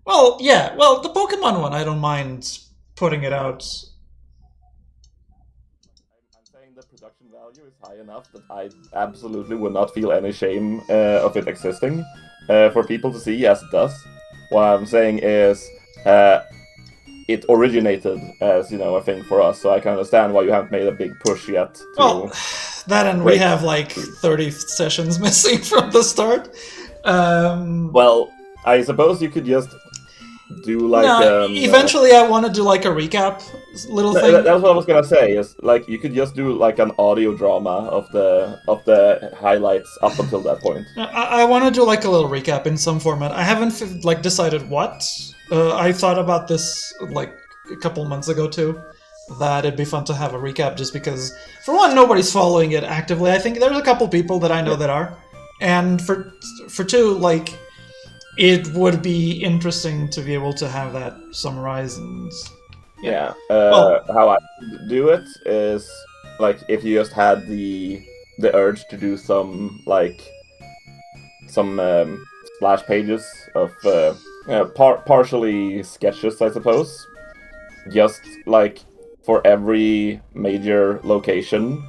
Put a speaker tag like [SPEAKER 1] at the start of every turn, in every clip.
[SPEAKER 1] Well, yeah. Well, the Pokemon one, I don't mind putting it out.
[SPEAKER 2] I'm saying the production value is high enough that I absolutely would not feel any shame of it existing for people to see as it does. What I'm saying is it originated as, a thing for us, so I can understand why you haven't made a big push yet to
[SPEAKER 1] Well, that and we
[SPEAKER 2] break
[SPEAKER 1] have like
[SPEAKER 2] through.
[SPEAKER 1] 30 sessions missing from the start.
[SPEAKER 2] Well, I suppose you could just do like
[SPEAKER 1] No, eventually I want to do like a recap little thing.
[SPEAKER 2] that's what I was gonna say. Is like you could just do like an audio drama of the highlights up until that point.
[SPEAKER 1] I want to do like a little recap in some format. I haven't like decided what. I thought about this like a couple months ago too. That it'd be fun to have a recap just because, for one, nobody's following it actively. I think there's a couple people that I know that are, and for two, like it would be interesting to be able to have that summarized and
[SPEAKER 2] Yeah.
[SPEAKER 1] Well-
[SPEAKER 2] How I do it is like if you just had the urge to do some splash pages of partially sketches, I suppose. Just like for every major location,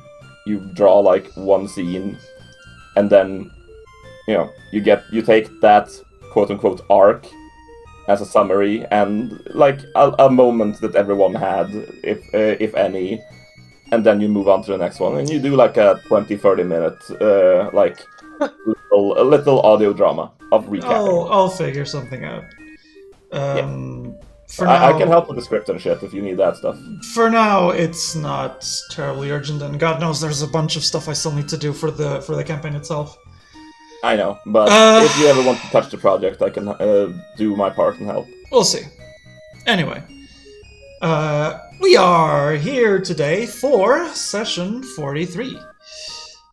[SPEAKER 2] you draw like one scene, and then you take that quote unquote arc as a summary and like a moment that everyone had, if any, and then you move on to the next one, and you do like a 20-30 minute like a little audio drama of recapping.
[SPEAKER 1] I'll figure something out. For
[SPEAKER 2] I
[SPEAKER 1] now,
[SPEAKER 2] can help with the script and shit if you need that stuff.
[SPEAKER 1] For now, it's not terribly urgent, and God knows there's a bunch of stuff I still need to do for the campaign itself.
[SPEAKER 2] I know, but if you ever want to touch the project, I can do my part and help.
[SPEAKER 1] We'll see. Anyway, we are here today for session 43.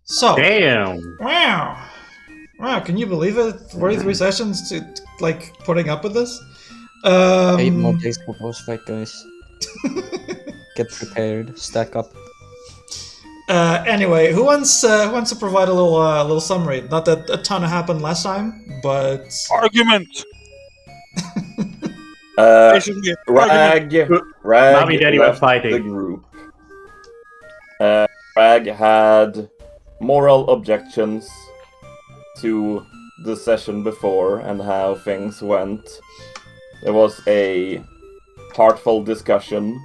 [SPEAKER 1] So,
[SPEAKER 3] Damn!
[SPEAKER 1] wow, can you believe it? 43 sessions to like putting up with this.
[SPEAKER 4] 8 more days for boss fight, guys. Get prepared, stack up.
[SPEAKER 1] Anyway, who wants to provide a little summary? Not that a ton happened last time, but
[SPEAKER 5] Argument.
[SPEAKER 2] Rag
[SPEAKER 3] Mommy, Daddy were
[SPEAKER 2] left
[SPEAKER 3] fighting.
[SPEAKER 2] the group. Rag had moral objections to the session before and how things went. There was a heartfelt discussion.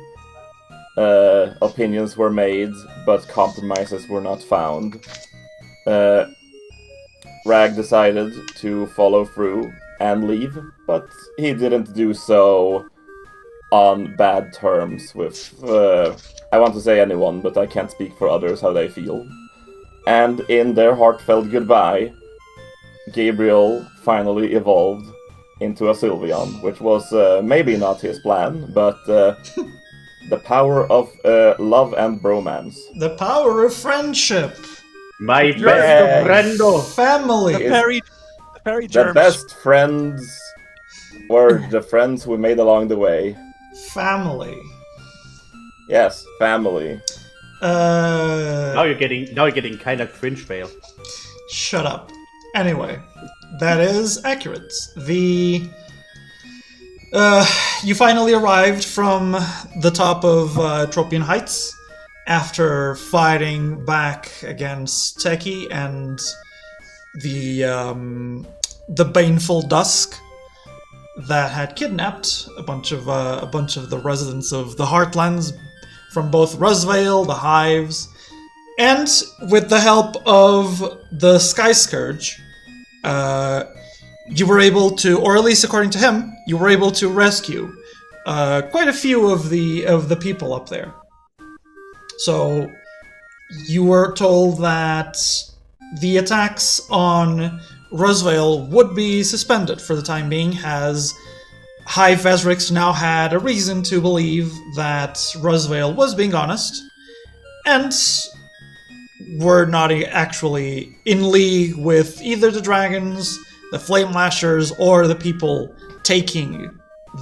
[SPEAKER 2] Opinions were made, but compromises were not found. Rag decided to follow through and leave, but he didn't do so on bad terms with, I want to say anyone, but I can't speak for others how they feel. And in their heartfelt goodbye, Gabriel finally evolved into a Sylveon, which was maybe not his plan, but the power of love and bromance.
[SPEAKER 1] the power of friendship,
[SPEAKER 3] My best
[SPEAKER 2] Yes.
[SPEAKER 3] friendo!
[SPEAKER 1] family.
[SPEAKER 5] The fairy germs.
[SPEAKER 2] The best friends were the friends we made along the way.
[SPEAKER 1] Family.
[SPEAKER 2] Yes, family.
[SPEAKER 3] Now you're getting kind of cringe fail.
[SPEAKER 1] Shut up. Anyway, that is accurate. You finally arrived from the top of Tropian Heights after fighting back against Teki and the baneful Dusk that had kidnapped a bunch of the residents of the Heartlands from both Rosvale, the Hives, and with the help of the Sky Scourge, you were able to, or at least according to him, you were able to rescue quite a few of the people up there. So you were told that the attacks on Rosvale would be suspended for the time being, as Hive Vezrix now had a reason to believe that Rosvale was being honest, and were not actually in league with either the dragons, the Flame Lashers, or the people taking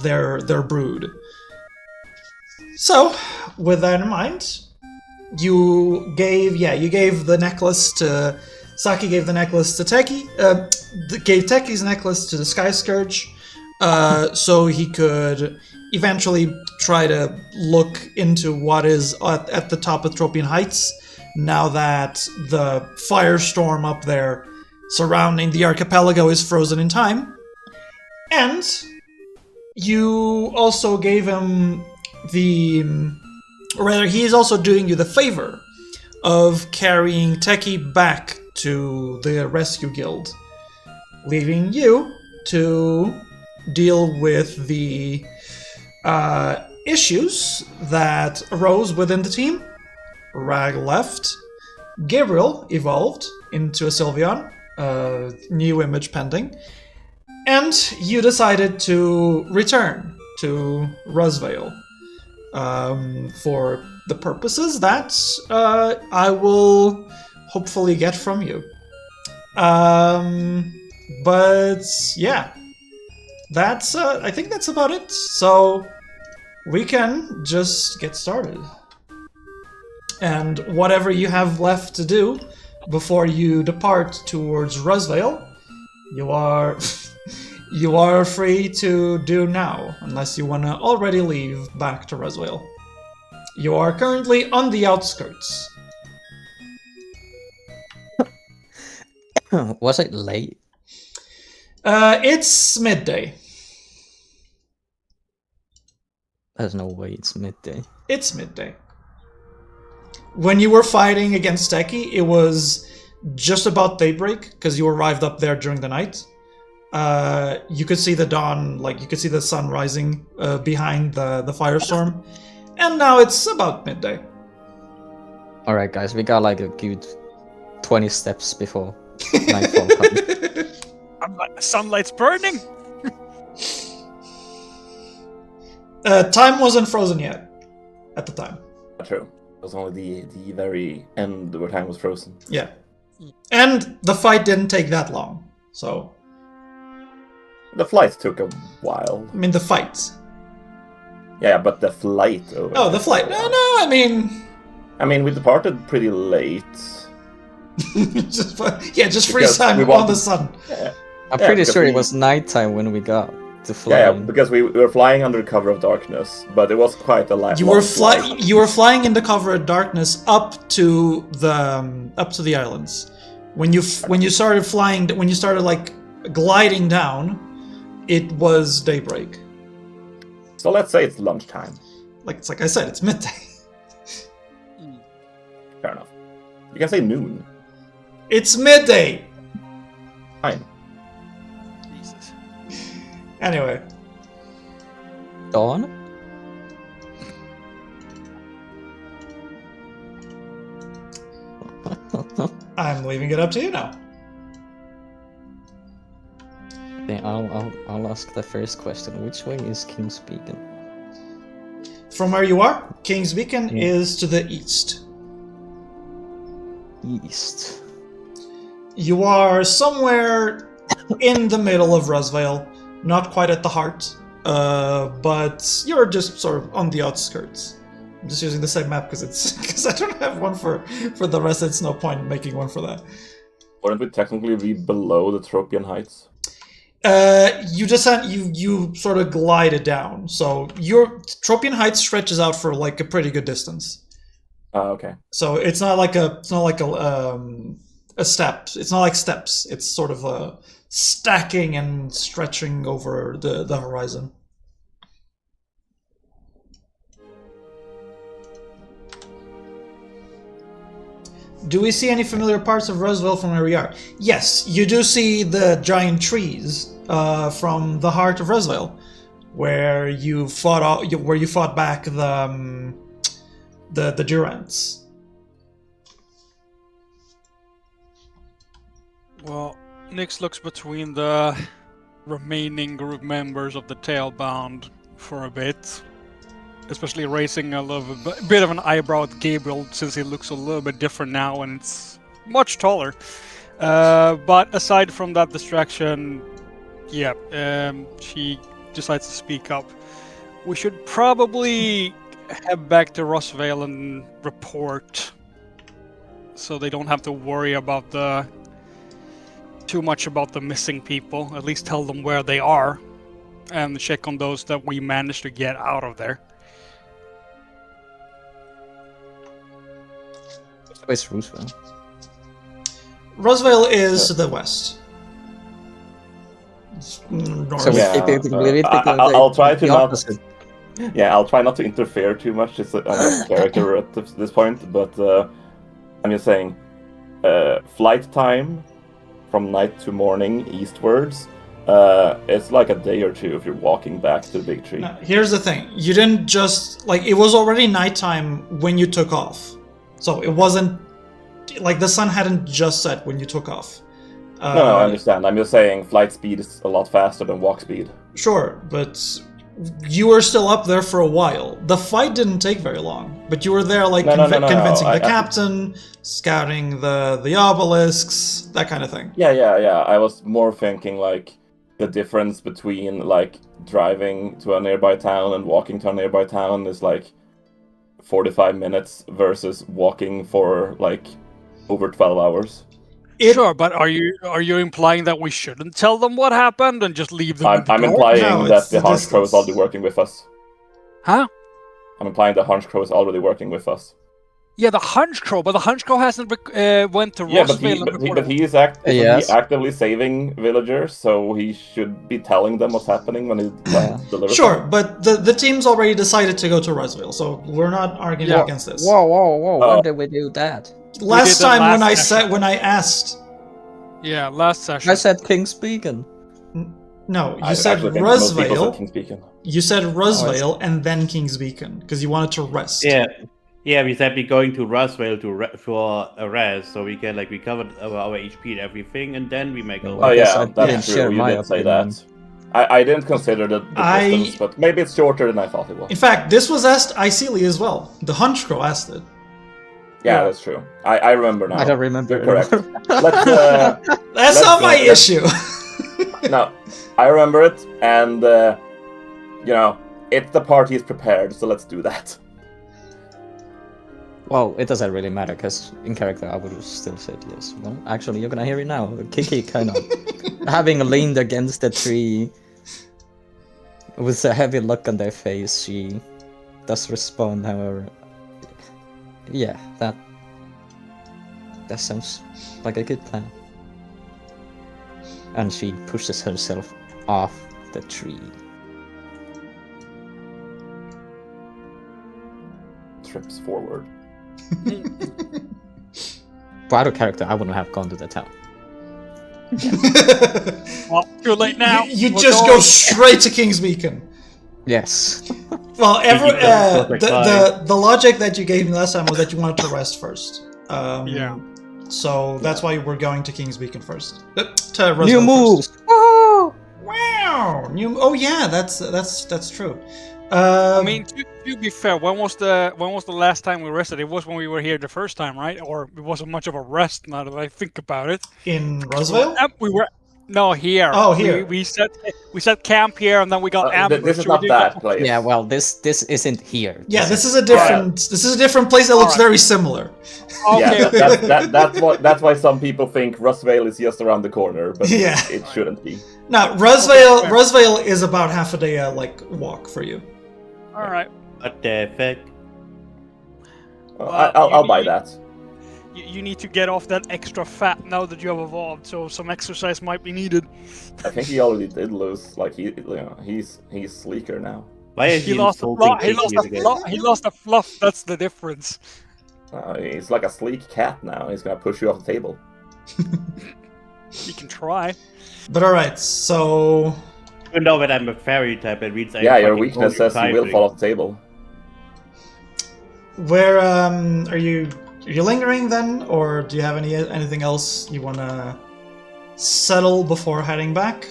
[SPEAKER 1] their brood. So, with that in mind, you gave the necklace to Saki, gave the necklace to Teki, gave Teki's necklace to the Sky Scourge, so he could eventually try to look into what is at the top of Tropian Heights, now that the firestorm up there surrounding the archipelago is frozen in time. And you also gave him or rather, he is also doing you the favor of carrying Teki back to the rescue guild, leaving you to deal with the issues that arose within the team. Rag left. Gabriel evolved into a Sylveon, new image pending. And you decided to return to Rosvale for the purposes that I will hopefully get from you. But yeah, that's I think that's about it. So we can just get started. And whatever you have left to do before you depart towards Rosvale, you are you are free to do now, unless you want to already leave back to Rosvale. You are currently on the outskirts.
[SPEAKER 4] Was it late?
[SPEAKER 1] It's midday.
[SPEAKER 4] There's no way it's midday.
[SPEAKER 1] It's midday. When you were fighting against Teki, it was just about daybreak, because you arrived up there during the night. You could see the dawn, like you could see the sun rising behind the firestorm. And now it's about midday.
[SPEAKER 4] Alright guys, we got like a good 20 steps before nightfall comes.
[SPEAKER 5] Sunlight's burning.
[SPEAKER 1] Time wasn't frozen yet at the time.
[SPEAKER 2] True. It was only the very end where time was frozen.
[SPEAKER 1] Yeah. And the fight didn't take that long, so...
[SPEAKER 2] The flight took a while.
[SPEAKER 1] I mean, the fight.
[SPEAKER 2] Yeah, but the flight over.
[SPEAKER 1] Oh, the flight. No, I mean,
[SPEAKER 2] we departed pretty late.
[SPEAKER 1] just freeze
[SPEAKER 2] Because
[SPEAKER 1] time on the sun.
[SPEAKER 2] Yeah.
[SPEAKER 4] I'm pretty sure
[SPEAKER 2] we-
[SPEAKER 4] it was nighttime when we got to fly.
[SPEAKER 2] Yeah, because we were flying under cover of darkness, but it was quite a lot.
[SPEAKER 1] You were flying in the cover of darkness up to the islands. When you started like gliding down, it was daybreak.
[SPEAKER 2] So let's say it's lunchtime.
[SPEAKER 1] Like I said, it's midday.
[SPEAKER 2] Fair enough. You can say noon.
[SPEAKER 1] It's midday.
[SPEAKER 2] Fine.
[SPEAKER 5] Jesus.
[SPEAKER 1] Anyway,
[SPEAKER 4] Dawn?
[SPEAKER 1] I'm leaving it up to you now.
[SPEAKER 4] Okay, I'll ask the first question. Which way is King's Beacon?
[SPEAKER 1] From where you are, King's Beacon
[SPEAKER 4] Yeah.
[SPEAKER 1] is to the east.
[SPEAKER 4] East.
[SPEAKER 1] You are somewhere in the middle of Rosvale, not quite at the heart, but you're just sort of on the outskirts. I'm just using the same map because I don't have one for the rest. It's no point making one for that.
[SPEAKER 2] Wouldn't we technically be below the Tropian Heights?
[SPEAKER 1] You descend. You sort of glided down, so your Tropian Heights stretches out for like a pretty good distance.
[SPEAKER 2] Okay.
[SPEAKER 1] So it's not like a step. It's not like steps. It's sort of a stacking and stretching over the horizon. Do we see any familiar parts of Roseville from where we are? Yes, you do see the giant trees from the heart of Roseville, where you fought back the Durants.
[SPEAKER 5] Well, Nyx looks between the remaining group members of the Tailbound for a bit, especially raising a bit of an eyebrow at Gabriel, since he looks a little bit different now and it's much taller. But aside from that distraction, yeah, she decides to speak up. We should probably head back to Rosvale and report, so they don't have to worry about too much about the missing people. At least tell them where they are. and check on those that we managed to get out of there.
[SPEAKER 4] Where's Roosevelt?
[SPEAKER 1] Roswell is to the west. It's north.
[SPEAKER 4] So
[SPEAKER 2] Yeah, I'll try to not. Yeah, I'll try not to interfere too much. It's a character at this point, but I'm just saying, flight time from night to morning eastwards. It's like a day or two if you're walking back to the big tree.
[SPEAKER 1] Now, here's the thing: you didn't just like it was already nighttime when you took off, so it wasn't like the sun hadn't just set when you took off.
[SPEAKER 2] No, I understand. I'm just saying flight speed is a lot faster than walk speed.
[SPEAKER 1] Sure, but you were still up there for a while. The fight didn't take very long, but you were there like convincing the captain, scouting the obelisks, that kind of thing.
[SPEAKER 2] Yeah. I was more thinking like the difference between like driving to a nearby town and walking to a nearby town is like 45 minutes versus walking for like over 12 hours.
[SPEAKER 5] Sure, but are you implying that we shouldn't tell them what happened and just leave them?
[SPEAKER 2] I'm implying that the Hunch Crow is already working with us.
[SPEAKER 5] Huh?
[SPEAKER 2] I'm implying the Hunch Crow is already working with us.
[SPEAKER 5] Yeah, the Hunch Crow, but the Hunch Crow hasn't went to Roswell.
[SPEAKER 2] But he is actively saving villagers, so he should be telling them what's happening when he delivers.
[SPEAKER 1] Sure, but the team's already decided to go to Roswell, so we're not arguing against this.
[SPEAKER 4] Whoa! When did we do that?
[SPEAKER 1] Last time when I asked.
[SPEAKER 5] Yeah, last session.
[SPEAKER 4] I said King's Beacon.
[SPEAKER 1] No, you said Roswell. You said Roswell and then King's Beacon because you wanted to rest.
[SPEAKER 3] Yeah, we said we're going to Roswell for a rest, so we can like recover our HP and everything, and then we make.
[SPEAKER 2] Oh yeah, that's true. You did say that. I didn't consider the distance, but maybe it's shorter than I thought it was.
[SPEAKER 1] In fact, this was asked Iceli as well. The Hunch Crow asked it.
[SPEAKER 2] Yeah, that's true. I remember now.
[SPEAKER 4] I don't remember.
[SPEAKER 2] You're correct.
[SPEAKER 1] That's not my issue.
[SPEAKER 2] No, I remember it, and it's the party is prepared, so let's do that.
[SPEAKER 4] Well, it doesn't really matter, because in character I would have still said yes. Well, actually, you're gonna hear it now. Kiki kind of having leaned against the tree with a heavy look on their face, she does respond, however. Yeah, that sounds like a good plan. And she pushes herself off the tree.
[SPEAKER 2] Trips forward.
[SPEAKER 4] For out of character, I wouldn't have gone to the town.
[SPEAKER 5] Well, too late now.
[SPEAKER 1] You just go straight to King's Beacon.
[SPEAKER 4] Yes.
[SPEAKER 1] Well, the logic that you gave me last time was that you wanted to rest first.
[SPEAKER 5] Yeah.
[SPEAKER 1] So that's why we're going to King's Beacon first. To Roswell
[SPEAKER 4] New moves.
[SPEAKER 1] First.
[SPEAKER 4] Oh!
[SPEAKER 1] Wow. Oh yeah, that's true.
[SPEAKER 5] I mean, to be fair, when was the last time we rested? It was when we were here the first time, right? Or it wasn't much of a rest. Now that I think about it.
[SPEAKER 1] In Roswell?
[SPEAKER 5] We were. No, here.
[SPEAKER 1] Oh, here.
[SPEAKER 5] We set camp here, and then we got ambushed.
[SPEAKER 2] This is not that place.
[SPEAKER 4] Yeah, well, this isn't here.
[SPEAKER 1] Yeah, this is a different place that looks very similar.
[SPEAKER 5] Okay.
[SPEAKER 2] Yeah, that's why some people think Roswell is just around the corner, but it shouldn't be.
[SPEAKER 1] No, Roswell is about half a day walk for you.
[SPEAKER 5] All right.
[SPEAKER 3] What the fuck?
[SPEAKER 2] I'll buy that.
[SPEAKER 5] You need to get off that extra fat now that you have evolved, so some exercise might be needed.
[SPEAKER 2] I think he already did lose. Like he's sleeker now.
[SPEAKER 3] Why is
[SPEAKER 5] he lost the fluff? He lost the fluff. That's the difference.
[SPEAKER 2] He's like a sleek cat now. He's gonna push you off the table.
[SPEAKER 5] You can try.
[SPEAKER 1] But all right, so.
[SPEAKER 3] Even though that I'm a fairy type, it means
[SPEAKER 2] your weakness says you will fall off the table.
[SPEAKER 1] Where are you? Are you lingering then, or do you have anything else you want to settle before heading back?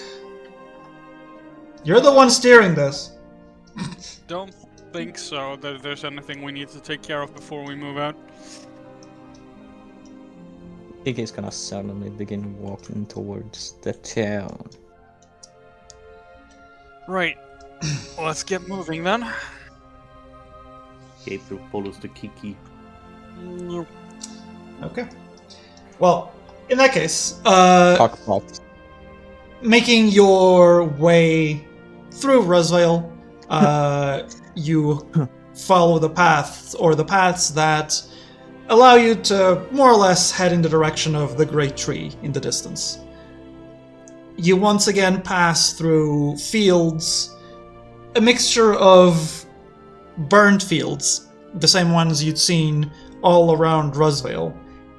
[SPEAKER 1] You're the one steering this.
[SPEAKER 5] Don't think so that there's anything we need to take care of before we move out.
[SPEAKER 4] Kiki's gonna suddenly begin walking towards the town.
[SPEAKER 5] Right. Well, let's get moving then.
[SPEAKER 3] Gabriel follows the Kiki.
[SPEAKER 1] Okay. Well, in that case,
[SPEAKER 4] Talk about.
[SPEAKER 1] making your way through Rosvale. You follow the paths that allow you to more or less head in the direction of the great tree in the distance. You once again pass through fields, a mixture of burned fields, the same ones you'd seen all around Rosvale,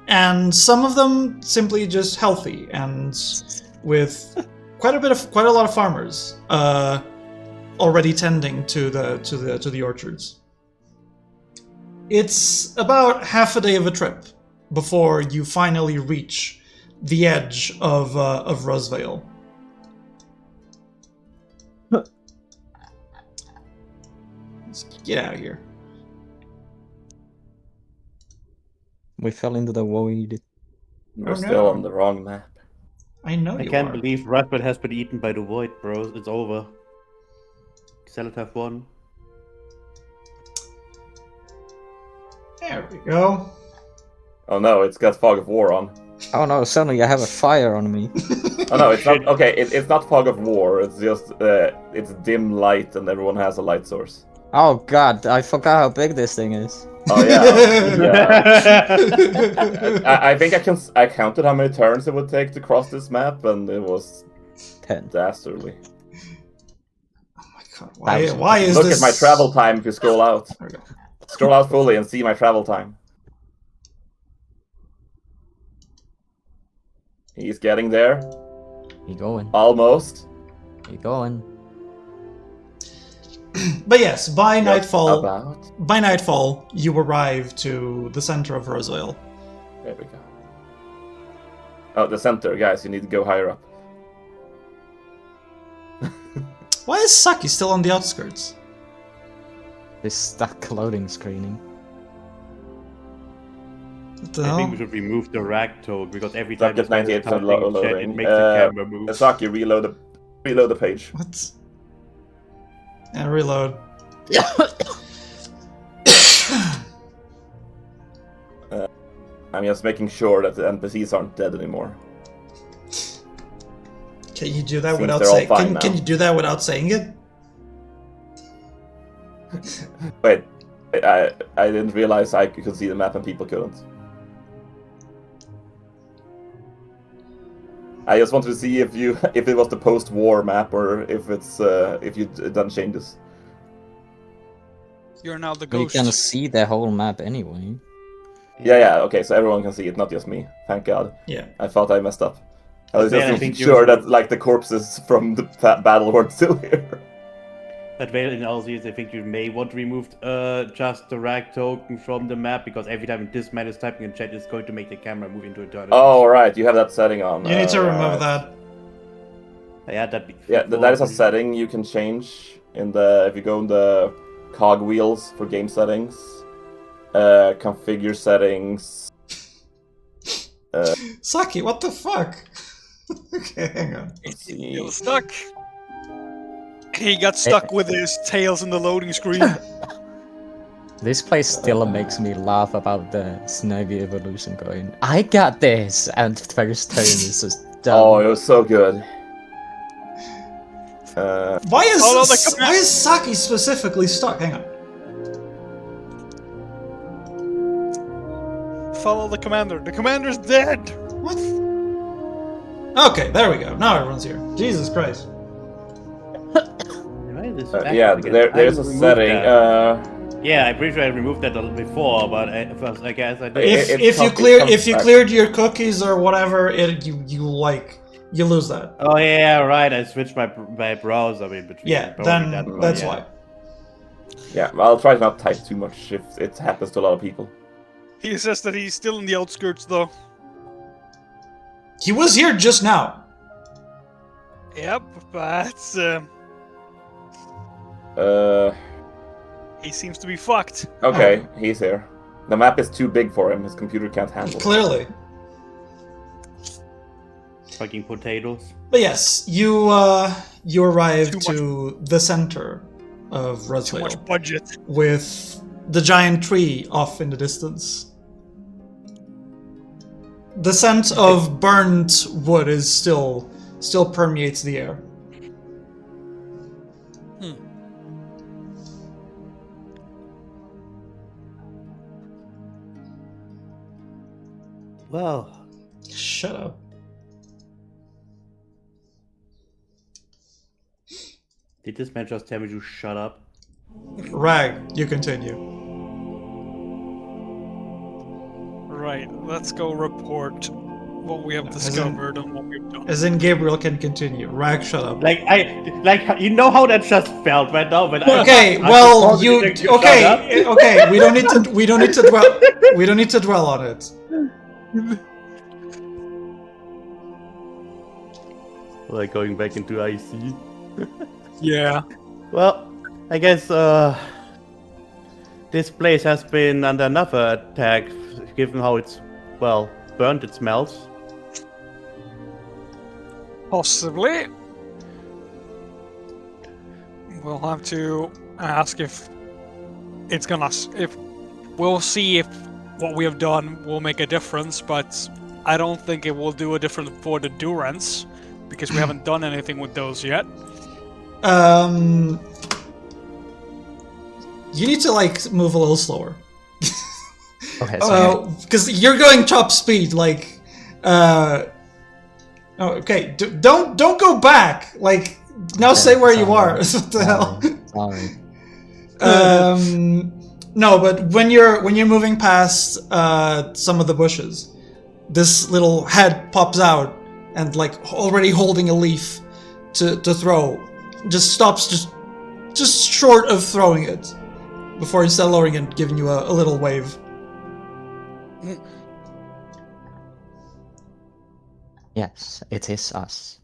[SPEAKER 1] and some of them simply just healthy and with quite a lot of farmers already tending to the orchards. It's about half a day of a trip before you finally reach the edge of Rosvale. Let's get out of here.
[SPEAKER 4] We fell into the void.
[SPEAKER 2] We're
[SPEAKER 1] Oh,
[SPEAKER 2] still
[SPEAKER 1] no.
[SPEAKER 2] on the wrong map.
[SPEAKER 1] I know
[SPEAKER 3] I
[SPEAKER 1] you
[SPEAKER 3] can't
[SPEAKER 1] are.
[SPEAKER 3] believe Roswell has been eaten by the void, bro. It's over. Xelatath won.
[SPEAKER 1] There we go.
[SPEAKER 2] Oh no, it's got Fog of War on.
[SPEAKER 4] Oh no, suddenly I have a fire on me.
[SPEAKER 2] Oh no, it's not. Okay, it's not Fog of War. It's just it's dim light, and everyone has a light source.
[SPEAKER 4] Oh god, I forgot how big this thing is.
[SPEAKER 2] Oh yeah, yeah. I think I counted how many turns it would take to cross this map, and it was
[SPEAKER 4] 10.
[SPEAKER 2] dastardly.
[SPEAKER 1] Oh my god, why is
[SPEAKER 2] Look
[SPEAKER 1] this...
[SPEAKER 2] at my travel time if you scroll out.
[SPEAKER 1] There we go.
[SPEAKER 2] Scroll out fully and see my travel time. He's getting there.
[SPEAKER 4] You going?
[SPEAKER 2] Almost.
[SPEAKER 4] You going?
[SPEAKER 1] But yes, by nightfall,
[SPEAKER 2] About.
[SPEAKER 1] by nightfall, you arrive to the center of Rosvale.
[SPEAKER 2] There we go. Oh, the center, guys. You need to go higher up.
[SPEAKER 1] Why is Saki still on the outskirts?
[SPEAKER 4] This stuck loading screening.
[SPEAKER 1] What the
[SPEAKER 3] I think
[SPEAKER 1] hell?
[SPEAKER 3] we should remove the rag toad because every time
[SPEAKER 2] Stuck at 98%
[SPEAKER 3] it
[SPEAKER 2] loading.
[SPEAKER 3] makes the camera move.
[SPEAKER 2] Saki, reload the page.
[SPEAKER 1] What? And reload.
[SPEAKER 2] I'm just making sure that the NPCs aren't dead anymore.
[SPEAKER 1] Can you do that
[SPEAKER 2] Seems
[SPEAKER 1] without
[SPEAKER 2] they're all
[SPEAKER 1] saying?
[SPEAKER 2] fine
[SPEAKER 1] Can
[SPEAKER 2] now.
[SPEAKER 1] you do that without saying it?
[SPEAKER 2] Wait, I didn't realize I could see the map and people couldn't. I just wanted to see if it was the post-war map or if it's if you'd done changes.
[SPEAKER 5] You're now the
[SPEAKER 4] You
[SPEAKER 5] ghost.
[SPEAKER 4] can see the whole map anyway.
[SPEAKER 2] Yeah. Okay, so everyone can see it, not just me. Thank God.
[SPEAKER 1] Yeah.
[SPEAKER 2] I thought I messed up. I was
[SPEAKER 3] Yeah,
[SPEAKER 2] just
[SPEAKER 3] I
[SPEAKER 2] making
[SPEAKER 3] think you-
[SPEAKER 2] sure that like the corpses from the battle weren't still here.
[SPEAKER 3] But well, in all seriousness, I think you may want to remove just the rag token from the map because every time this man is typing in chat, it's going to make the camera move into a turn.
[SPEAKER 2] Oh, right, you have that setting on.
[SPEAKER 1] You need to remove
[SPEAKER 2] right.
[SPEAKER 1] that.
[SPEAKER 3] I had that before.
[SPEAKER 2] Yeah, that is a setting you can change in the if you go in the cog wheels for game settings, configure settings.
[SPEAKER 1] Saki, what the fuck? Okay, hang on.
[SPEAKER 2] Let's see.
[SPEAKER 5] He was stuck. He got stuck with his tails in the loading screen.
[SPEAKER 4] This place still makes me laugh about the Snivy evolution going, I got this! And first turn is just done.
[SPEAKER 2] Oh, it was so good.
[SPEAKER 1] Why is
[SPEAKER 5] Oh, no, the
[SPEAKER 1] why is Saki specifically stuck? Hang on.
[SPEAKER 5] Follow the commander. The commander's dead.
[SPEAKER 1] What? Okay, there we go. Now everyone's here. Jesus Christ.
[SPEAKER 3] Why is this back
[SPEAKER 2] Yeah,
[SPEAKER 3] again?
[SPEAKER 2] there's
[SPEAKER 3] I
[SPEAKER 2] a
[SPEAKER 3] removed
[SPEAKER 2] setting.
[SPEAKER 3] that. Yeah, I'm pretty sure I removed that before, but I guess I did.
[SPEAKER 1] If you cleared your cookies or whatever, you lose that.
[SPEAKER 3] Oh yeah, right. I switched my browser in between.
[SPEAKER 1] Yeah,
[SPEAKER 3] Probably
[SPEAKER 1] then
[SPEAKER 3] that,
[SPEAKER 1] that's
[SPEAKER 3] yeah.
[SPEAKER 1] why.
[SPEAKER 2] Yeah, I'll try to not type too much if it happens to a lot of people.
[SPEAKER 5] He says that he's still in the outskirts, though.
[SPEAKER 1] He was here just now.
[SPEAKER 5] Yep, but he seems to be fucked.
[SPEAKER 2] Okay, he's here. The map is too big for him. His computer can't handle it.
[SPEAKER 1] Clearly.
[SPEAKER 3] Fucking potatoes.
[SPEAKER 1] But yes, you arrive
[SPEAKER 5] Too
[SPEAKER 1] to the center of
[SPEAKER 5] Too
[SPEAKER 1] Rosvale
[SPEAKER 5] much budget.
[SPEAKER 1] with the giant tree off in the distance. The scent of burnt wood is still permeates the air.
[SPEAKER 3] Well,
[SPEAKER 1] Shut up.
[SPEAKER 3] did this man just tell me to shut up?
[SPEAKER 1] Rag, you continue.
[SPEAKER 5] Right, let's go report what we have discovered and what we've done.
[SPEAKER 1] As in, Gabriel can continue. Rag, shut up.
[SPEAKER 3] Like you know how that just felt right now, but
[SPEAKER 1] Okay,
[SPEAKER 3] I
[SPEAKER 1] well,
[SPEAKER 3] just
[SPEAKER 1] you
[SPEAKER 3] wanted to shut up.
[SPEAKER 1] okay. We don't need to dwell. We don't need to dwell on it.
[SPEAKER 3] Like going back into IC.
[SPEAKER 5] Yeah.
[SPEAKER 3] Well, I guess this place has been under another attack, given how it's burnt its smells.
[SPEAKER 5] Possibly. We'll have to ask if it's gonna. If we'll see if what we have done will make a difference, but I don't think it will do a difference for the Durance because we haven't done anything with those yet.
[SPEAKER 1] You need to like move a little slower.
[SPEAKER 4] Okay, so
[SPEAKER 1] Because you're going top speed, like. Oh, okay. Don't go back. Like now, say where you are. What the hell?
[SPEAKER 4] sorry.
[SPEAKER 1] No, but when you're moving past some of the bushes, this little head pops out and like already holding a leaf to throw, just stops just short of throwing it before instead of lowering it, giving you a little wave.
[SPEAKER 4] Yes, it is us.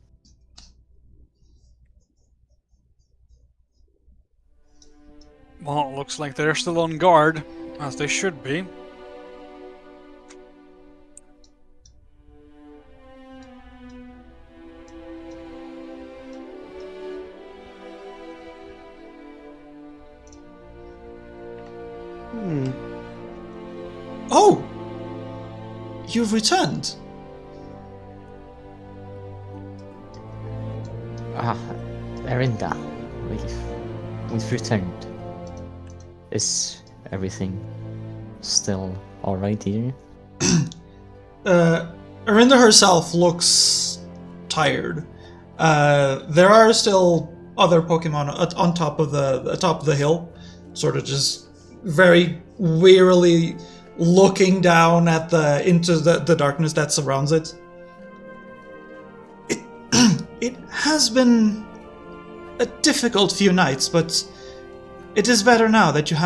[SPEAKER 5] Well, it looks like they're still on guard, as they should be.
[SPEAKER 1] Oh, you've returned.
[SPEAKER 4] Erinda, we've returned. Is everything still alright here?
[SPEAKER 1] Arinda herself looks tired. There are still other Pokemon on top of the hill, sort of just very wearily looking down at into the darkness that surrounds it. It has been a difficult few nights, but it is better now that you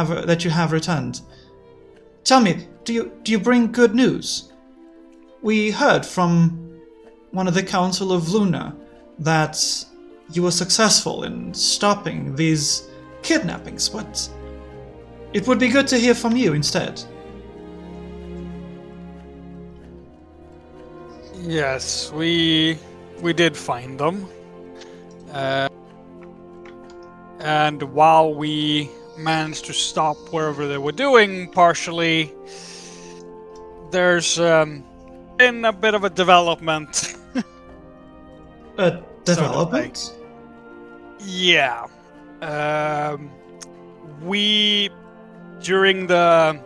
[SPEAKER 1] have returned. Tell me, do you bring good news? We heard from one of the Council of Luna that you were successful in stopping these kidnappings, but it would be good to hear from you instead.
[SPEAKER 5] Yes, we did find them. And while we managed to stop wherever they were doing, partially, there's been a bit of a development.
[SPEAKER 1] A development?
[SPEAKER 5] Yeah. During the...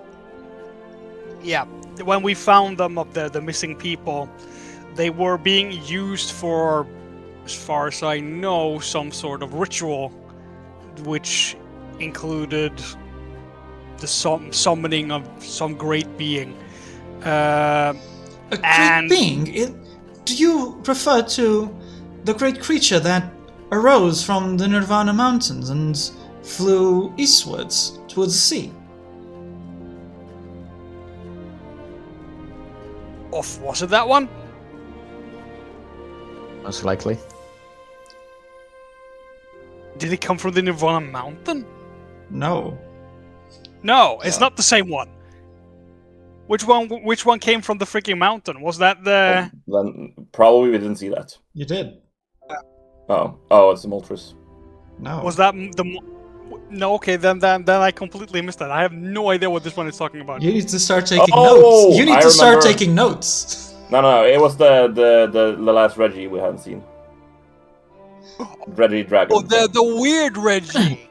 [SPEAKER 5] Yeah, when we found them of the missing people, they were being used for, as far as I know, some sort of ritual, which included the summoning of some great being.
[SPEAKER 1] A great being? Do you refer to the great creature that arose from the Nirvana Mountains and flew eastwards towards the sea?
[SPEAKER 5] Was it that one?
[SPEAKER 4] Most likely.
[SPEAKER 5] Did it come from the Nirvana Mountain?
[SPEAKER 1] No.
[SPEAKER 5] No, it's not the same one. Which one came from the freaking mountain? Was that the...
[SPEAKER 2] Then probably we didn't see that.
[SPEAKER 1] You did.
[SPEAKER 2] Oh, it's the Moltres.
[SPEAKER 1] No.
[SPEAKER 5] Was that the... No, okay, then I completely missed that. I have no idea what this one is talking about.
[SPEAKER 1] You need to start taking
[SPEAKER 2] Oh,
[SPEAKER 1] notes. You need
[SPEAKER 2] I
[SPEAKER 1] to start
[SPEAKER 2] remember.
[SPEAKER 1] taking notes.
[SPEAKER 2] No, it was the last Reggie we hadn't seen. Reggie Dragon.
[SPEAKER 5] Oh, the weird Reggie.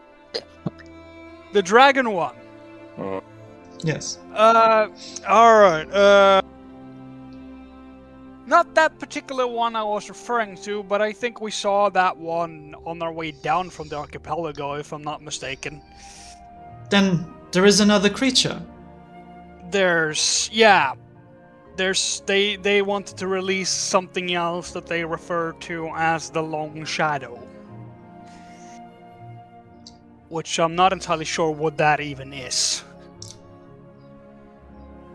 [SPEAKER 5] The dragon one.
[SPEAKER 1] Yes.
[SPEAKER 5] Alright, Not that particular one I was referring to, but I think we saw that one on our way down from the archipelago, if I'm not mistaken.
[SPEAKER 1] Then there is another creature.
[SPEAKER 5] They wanted to release something else that they refer to as the Long Shadow. Which I'm not entirely sure what that even is.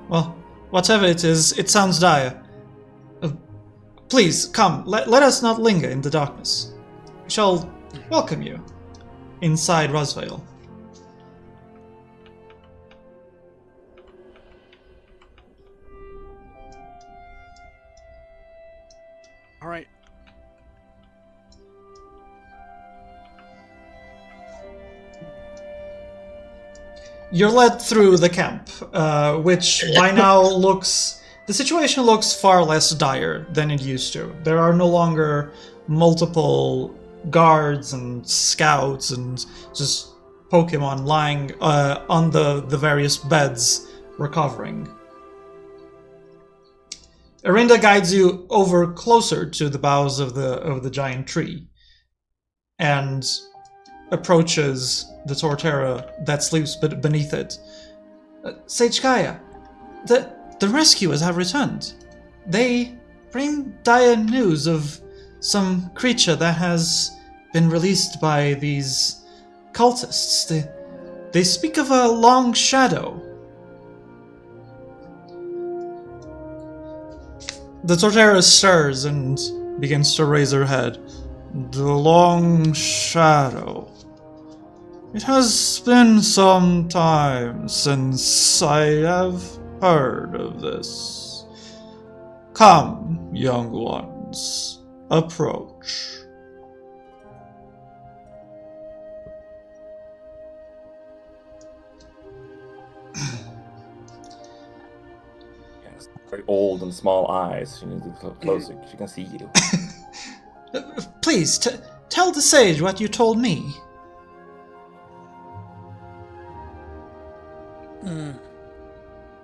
[SPEAKER 1] Well, whatever it is, it sounds dire. Please, come, let us not linger in the darkness. We shall welcome you inside Rosvale.
[SPEAKER 5] Alright.
[SPEAKER 1] You're led through the camp, which by now looks... The situation looks far less dire than it used to. There are no longer multiple guards and scouts and just Pokemon lying on the various beds recovering. Arinda guides you over closer to the boughs of the giant tree and approaches the Torterra that sleeps beneath it. Sage Gaia, the rescuers have returned. They bring dire news of some creature that has been released by these cultists. They speak of a long shadow. The Torterra stirs and begins to raise her head. The long shadow. It has been some time since I have heard of this. Come, young ones, approach.
[SPEAKER 2] Yes, very old and small eyes. She needs to get closer. She can see you.
[SPEAKER 1] Please, tell the sage what you told me.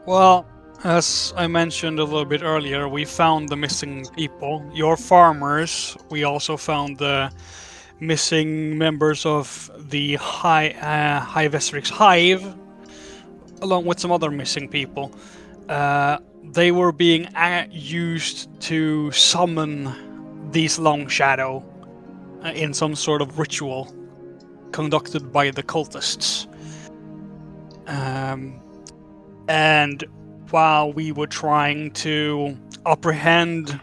[SPEAKER 5] Well, as I mentioned a little bit earlier, we found the missing people. Your farmers. We also found the missing members of the High Vestrix Hive, along with some other missing people. They were being used to summon these Long Shadow in some sort of ritual conducted by the cultists. And while we were trying to apprehend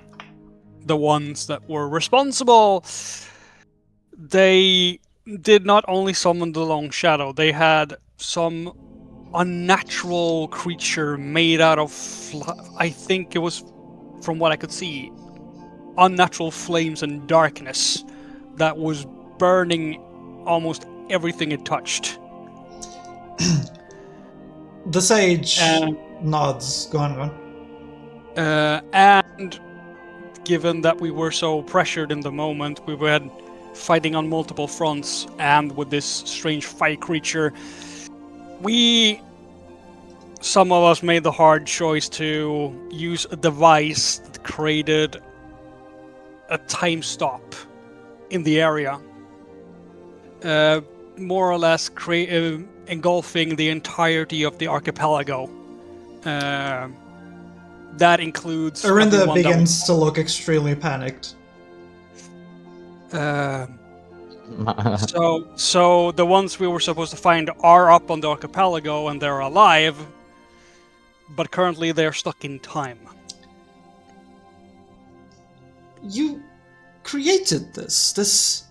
[SPEAKER 5] the ones that were responsible, they did not only summon the Long Shadow, they had some unnatural creature made out of, I think it was, from what I could see, unnatural flames and darkness that was burning almost everything it touched.
[SPEAKER 1] The sage nods. Go on.
[SPEAKER 5] And given that we were so pressured in the moment, we were fighting on multiple fronts, and with this strange fire creature, some of us made the hard choice to use a device that created a time stop in the area. More or less engulfing the entirety of the archipelago. That includes...
[SPEAKER 1] Arinda begins to look extremely panicked.
[SPEAKER 5] So the ones we were supposed to find are up on the archipelago and they're alive, but currently they're stuck in time.
[SPEAKER 1] You created this...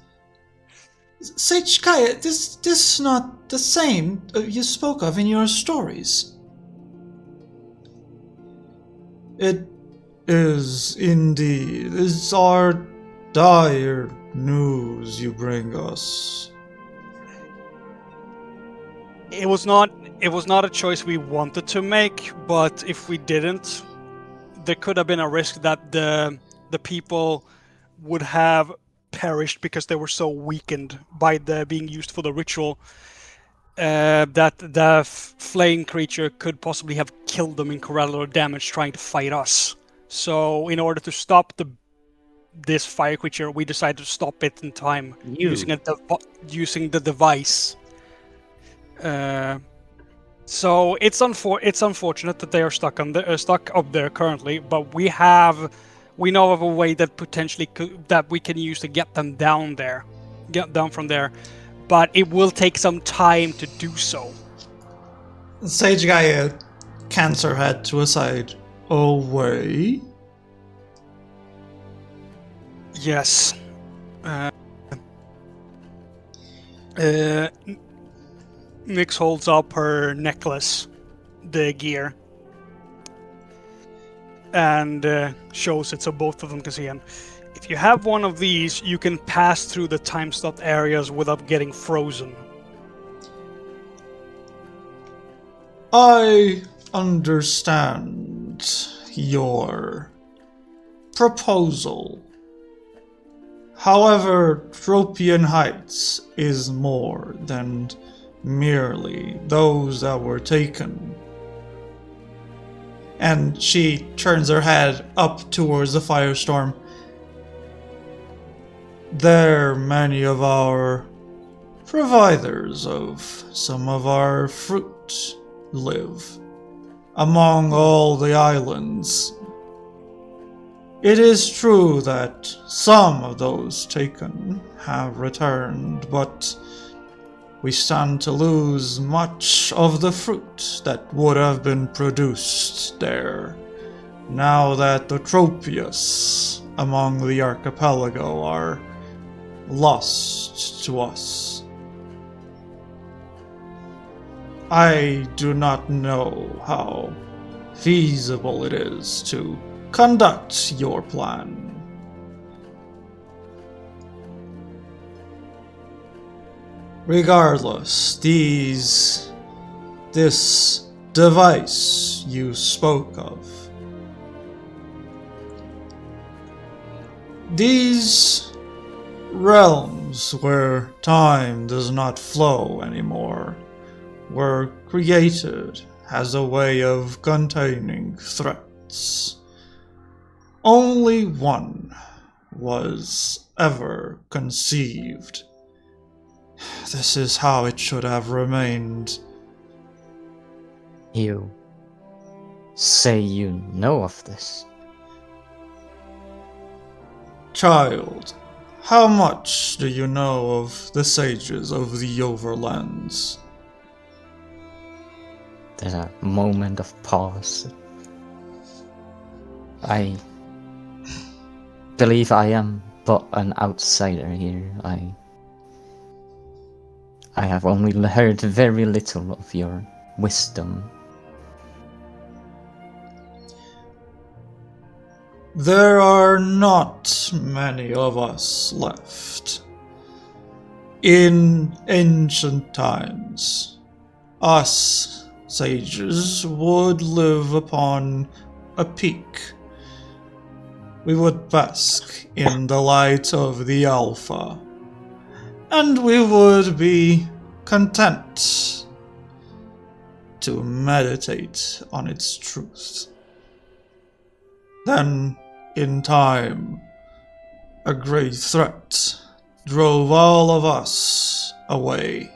[SPEAKER 1] Sage Kaya, this is not the same you spoke of in your stories. It is indeed. It's our dire news you bring us.
[SPEAKER 5] It was not a choice we wanted to make, but if we didn't, there could have been a risk that the people would have perished because they were so weakened by the being used for the ritual, that the flame creature could possibly have killed them in collateral damage trying to fight us. So in order to stop this fire creature, we decided to stop it in time using the device. So it's unfortunate that they are stuck up there currently, but we know of a way that potentially that we can use to get them down from there, but it will take some time to do so.
[SPEAKER 1] Sage Gaia cans her head to a side. Away?
[SPEAKER 5] Yes. Nyx holds up her necklace, the gear, and shows it so both of them can see it. If you have one of these, you can pass through the time-stopped areas without getting frozen.
[SPEAKER 1] I understand your proposal. However, Tropian Heights is more than merely those that were taken. And she turns her head up towards the firestorm. There, many of our providers of some of our fruit live among all the islands. It is true that some of those taken have returned, but we stand to lose much of the fruit that would have been produced there, now that the Tropius among the archipelago are lost to us. I do not know how feasible it is to conduct your plan. Regardless, this device you spoke of, these realms where time does not flow anymore, were created as a way of containing threats. Only one was ever conceived. This is how it should have remained.
[SPEAKER 4] You say you know of this?
[SPEAKER 1] Child, how much do you know of the sages of the Overlands?
[SPEAKER 4] There's a moment of pause. I believe I am but an outsider here. I have only heard very little of your wisdom.
[SPEAKER 1] There are not many of us left. In ancient times, us sages would live upon a peak. We would bask in the light of the Alpha, and we would be content to meditate on its truth. Then, in time, a great threat drove all of us away.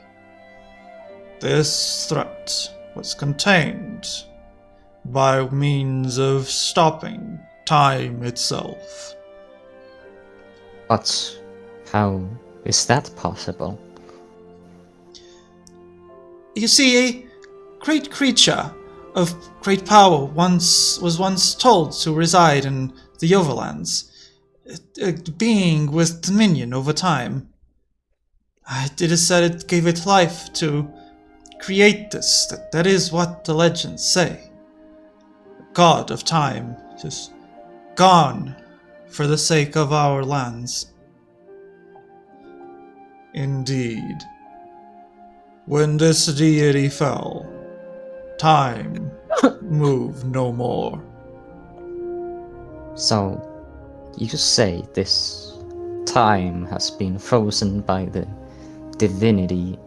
[SPEAKER 1] This threat was contained by means of stopping time itself.
[SPEAKER 4] But how is that possible?
[SPEAKER 1] You see, a great creature of great power was once told to reside in the Overlands, a being with dominion over time. It is said it gave it life to create this. That is what the legends say. The god of time, just gone for the sake of our lands. Indeed, when this deity fell, time moved no more.
[SPEAKER 4] So, you say this time has been frozen by the divinity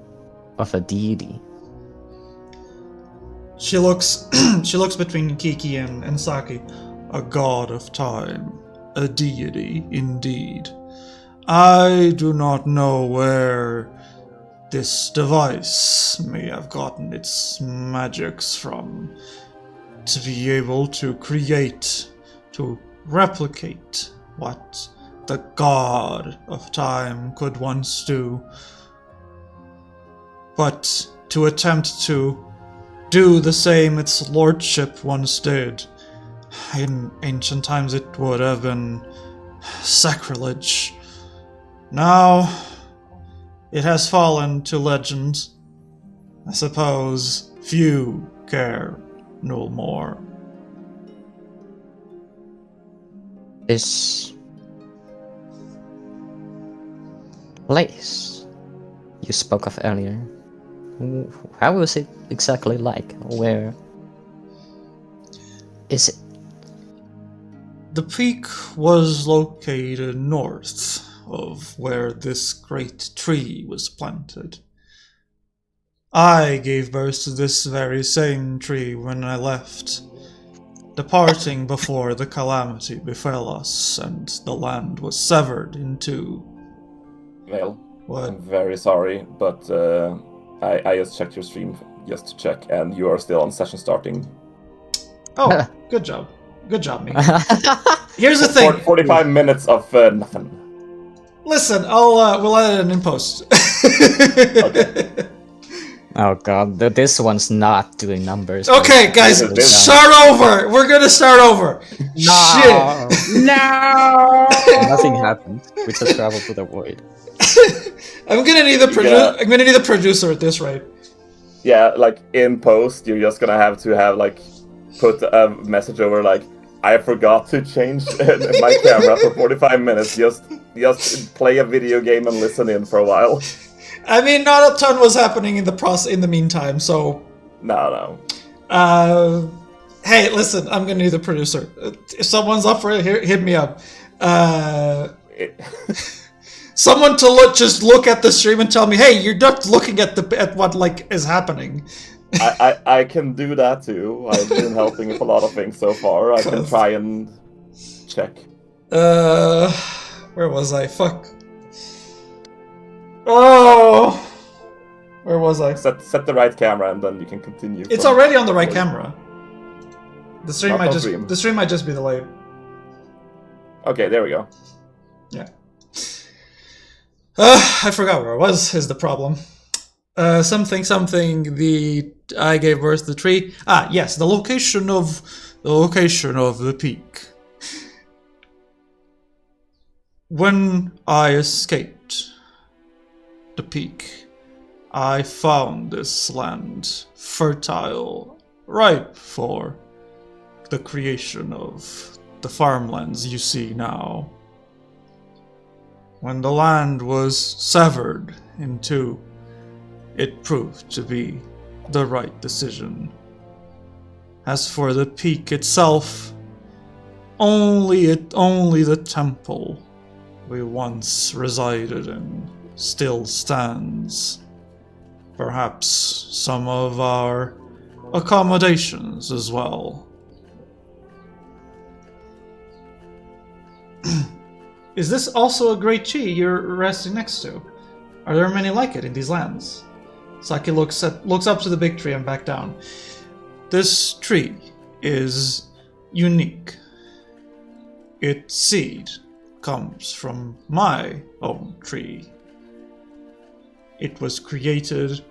[SPEAKER 4] of a deity?
[SPEAKER 1] She looks between Kiki and Saki. a god of time, a deity indeed. I do not know where this device may have gotten its magics from to be able to create, to replicate what the god of time could once do. But to attempt to do the same its lordship once did, in ancient times it would have been sacrilege. Now, it has fallen to legend. I suppose few care no more.
[SPEAKER 4] This place you spoke of earlier, how was it exactly like? Where is it?
[SPEAKER 1] The peak was located north of where this great tree was planted. I gave birth to this very same tree when I left, departing before the calamity befell us and the land was severed in two.
[SPEAKER 2] Well,
[SPEAKER 1] What?
[SPEAKER 2] I'm very sorry, but I just checked your stream just to check, and you are still on session starting.
[SPEAKER 1] Oh, good job. Good job, me. Here's the thing.
[SPEAKER 2] 45 minutes of nothing.
[SPEAKER 1] Listen, we'll add it in post.
[SPEAKER 4] Oh god, this one's not doing numbers.
[SPEAKER 1] Okay, guys, start over. We're gonna start over.
[SPEAKER 4] No.
[SPEAKER 1] Shit.
[SPEAKER 3] No!
[SPEAKER 4] Nothing happened. We just traveled to the void.
[SPEAKER 1] I'm gonna need the producer at this rate.
[SPEAKER 2] Yeah, like in post, you're just gonna have to have like put a message over like, I forgot to change my camera for 45 minutes. Just play a video game and listen in for a while.
[SPEAKER 1] I mean, not a ton was happening in the meantime, so.
[SPEAKER 2] No.
[SPEAKER 1] Hey, listen, I'm gonna need the producer. If someone's up for it, hit me up. Someone to just look at the stream and tell me, hey, you're not looking at what like is happening.
[SPEAKER 2] I can do that too. I've been helping with a lot of things so far. I can try and check.
[SPEAKER 1] Where was I? Fuck. Oh, where was I?
[SPEAKER 2] Set the right camera and then you can continue.
[SPEAKER 1] It's already on the right camera. The stream might just be delayed.
[SPEAKER 2] Okay, there we go.
[SPEAKER 1] Yeah. I forgot where I was. Is the problem? Something. I gave birth to the tree. Ah, yes, the location of the peak. When I escaped the peak, I found this land fertile, ripe for the creation of the farmlands you see now. When the land was severed in two, it proved to be the right decision. As for the peak itself, only the temple we once resided in still stands. Perhaps some of our accommodations as well. Is this also a great tree you're resting next to? Are there many like it in these lands? Saki looks up to the big tree and back down. This tree is unique. Its seed comes from my own tree. It was created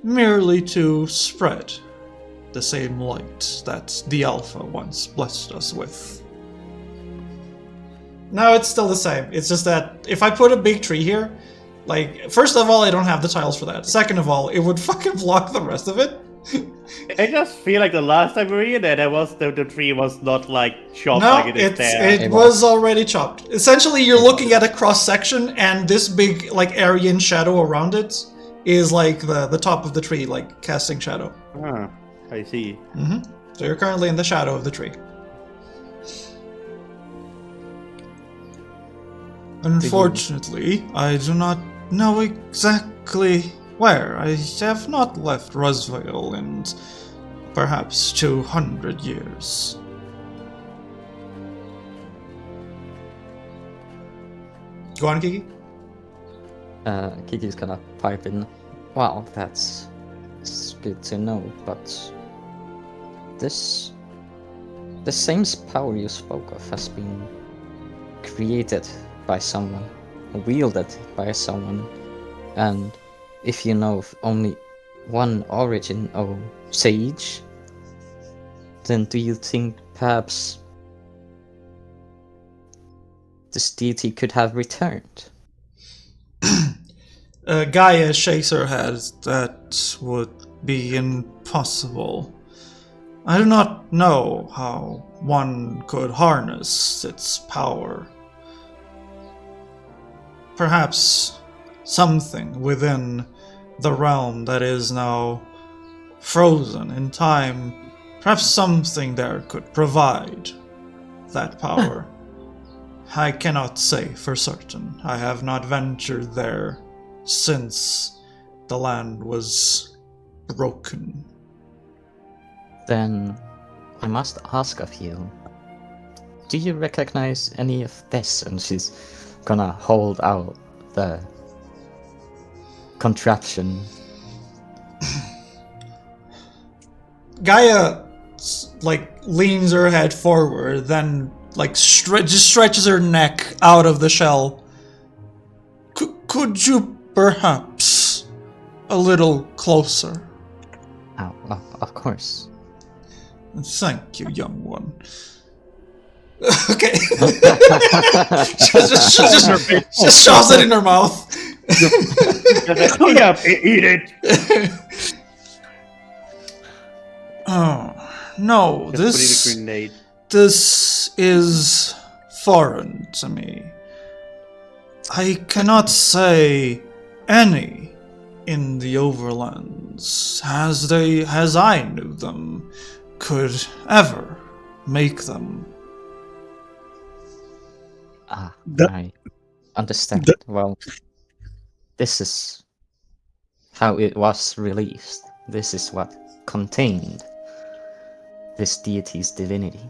[SPEAKER 1] merely to spread the same light that the Alpha once blessed us with. No, it's still the same. It's just that if I put a big tree here, like, first of all, I don't have the tiles for that. Second of all, it would fucking block the rest of it.
[SPEAKER 3] I just feel like the last time we were here, the tree was not like chopped
[SPEAKER 1] No,
[SPEAKER 3] like it is there.
[SPEAKER 1] it was already chopped. Essentially, you're looking at a cross section, and this big like area in shadow around it is like the top of the tree, like casting shadow.
[SPEAKER 3] Ah, I see.
[SPEAKER 1] So you're currently in the shadow of the tree. Unfortunately, I do not know exactly where. I have not left Rosvale in perhaps 200 years. Go on, Kiki.
[SPEAKER 4] Kiki's gonna pipe in. Wow, that's good to know, but the same power you spoke of has been created by someone, wielded by someone, and if you know of only one origin of Sage, then do you think perhaps this deity could have returned?
[SPEAKER 1] Gaia shakes her head. That would be impossible. I do not know how one could harness its power. Perhaps something within the realm that is now frozen in time, perhaps something there could provide that power. I cannot say for certain. I have not ventured there since the land was broken.
[SPEAKER 4] Then I must ask of you, do you recognize any of this? And she's gonna hold out the contraption.
[SPEAKER 1] Gaia leans her head forward, then just stretches her neck out of the shell. Could you perhaps a little closer?
[SPEAKER 4] Oh, of course.
[SPEAKER 1] Thank you, young one. Okay. just shoves it in her mouth.
[SPEAKER 3] Clean up, eat it.
[SPEAKER 1] Oh no,
[SPEAKER 3] Just put in a grenade.
[SPEAKER 1] this is foreign to me. I cannot say any in the overlands, as I knew them, could ever make them.
[SPEAKER 4] I understand. Well, this is how it was released. This is what contained this deity's divinity.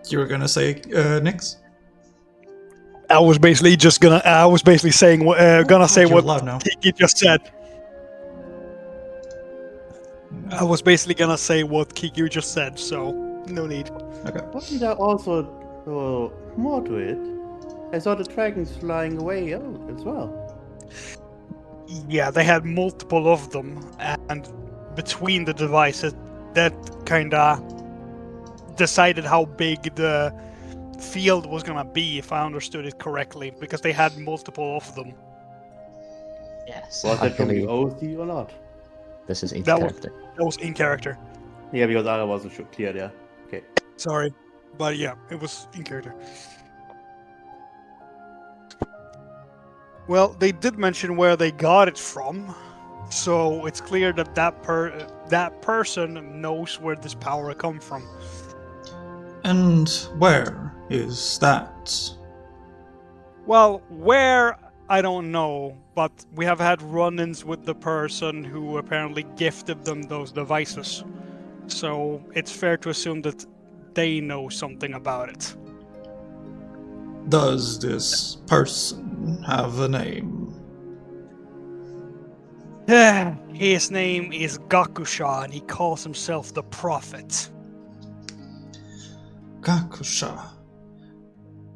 [SPEAKER 1] You were gonna say, Nix?
[SPEAKER 5] I was basically saying, gonna say
[SPEAKER 1] You're
[SPEAKER 5] what
[SPEAKER 1] loud now.
[SPEAKER 5] Kiki just said. I was basically gonna say what Kiki just said, so no need.
[SPEAKER 1] Okay.
[SPEAKER 3] Wasn't there also more to it? I saw the dragons flying away as well.
[SPEAKER 5] Yeah, they had multiple of them, and between the devices, that kinda decided how big the field was gonna be, if I understood it correctly, because they had multiple of them.
[SPEAKER 4] Yes,
[SPEAKER 3] Was that from the
[SPEAKER 4] actually,
[SPEAKER 3] OC or not?
[SPEAKER 4] this is each
[SPEAKER 5] That was-
[SPEAKER 4] character.
[SPEAKER 5] That was in character.
[SPEAKER 3] Yeah, because I wasn't sure clear there. Okay.
[SPEAKER 5] Sorry, but yeah, it was in character. Well, they did mention where they got it from, so it's clear that that person knows where this power come from.
[SPEAKER 1] And where is that?
[SPEAKER 5] Well, where I don't know, but we have had run-ins with the person who apparently gifted them those devices. So it's fair to assume that they know something about it.
[SPEAKER 1] Does this person have a name?
[SPEAKER 5] His name is Gakusha, and he calls himself the Prophet.
[SPEAKER 1] Gakusha.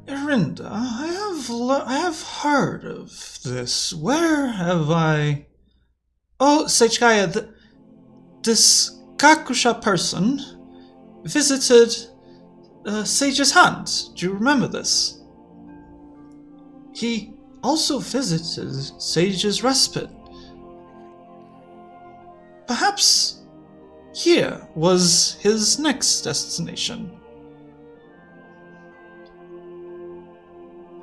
[SPEAKER 1] Erinda, I have heard of this. Where have I... Oh, Sage Gaia, this Gakusha person visited Sage's hand. Do you remember this? He also visited Sage's respite. Perhaps here was his next destination.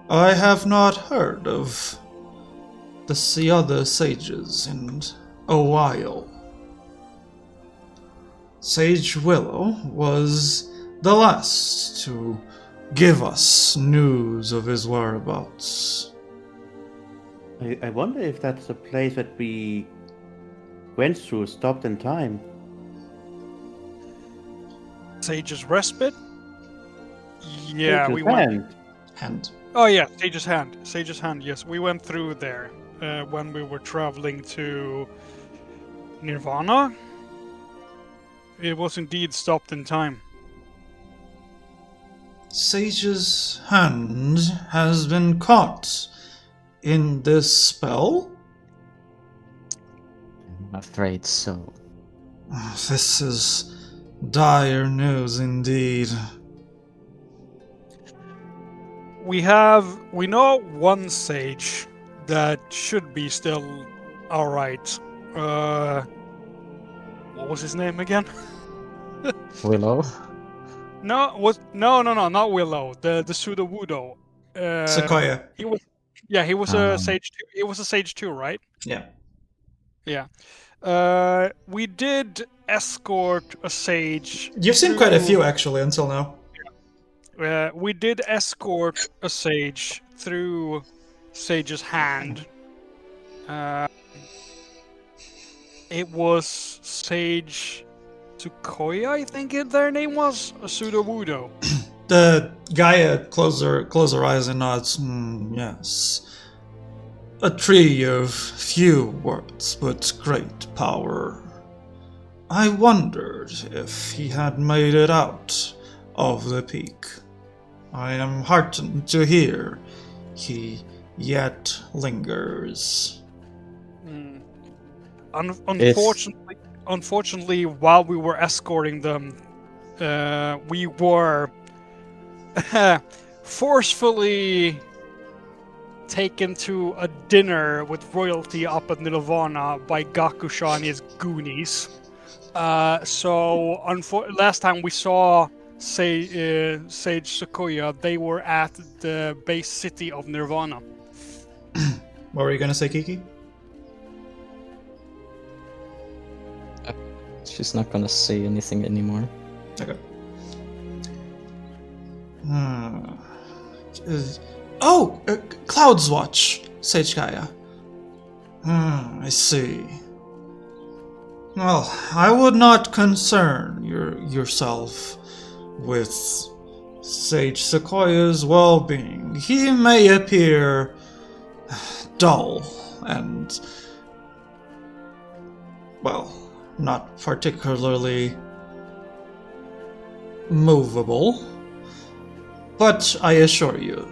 [SPEAKER 1] I have not heard of the other sages in a while. Sage Willow was the last to give us news of his whereabouts.
[SPEAKER 3] I wonder if that's the place that we went through, stopped in time.
[SPEAKER 5] Sage's respite? Yeah, we went.
[SPEAKER 1] Hand.
[SPEAKER 5] Oh yeah, Sage's Hand. Sage's Hand. Yes, we went through there when we were traveling to Nirvana. It was indeed stopped in time.
[SPEAKER 1] Sage's hand has been caught in this spell?
[SPEAKER 4] I'm afraid so.
[SPEAKER 1] Oh, this is dire news indeed.
[SPEAKER 5] We know one sage that should be still alright. What was his name again?
[SPEAKER 4] Willow?
[SPEAKER 5] No, not Willow. The pseudo Wudo.
[SPEAKER 1] Sequoia.
[SPEAKER 5] He was a sage. He was a sage too, right?
[SPEAKER 1] Yeah.
[SPEAKER 5] Yeah. We did escort a sage.
[SPEAKER 1] You've seen quite a few actually until now.
[SPEAKER 5] We did escort a sage through Sage's Hand. It was Sage Tsukoya, I think their name was, a pseudo Wudo.
[SPEAKER 1] The Gaia close her eyes and nods. Yes. A tree of few words, but great power. I wondered if he had made it out of the peak. I am heartened to hear he yet lingers.
[SPEAKER 5] Unfortunately, while we were escorting them, we were forcefully taken to a dinner with royalty up at Nirvana by Gakusha and his Goonies. Last time we saw Sage Sequoia, they were at the base city of Nirvana.
[SPEAKER 1] What were you gonna say, Kiki?
[SPEAKER 4] She's not gonna say anything anymore.
[SPEAKER 1] Okay. Cloud's Watch, Sage Gaia. I see. Well, I would not concern yourself with Sage Sequoia's well-being. He may appear dull and, well, not particularly movable, but I assure you,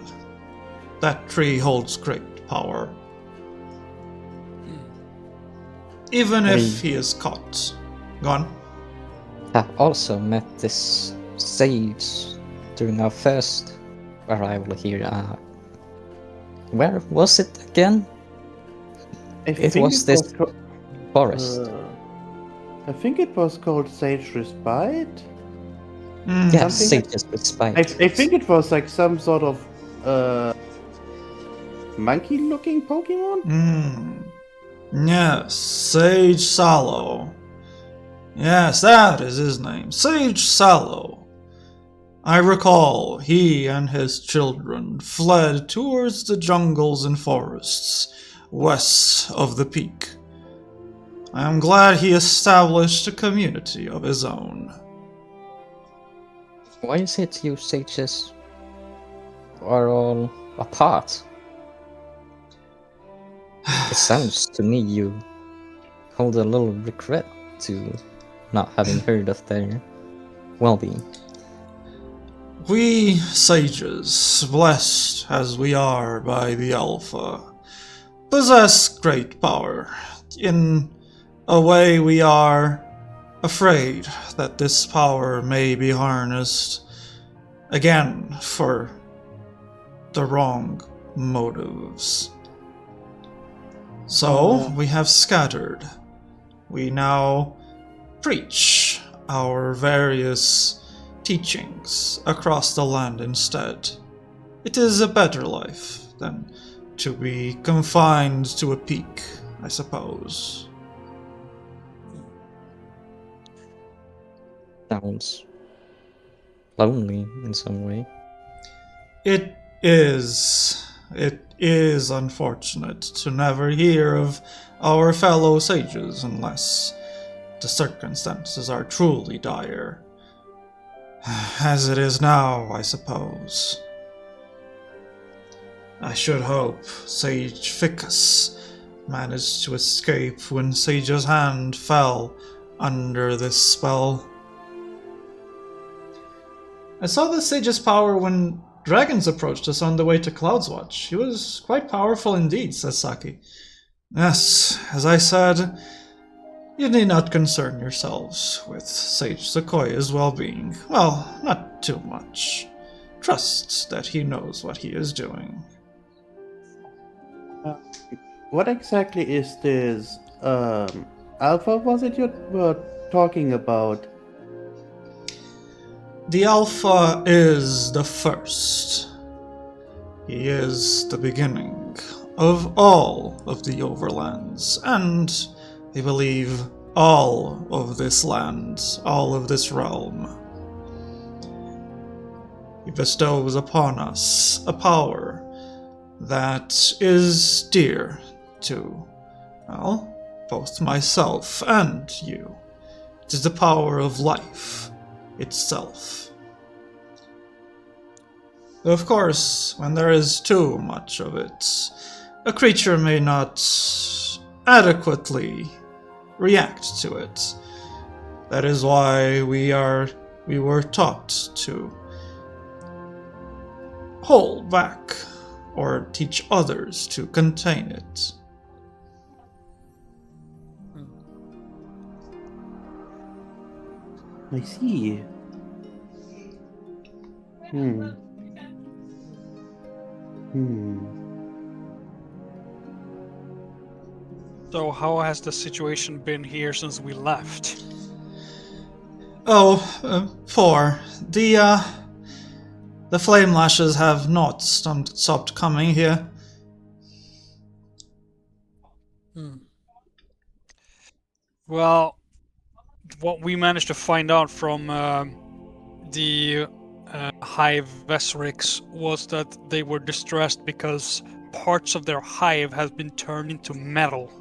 [SPEAKER 1] that tree holds great power. Even if he is caught. Gone.
[SPEAKER 4] Have also met this sage during our first arrival here. Where was it again? It was this forest.
[SPEAKER 3] I think it was called Sage Respite.
[SPEAKER 4] Yes, Sage's Respite.
[SPEAKER 3] I think it was like some sort of monkey-looking Pokemon.
[SPEAKER 1] Yes, Sage Sallow. Yes, that is his name. Sage Sallow. I recall he and his children fled towards the jungles and forests west of the peak. I am glad he established a community of his own.
[SPEAKER 4] Why is it you sages are all apart? It sounds to me you hold a little regret to not having heard of their well-being.
[SPEAKER 1] We sages, blessed as we are by the Alpha, possess great power. In a way, we are afraid that this power may be harnessed again for the wrong motives. So, we have scattered. We now preach our various teachings across the land instead. It is a better life than to be confined to a peak, I suppose.
[SPEAKER 4] Sounds lonely in some way.
[SPEAKER 1] It is unfortunate to never hear of our fellow sages unless the circumstances are truly dire. As it is now, I suppose. I should hope Sage Ficus managed to escape when Sage's hand fell under this spell. I saw the Sage's power when dragons approached us on the way to Cloud's Watch. He was quite powerful indeed, says Saki. Yes, as I said, you need not concern yourselves with Sage Sequoia's well-being. Well, not too much. Trust that he knows what he is doing.
[SPEAKER 3] What exactly is this alpha, was it you were talking about?
[SPEAKER 1] The Alpha is the first. He is the beginning of all of the Overlands, and I believe all of this land, all of this realm. He bestows upon us a power that is dear to, well, both myself and you. It is the power of life itself. Of course, when there is too much of it, a creature may not adequately react to it. That is why we were taught to hold back or teach others to contain it.
[SPEAKER 3] I see.
[SPEAKER 5] So how has the situation been here since we left?
[SPEAKER 1] Poor. The flame lashes have not stopped coming here.
[SPEAKER 5] Well, what we managed to find out from the hive Vesrix was that they were distressed because parts of their hive have been turned into metal.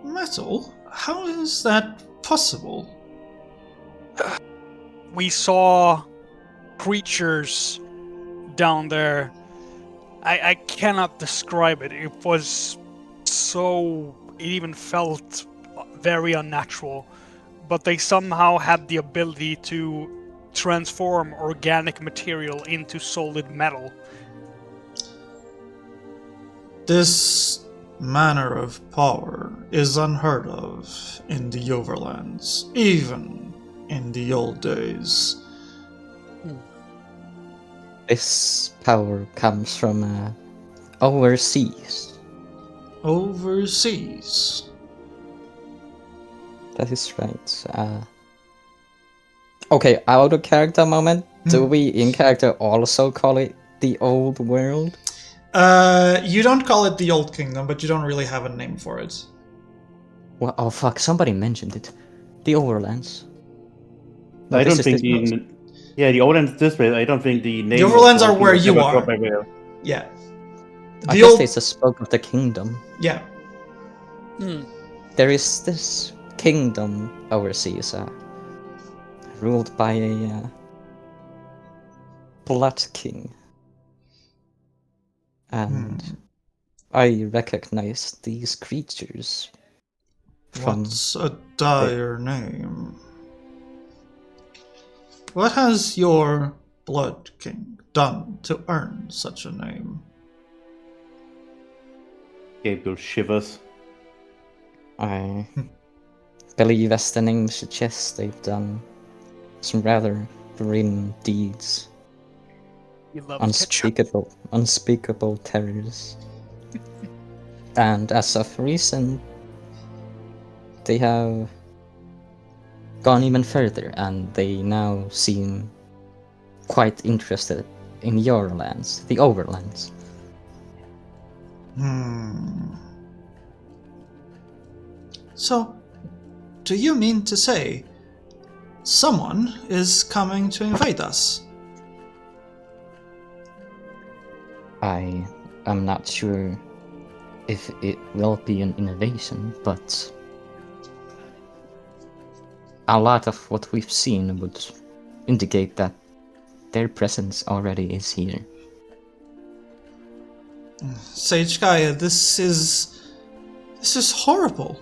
[SPEAKER 1] Metal? How is that possible?
[SPEAKER 5] We saw creatures down there. I cannot describe it. It was so... it even felt very unnatural. But they somehow had the ability to transform organic material into solid metal.
[SPEAKER 1] This manner of power is unheard of in the Overlands, even in the old days.
[SPEAKER 4] This power comes from overseas.
[SPEAKER 1] Overseas?
[SPEAKER 4] That is right. Okay, out of character moment. Do we in character also call it the old world?
[SPEAKER 1] You don't call it the Old Kingdom, but you don't really have a name for it.
[SPEAKER 4] Well, oh fuck, somebody mentioned it. The Overlands.
[SPEAKER 3] I don't think the Overlands this way. I don't think the name.
[SPEAKER 1] The Overlands are where you
[SPEAKER 3] ever
[SPEAKER 1] are.
[SPEAKER 3] dropped everywhere.
[SPEAKER 1] Yeah.
[SPEAKER 4] I guess it's a spoke of the kingdom.
[SPEAKER 1] Yeah.
[SPEAKER 4] There is this kingdom overseas, ruled by a blood king. And I recognize these creatures from...
[SPEAKER 1] What's a dire name? What has your Blood King done to earn such a name?
[SPEAKER 3] Gabriel shivers.
[SPEAKER 4] I believe, as the name suggests, they've done some rather grim deeds.
[SPEAKER 5] You love ketchup.
[SPEAKER 4] Unspeakable terrors. And as of recent, they have gone even further, and they now seem quite interested in your lands, the Overlands.
[SPEAKER 1] So, do you mean to say someone is coming to invade us?
[SPEAKER 4] I am not sure if it will be an innovation, but a lot of what we've seen would indicate that their presence already is here.
[SPEAKER 1] Sage Gaia, this is horrible.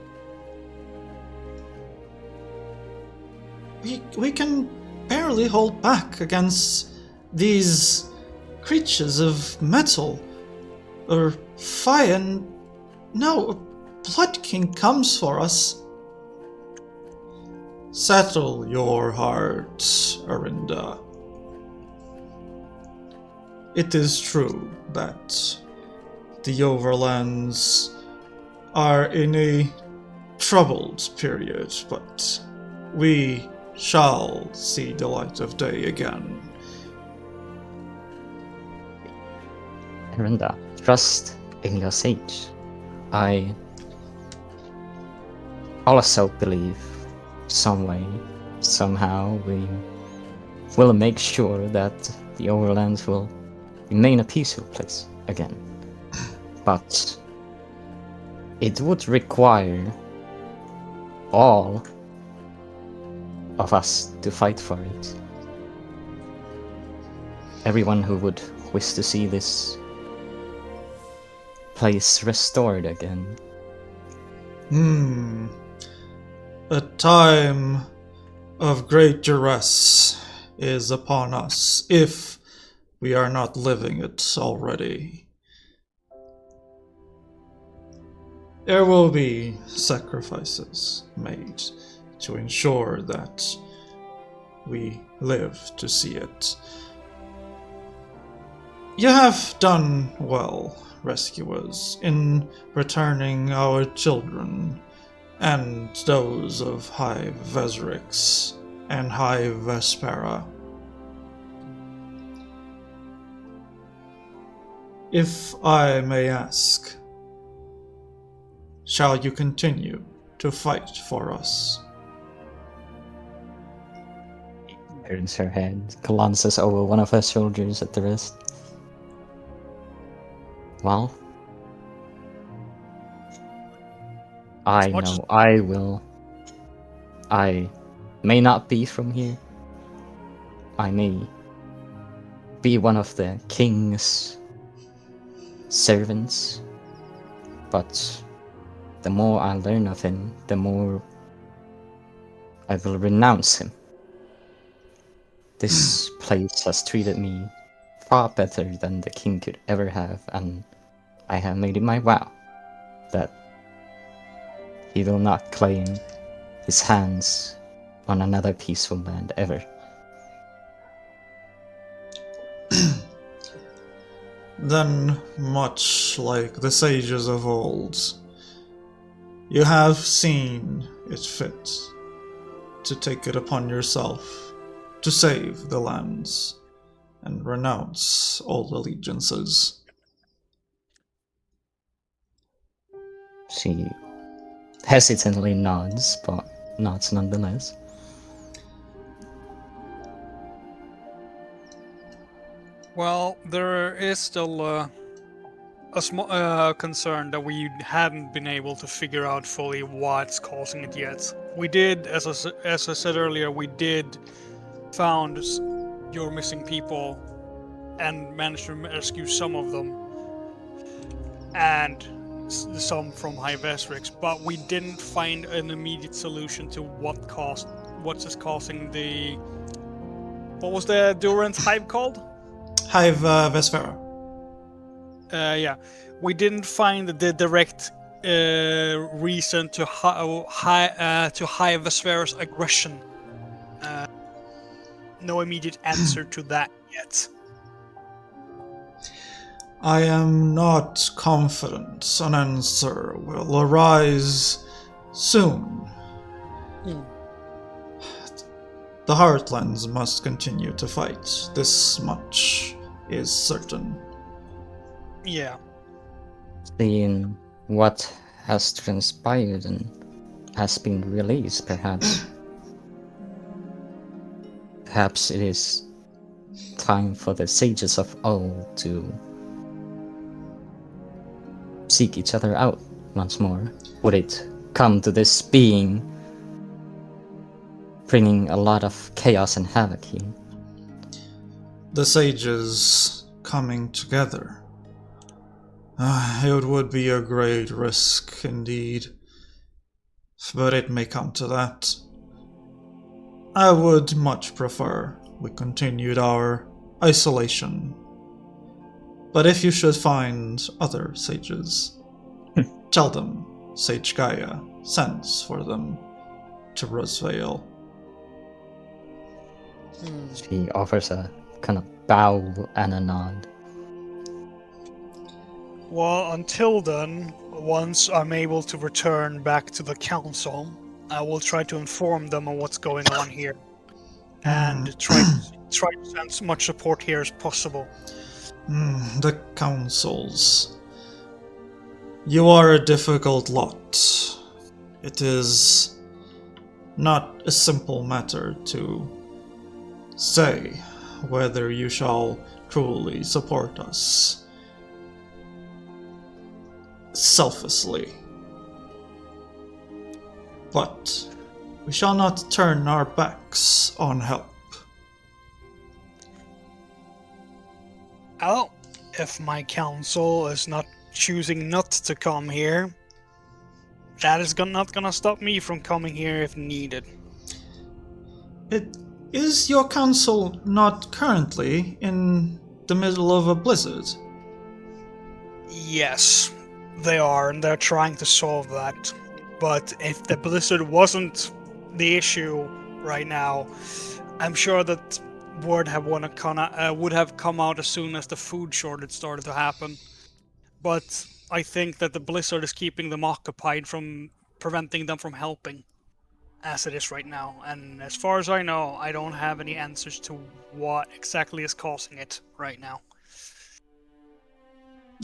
[SPEAKER 1] We can barely hold back against these creatures of metal or fire, and no, a Blood King comes for us. Settle your heart, Arinda. It is true that the Overlands are in a troubled period, but we shall see the light of day again.
[SPEAKER 4] Arinda, trust in your sage. I also believe some way, somehow, we will make sure that the Overlands will remain a peaceful place again. But it would require all of us to fight for it. Everyone who would wish to see this place restored again.
[SPEAKER 1] A time of great duress is upon us, if we are not living it already. There will be sacrifices made to ensure that we live to see it. You have done well, rescuers, in returning our children and those of High Vesrix and High Vespera. If I may ask, shall you continue to fight for us?
[SPEAKER 4] Turns her head, glances over one of her shoulders at the rest. Well, I
[SPEAKER 5] much
[SPEAKER 4] know I will. I may not be from here. I may be one of the king's servants, but the more I learn of him, the more I will renounce him. This place has treated me far better than the king could ever have, and I have made it my vow that he will not claim his hands on another peaceful land ever.
[SPEAKER 1] Then, much like the sages of old, you have seen it fit to take it upon yourself to save the lands and renounce old allegiances.
[SPEAKER 4] She hesitantly nods, but nods nonetheless.
[SPEAKER 5] Well, there is still a small concern that we haven't been able to figure out fully what's causing it yet. We did, as I said earlier, we did found your missing people and managed to rescue some of them, and some from High Vesrix, but we didn't find an immediate solution to what is causing the. What was the Durant hive called?
[SPEAKER 1] Hive Vespera.
[SPEAKER 5] Yeah, we didn't find the direct reason to High Vespera's aggression. No immediate answer to that yet.
[SPEAKER 1] I am not confident an answer will arise soon. The Heartlands must continue to fight. This much is certain.
[SPEAKER 5] Yeah.
[SPEAKER 4] Seeing what has transpired and has been released, perhaps it is time for the sages of old to seek each other out once more. Would it come to this being bringing a lot of chaos and havoc here.
[SPEAKER 1] The sages coming together. It would be a great risk indeed. But it may come to that. I would much prefer we continued our isolation. But if you should find other sages, tell them Sage Gaia sends for them to Rosevale.
[SPEAKER 4] She offers a kind of bow and a nod.
[SPEAKER 6] Well, until then, once I'm able to return back to the council, I will try to inform them on what's going on here, and try to send as much support here as possible.
[SPEAKER 1] The councils. You are a difficult lot. It is not a simple matter to say whether you shall truly support us selflessly. But we shall not turn our backs on help.
[SPEAKER 6] Oh, if my council is not choosing not to come here, that is not gonna stop me from coming here if needed.
[SPEAKER 1] Is your council not currently in the middle of a blizzard?
[SPEAKER 6] Yes, they are, and they're trying to solve that. But if the blizzard wasn't the issue right now, I'm sure that word would have come out as soon as the food shortage started to happen. But I think that the blizzard is keeping them occupied, from preventing them from helping, as it is right now. And as far as I know, I don't have any answers to what exactly is causing it right now.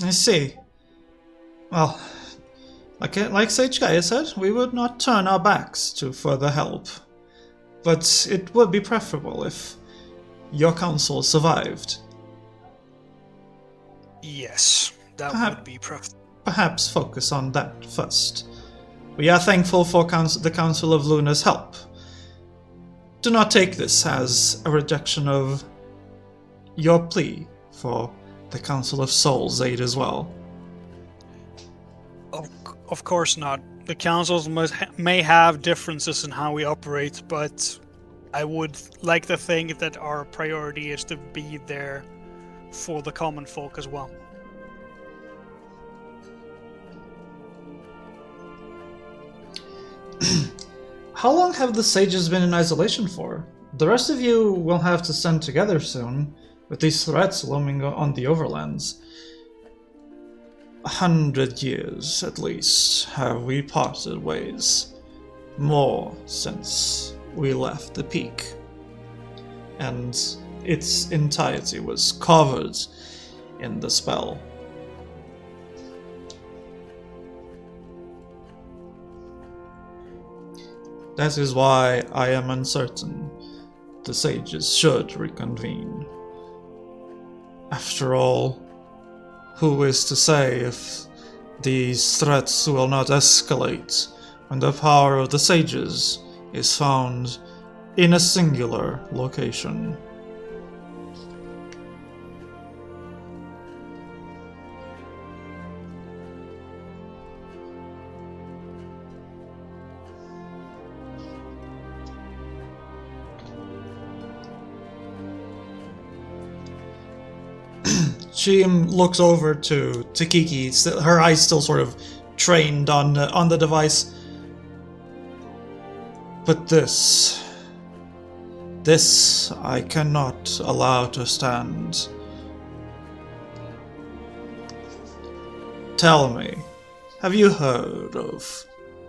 [SPEAKER 1] I see. Well, like Sage Gaia said, we would not turn our backs to further help. But it would be preferable if your council survived.
[SPEAKER 6] Yes, that would be preferable.
[SPEAKER 1] Perhaps focus on that first. We are thankful for the Council of Luna's help. Do not take this as a rejection of your plea for the Council of Souls' aid as well.
[SPEAKER 6] Of course not. The councils may have differences in how we operate, but I would like to think that our priority is to be there for the common folk as well.
[SPEAKER 1] How long have the sages been in isolation for? The rest of you will have to stand together soon, with these threats looming on the overlands. 100 years, at least, have we parted ways. More since we left the peak. And its entirety was covered in the spell. That is why I am uncertain the sages should reconvene. After all, who is to say if these threats will not escalate when the power of the sages is found in a singular location? She looks over to Kiki, her eyes still sort of trained on the device. But this I cannot allow to stand. Tell me, have you heard of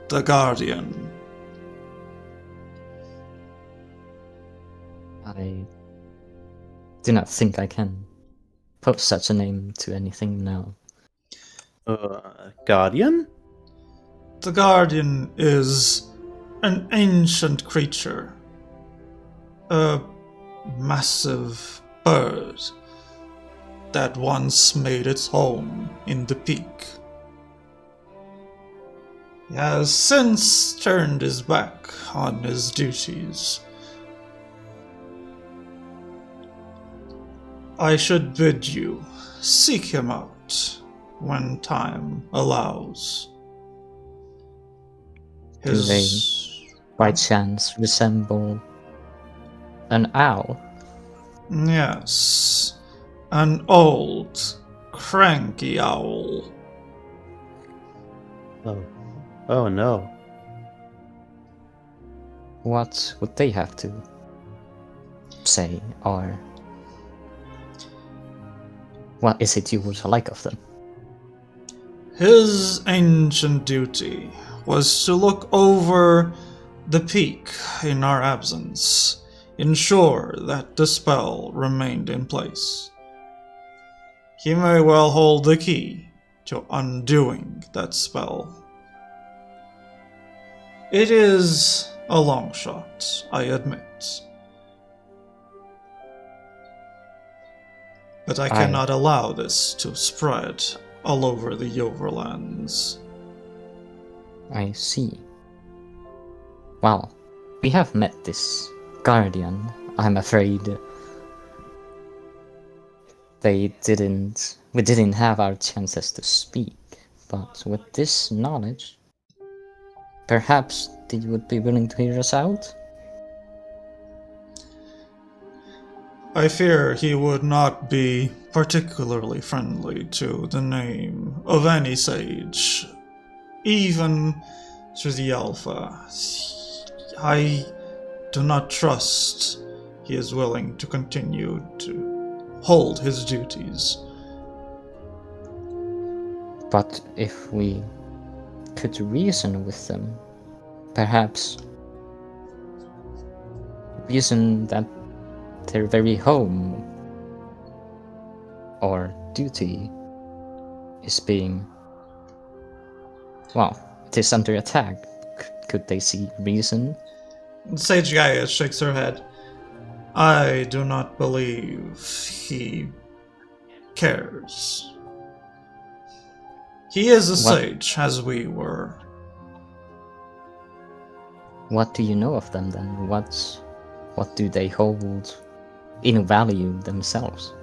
[SPEAKER 1] the Guardian?
[SPEAKER 4] I do not think I can put such a name to anything now.
[SPEAKER 3] Guardian?
[SPEAKER 1] The Guardian is an ancient creature. A massive bird that once made its home in the peak. He has since turned his back on his duties I should bid you seek him out when time allows.
[SPEAKER 4] Do they, by chance, resemble an owl?
[SPEAKER 1] Yes, an old, cranky owl.
[SPEAKER 3] Oh no.
[SPEAKER 4] What would they have to say, or what is it you would like of them?
[SPEAKER 1] His ancient duty was to look over the peak in our absence, ensure that the spell remained in place. He may well hold the key to undoing that spell. It is a long shot, I admit. But I cannot allow this to spread all over the overlands.
[SPEAKER 4] I see. Well, we have met this guardian. I'm afraid we didn't have our chances to speak, but with this knowledge, perhaps they would be willing to hear us out?
[SPEAKER 1] I fear he would not be particularly friendly to the name of any sage, even to the Alpha. I do not trust he is willing to continue to hold his duties.
[SPEAKER 4] But if we could reason with them, perhaps reason that their very home or duty is being, well, it is under attack. Could they see reason?
[SPEAKER 1] Sage Gaia shakes her head. I do not believe he cares. He is a sage, as we were.
[SPEAKER 4] What do you know of them then? What do they hold in value themselves?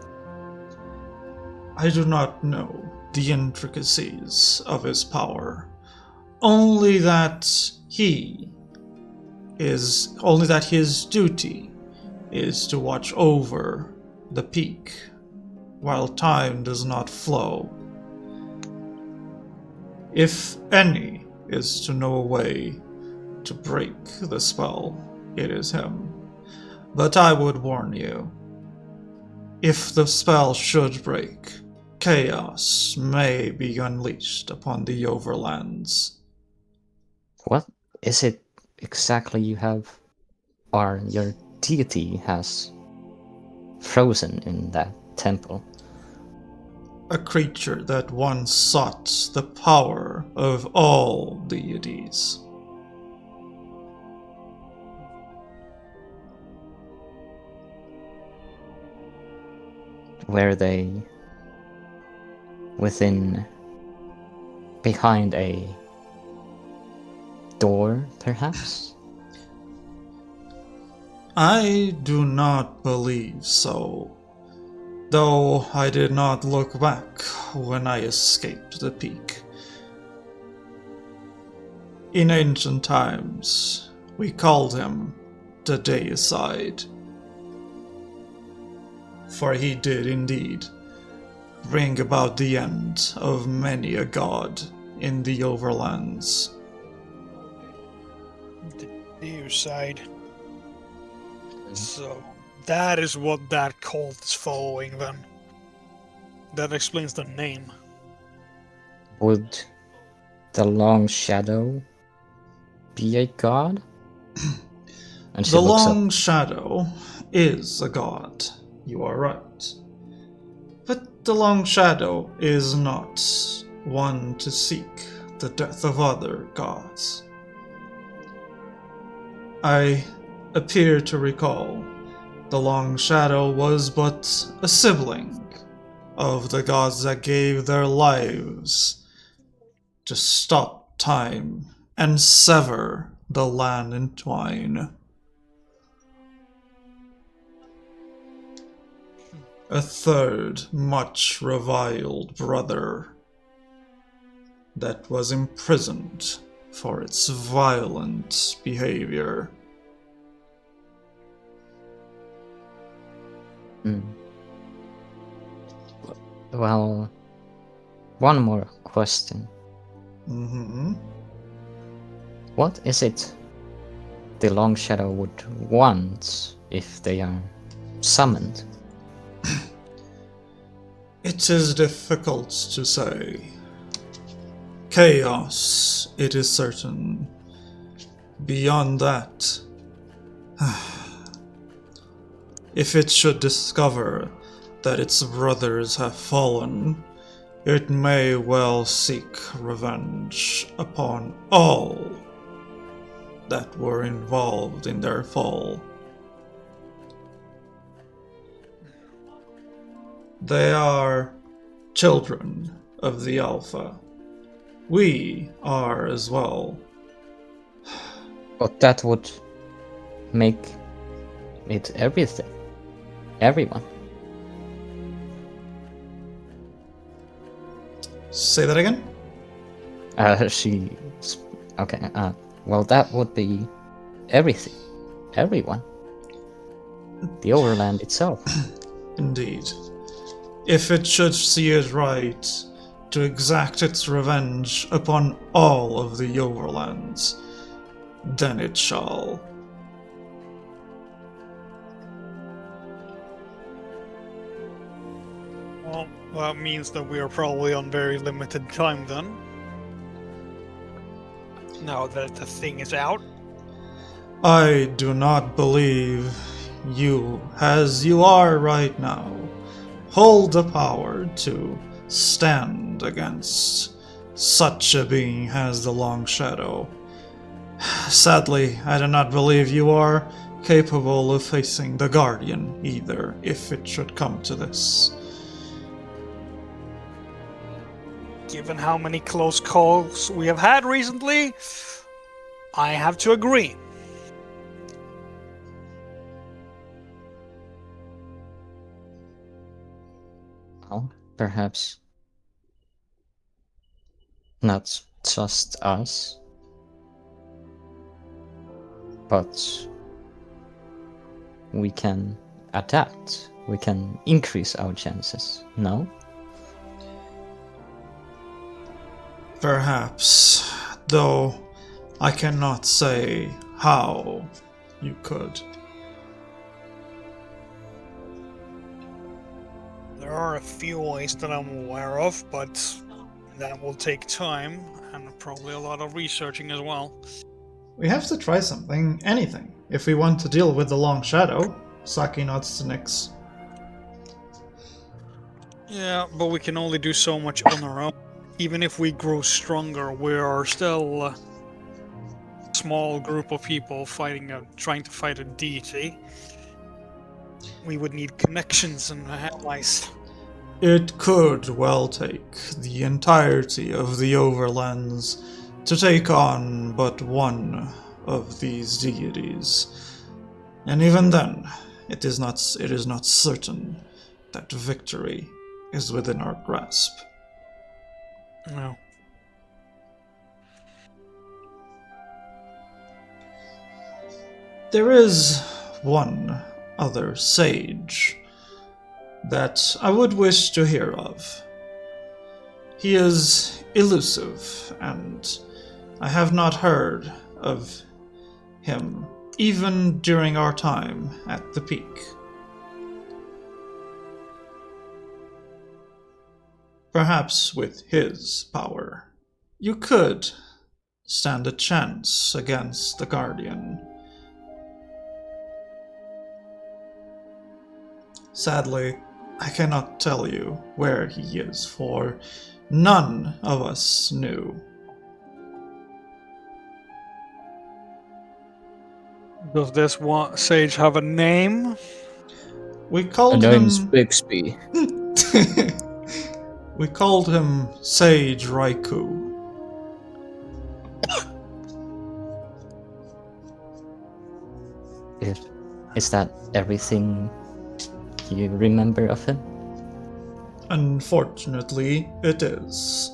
[SPEAKER 1] I do not know the intricacies of his power. Only that his duty is to watch over the peak while time does not flow. If any is to know a way to break the spell, it is him. But I would warn you, if the spell should break, chaos may be unleashed upon the overlands.
[SPEAKER 4] What is it exactly you have, or your deity has frozen in that temple?
[SPEAKER 1] A creature that once sought the power of all deities.
[SPEAKER 4] Were they behind a door, perhaps?
[SPEAKER 1] I do not believe so, though I did not look back when I escaped the peak. In ancient times, we called him the Deicide, for he did indeed bring about the end of many a god in the overlands.
[SPEAKER 6] The Deicide. So that is what that cult is following then. That explains the name.
[SPEAKER 4] Would the Long Shadow be a god? And she
[SPEAKER 1] The
[SPEAKER 4] looks up.
[SPEAKER 1] Long Shadow is a god, you are right. But the Long Shadow is not one to seek the death of other gods. I appear to recall the Long Shadow was but a sibling of the gods that gave their lives to stop time and sever the land in twine. a third much reviled brother that was imprisoned for its violent behavior.
[SPEAKER 4] Well, one more question.
[SPEAKER 1] Mm-hmm.
[SPEAKER 4] What is it the Long Shadow would want if they are summoned?
[SPEAKER 1] It is difficult to say. Chaos, it is certain. Beyond that, if it should discover that its brothers have fallen, it may well seek revenge upon all that were involved in their fall. They are children of the Alpha. We are as well.
[SPEAKER 4] But that would make it everything. Everyone.
[SPEAKER 1] Say that again?
[SPEAKER 4] Okay, well, that would be everything. Everyone. The Overland itself.
[SPEAKER 1] Indeed. If it should see it right to exact its revenge upon all of the Overlands, then it shall.
[SPEAKER 6] Well, that means that we are probably on very limited time then. Now that the thing is out.
[SPEAKER 1] I do not believe you, as you are right now, hold the power to stand against such a being as the Long Shadow. Sadly, I do not believe you are capable of facing the Guardian either, if it should come to this.
[SPEAKER 6] Given how many close calls we have had recently, I have to agree.
[SPEAKER 4] Well, perhaps not just us, but we can adapt. We can increase our chances, no?
[SPEAKER 1] Perhaps, though I cannot say how you could.
[SPEAKER 6] There are a few ways that I'm aware of, but that will take time and probably a lot of researching as well.
[SPEAKER 1] We have to try something, anything, if we want to deal with the Long Shadow. Saki nods to Nyx.
[SPEAKER 6] Yeah, but we can only do so much on our own. Even if we grow stronger, we are still a small group of people trying to fight a deity. We would need connections and allies.
[SPEAKER 1] It could well take the entirety of the Overlands to take on but one of these deities. And even then, it is not certain that victory is within our grasp.
[SPEAKER 6] No.
[SPEAKER 1] There is one other sage that I would wish to hear of. He is elusive, and I have not heard of him even during our time at the peak. Perhaps with his power, you could stand a chance against the Guardian. Sadly, I cannot tell you where he is, for none of us knew.
[SPEAKER 6] Does this sage have a name?
[SPEAKER 1] We called
[SPEAKER 4] My name's
[SPEAKER 1] him...
[SPEAKER 4] Bixby.
[SPEAKER 1] We called him Sage Raikou.
[SPEAKER 4] Is that everything you remember of him?
[SPEAKER 1] Unfortunately, it is.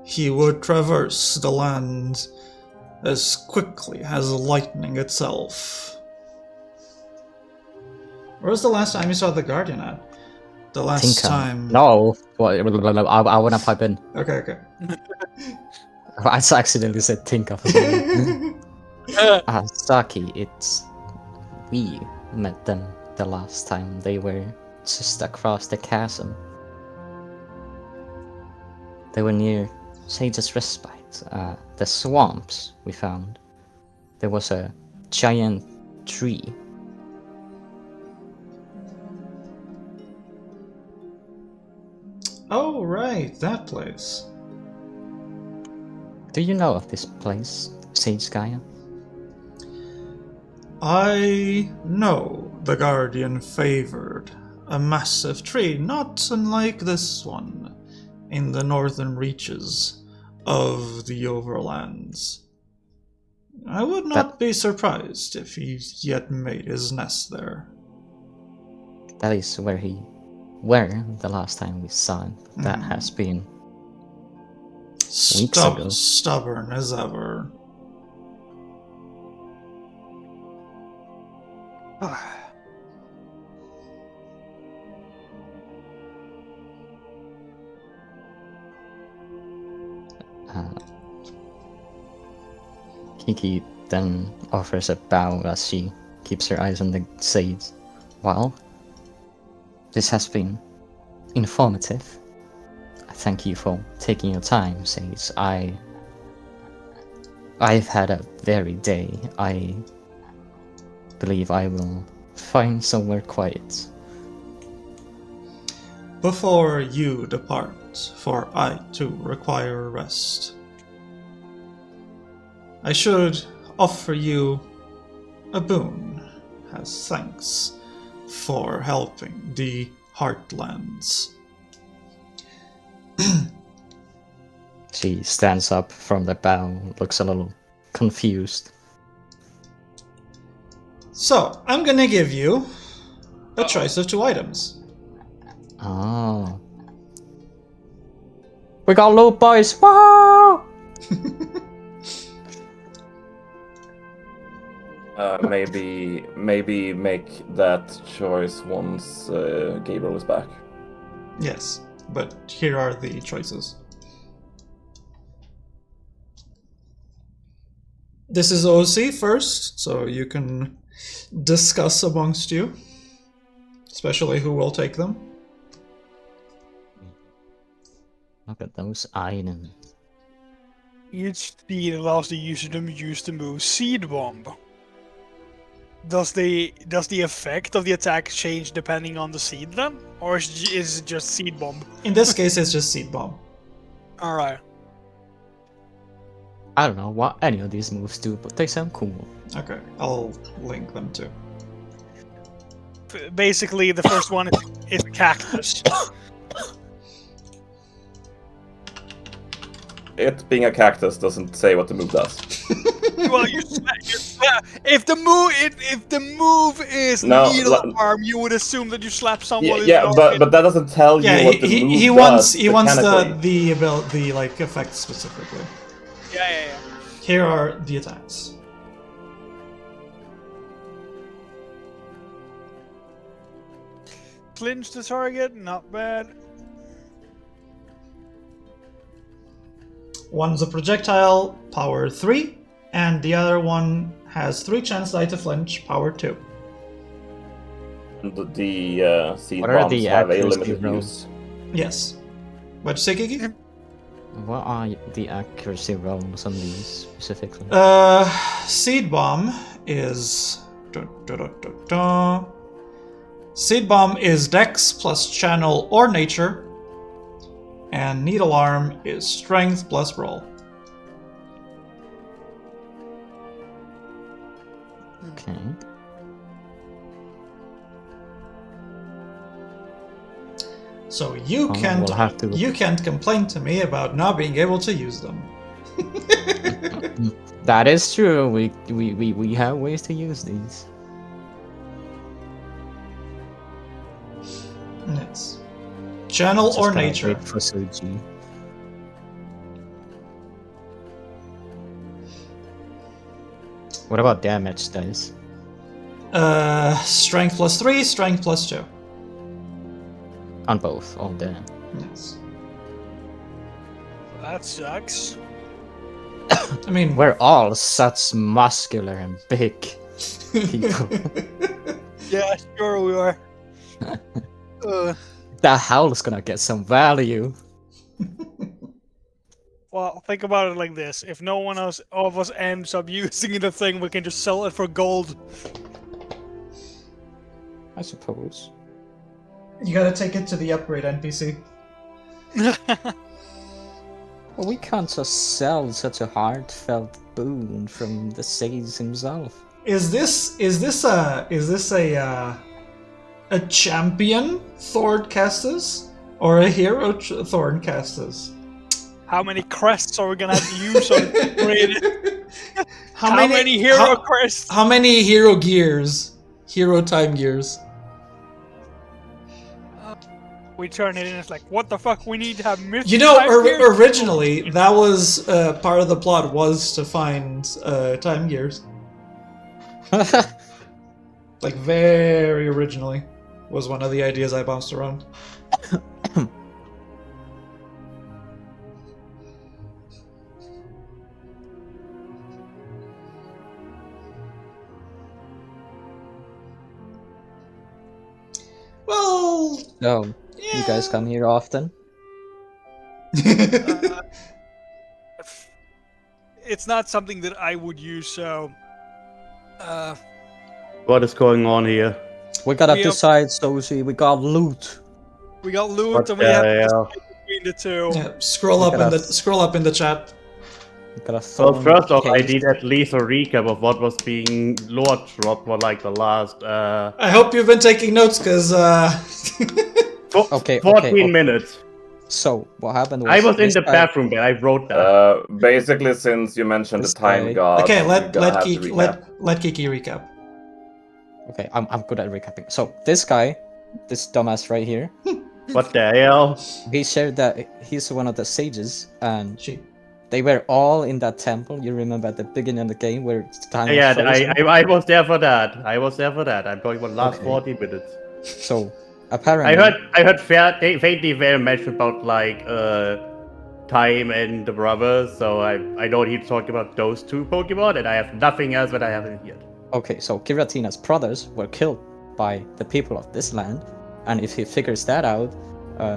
[SPEAKER 1] He would traverse the land as quickly as lightning itself. Where was the last time you saw the Guardian at? The last
[SPEAKER 4] Tinker.
[SPEAKER 1] time...
[SPEAKER 4] No! Well, I wanna pipe in.
[SPEAKER 1] Okay.
[SPEAKER 4] I accidentally said Tinker for some reason. Saki, it's... We met them the last time. They were just across the chasm. They were near Sage's Respite, the swamps we found. There was a giant tree.
[SPEAKER 1] Oh, right, that place.
[SPEAKER 4] Do you know of this place, Sage Gaia?
[SPEAKER 1] I know the Guardian favored a massive tree, not unlike this one, in the northern reaches of the Overlands. I would not be surprised if he yet made his nest there.
[SPEAKER 4] That is where where the last time we saw him. That has been weeks ago.
[SPEAKER 1] Stubborn as ever.
[SPEAKER 4] Kiki then offers a bow as she keeps her eyes on the sage. Well, this has been informative. I thank you for taking your time, Sage. I've had a very day. I believe I will find somewhere quiet.
[SPEAKER 1] Before you depart, for I too require rest, I should offer you a boon as thanks for helping the Heartlands.
[SPEAKER 4] She stands up from the bow, looks a little confused.
[SPEAKER 1] So, I'm gonna give you a choice of 2 items.
[SPEAKER 4] Oh. We got loot, boys! Wow!
[SPEAKER 2] Maybe make that choice once Gabriel is back.
[SPEAKER 1] Yes, but here are the choices. This is OC first, so you can discuss amongst you, especially who will take them.
[SPEAKER 4] Look at those items.
[SPEAKER 6] Each seed allows the user to use the move Seed Bomb. Does the effect of the attack change depending on the seed then? Or is it just Seed Bomb?
[SPEAKER 1] In this case, it's just Seed Bomb.
[SPEAKER 6] Alright.
[SPEAKER 4] I don't know what any of these moves do, but they sound cool.
[SPEAKER 1] Okay, I'll link them too.
[SPEAKER 6] Basically, the first one is Cactus.
[SPEAKER 2] It being a cactus doesn't say what the move does.
[SPEAKER 6] Well, you slap. If the move is needle arm, you would assume that you slap someone.
[SPEAKER 2] But that doesn't tell you what the move does.
[SPEAKER 1] He wants the like effect specifically.
[SPEAKER 6] Yeah.
[SPEAKER 1] Here are the attacks.
[SPEAKER 6] Clinch the target, not bad.
[SPEAKER 1] One's a projectile, power 3, and the other one has 3 chance die to flinch, power 2.
[SPEAKER 2] The seed
[SPEAKER 4] What are
[SPEAKER 2] bombs
[SPEAKER 4] the
[SPEAKER 2] have a
[SPEAKER 4] accuracy
[SPEAKER 2] limited
[SPEAKER 4] rolls?
[SPEAKER 2] use.
[SPEAKER 1] Yes. What'd you say, Kiki?
[SPEAKER 4] What are the accuracy rolls on these specifically?
[SPEAKER 1] Seed Bomb is... Seed Bomb is Dex plus Channel or Nature, and Needle Arm is Strength plus Roll.
[SPEAKER 4] Okay.
[SPEAKER 1] So you
[SPEAKER 4] we'll have to...
[SPEAKER 1] you can't complain to me about not being able to use them.
[SPEAKER 4] That is true. We have ways to use these.
[SPEAKER 1] Yes. Channel
[SPEAKER 4] Just
[SPEAKER 1] or
[SPEAKER 4] gonna
[SPEAKER 1] nature?
[SPEAKER 4] wait for Suji. What about damage dice?
[SPEAKER 1] Strength +3, strength +2.
[SPEAKER 4] On both, all damn.
[SPEAKER 1] Yes.
[SPEAKER 6] That sucks.
[SPEAKER 1] I mean,
[SPEAKER 4] We're all such muscular and big people.
[SPEAKER 6] Yeah, sure we are.
[SPEAKER 4] The hell's gonna get some value.
[SPEAKER 6] Well, think about it like this: if no one else of us ends up using the thing, we can just sell it for gold.
[SPEAKER 4] I suppose.
[SPEAKER 1] you gotta take it to the upgrade NPC.
[SPEAKER 4] Well, we can't just sell such a heartfelt boon from the sage himself.
[SPEAKER 1] Is this a champion Thorn Castus or a hero Thorn Castus?
[SPEAKER 6] How many crests are we gonna have to use on upgrade? How many hero
[SPEAKER 1] how-
[SPEAKER 6] crests?
[SPEAKER 1] How many hero gears? Hero time gears.
[SPEAKER 6] We turn it in. It's like, what the fuck? We need to have mythic.
[SPEAKER 1] You know,
[SPEAKER 6] time gears?
[SPEAKER 1] originally that was part of the plot was to find time gears. Like very originally was one of the ideas I bounced around. Well,
[SPEAKER 4] So, you guys come here often?
[SPEAKER 6] It's not something that I would use. So,
[SPEAKER 3] What is going on here?
[SPEAKER 4] We gotta
[SPEAKER 6] We are-
[SPEAKER 4] decide, Soji. We got loot.
[SPEAKER 6] we got loot,
[SPEAKER 3] What
[SPEAKER 6] and we
[SPEAKER 3] the
[SPEAKER 6] have to
[SPEAKER 3] hell?
[SPEAKER 6] decide between the two.
[SPEAKER 1] yeah, scroll up in the chat.
[SPEAKER 4] We got a
[SPEAKER 3] Well,
[SPEAKER 4] thorn
[SPEAKER 3] first off, I
[SPEAKER 4] case.
[SPEAKER 3] need at least a recap of what was being Lord dropped for like the last
[SPEAKER 1] I hope you've been taking notes, because
[SPEAKER 4] Okay,
[SPEAKER 3] 14 minutes.
[SPEAKER 4] So, what happened was...
[SPEAKER 3] I was in
[SPEAKER 4] this
[SPEAKER 3] the
[SPEAKER 4] guy-
[SPEAKER 3] bathroom, but I wrote that.
[SPEAKER 2] Basically, since you mentioned
[SPEAKER 4] This
[SPEAKER 2] the time
[SPEAKER 4] guy-
[SPEAKER 2] god,
[SPEAKER 1] okay,
[SPEAKER 2] we're
[SPEAKER 1] let
[SPEAKER 2] gonna have to
[SPEAKER 1] Kiki
[SPEAKER 2] recap.
[SPEAKER 1] let Kiki recap.
[SPEAKER 4] Okay, I'm good at recapping. So, this guy, this dumbass right here,
[SPEAKER 3] What the hell?
[SPEAKER 4] he shared that he's one of the sages, and
[SPEAKER 1] She.
[SPEAKER 4] they were all in that temple. You remember at the beginning of the game where time
[SPEAKER 3] Yeah,
[SPEAKER 4] was frozen?
[SPEAKER 3] I was there for that. I was there for that. I'm talking about last
[SPEAKER 4] Okay.
[SPEAKER 3] 14 minutes.
[SPEAKER 4] So, apparently...
[SPEAKER 3] I heard faintly very mention about like Time and the brothers, so I know he's talking about those two Pokemon, and I have nothing else that I haven't heard.
[SPEAKER 4] Okay, so Giratina's brothers were killed by the people of this land, and if he figures that out,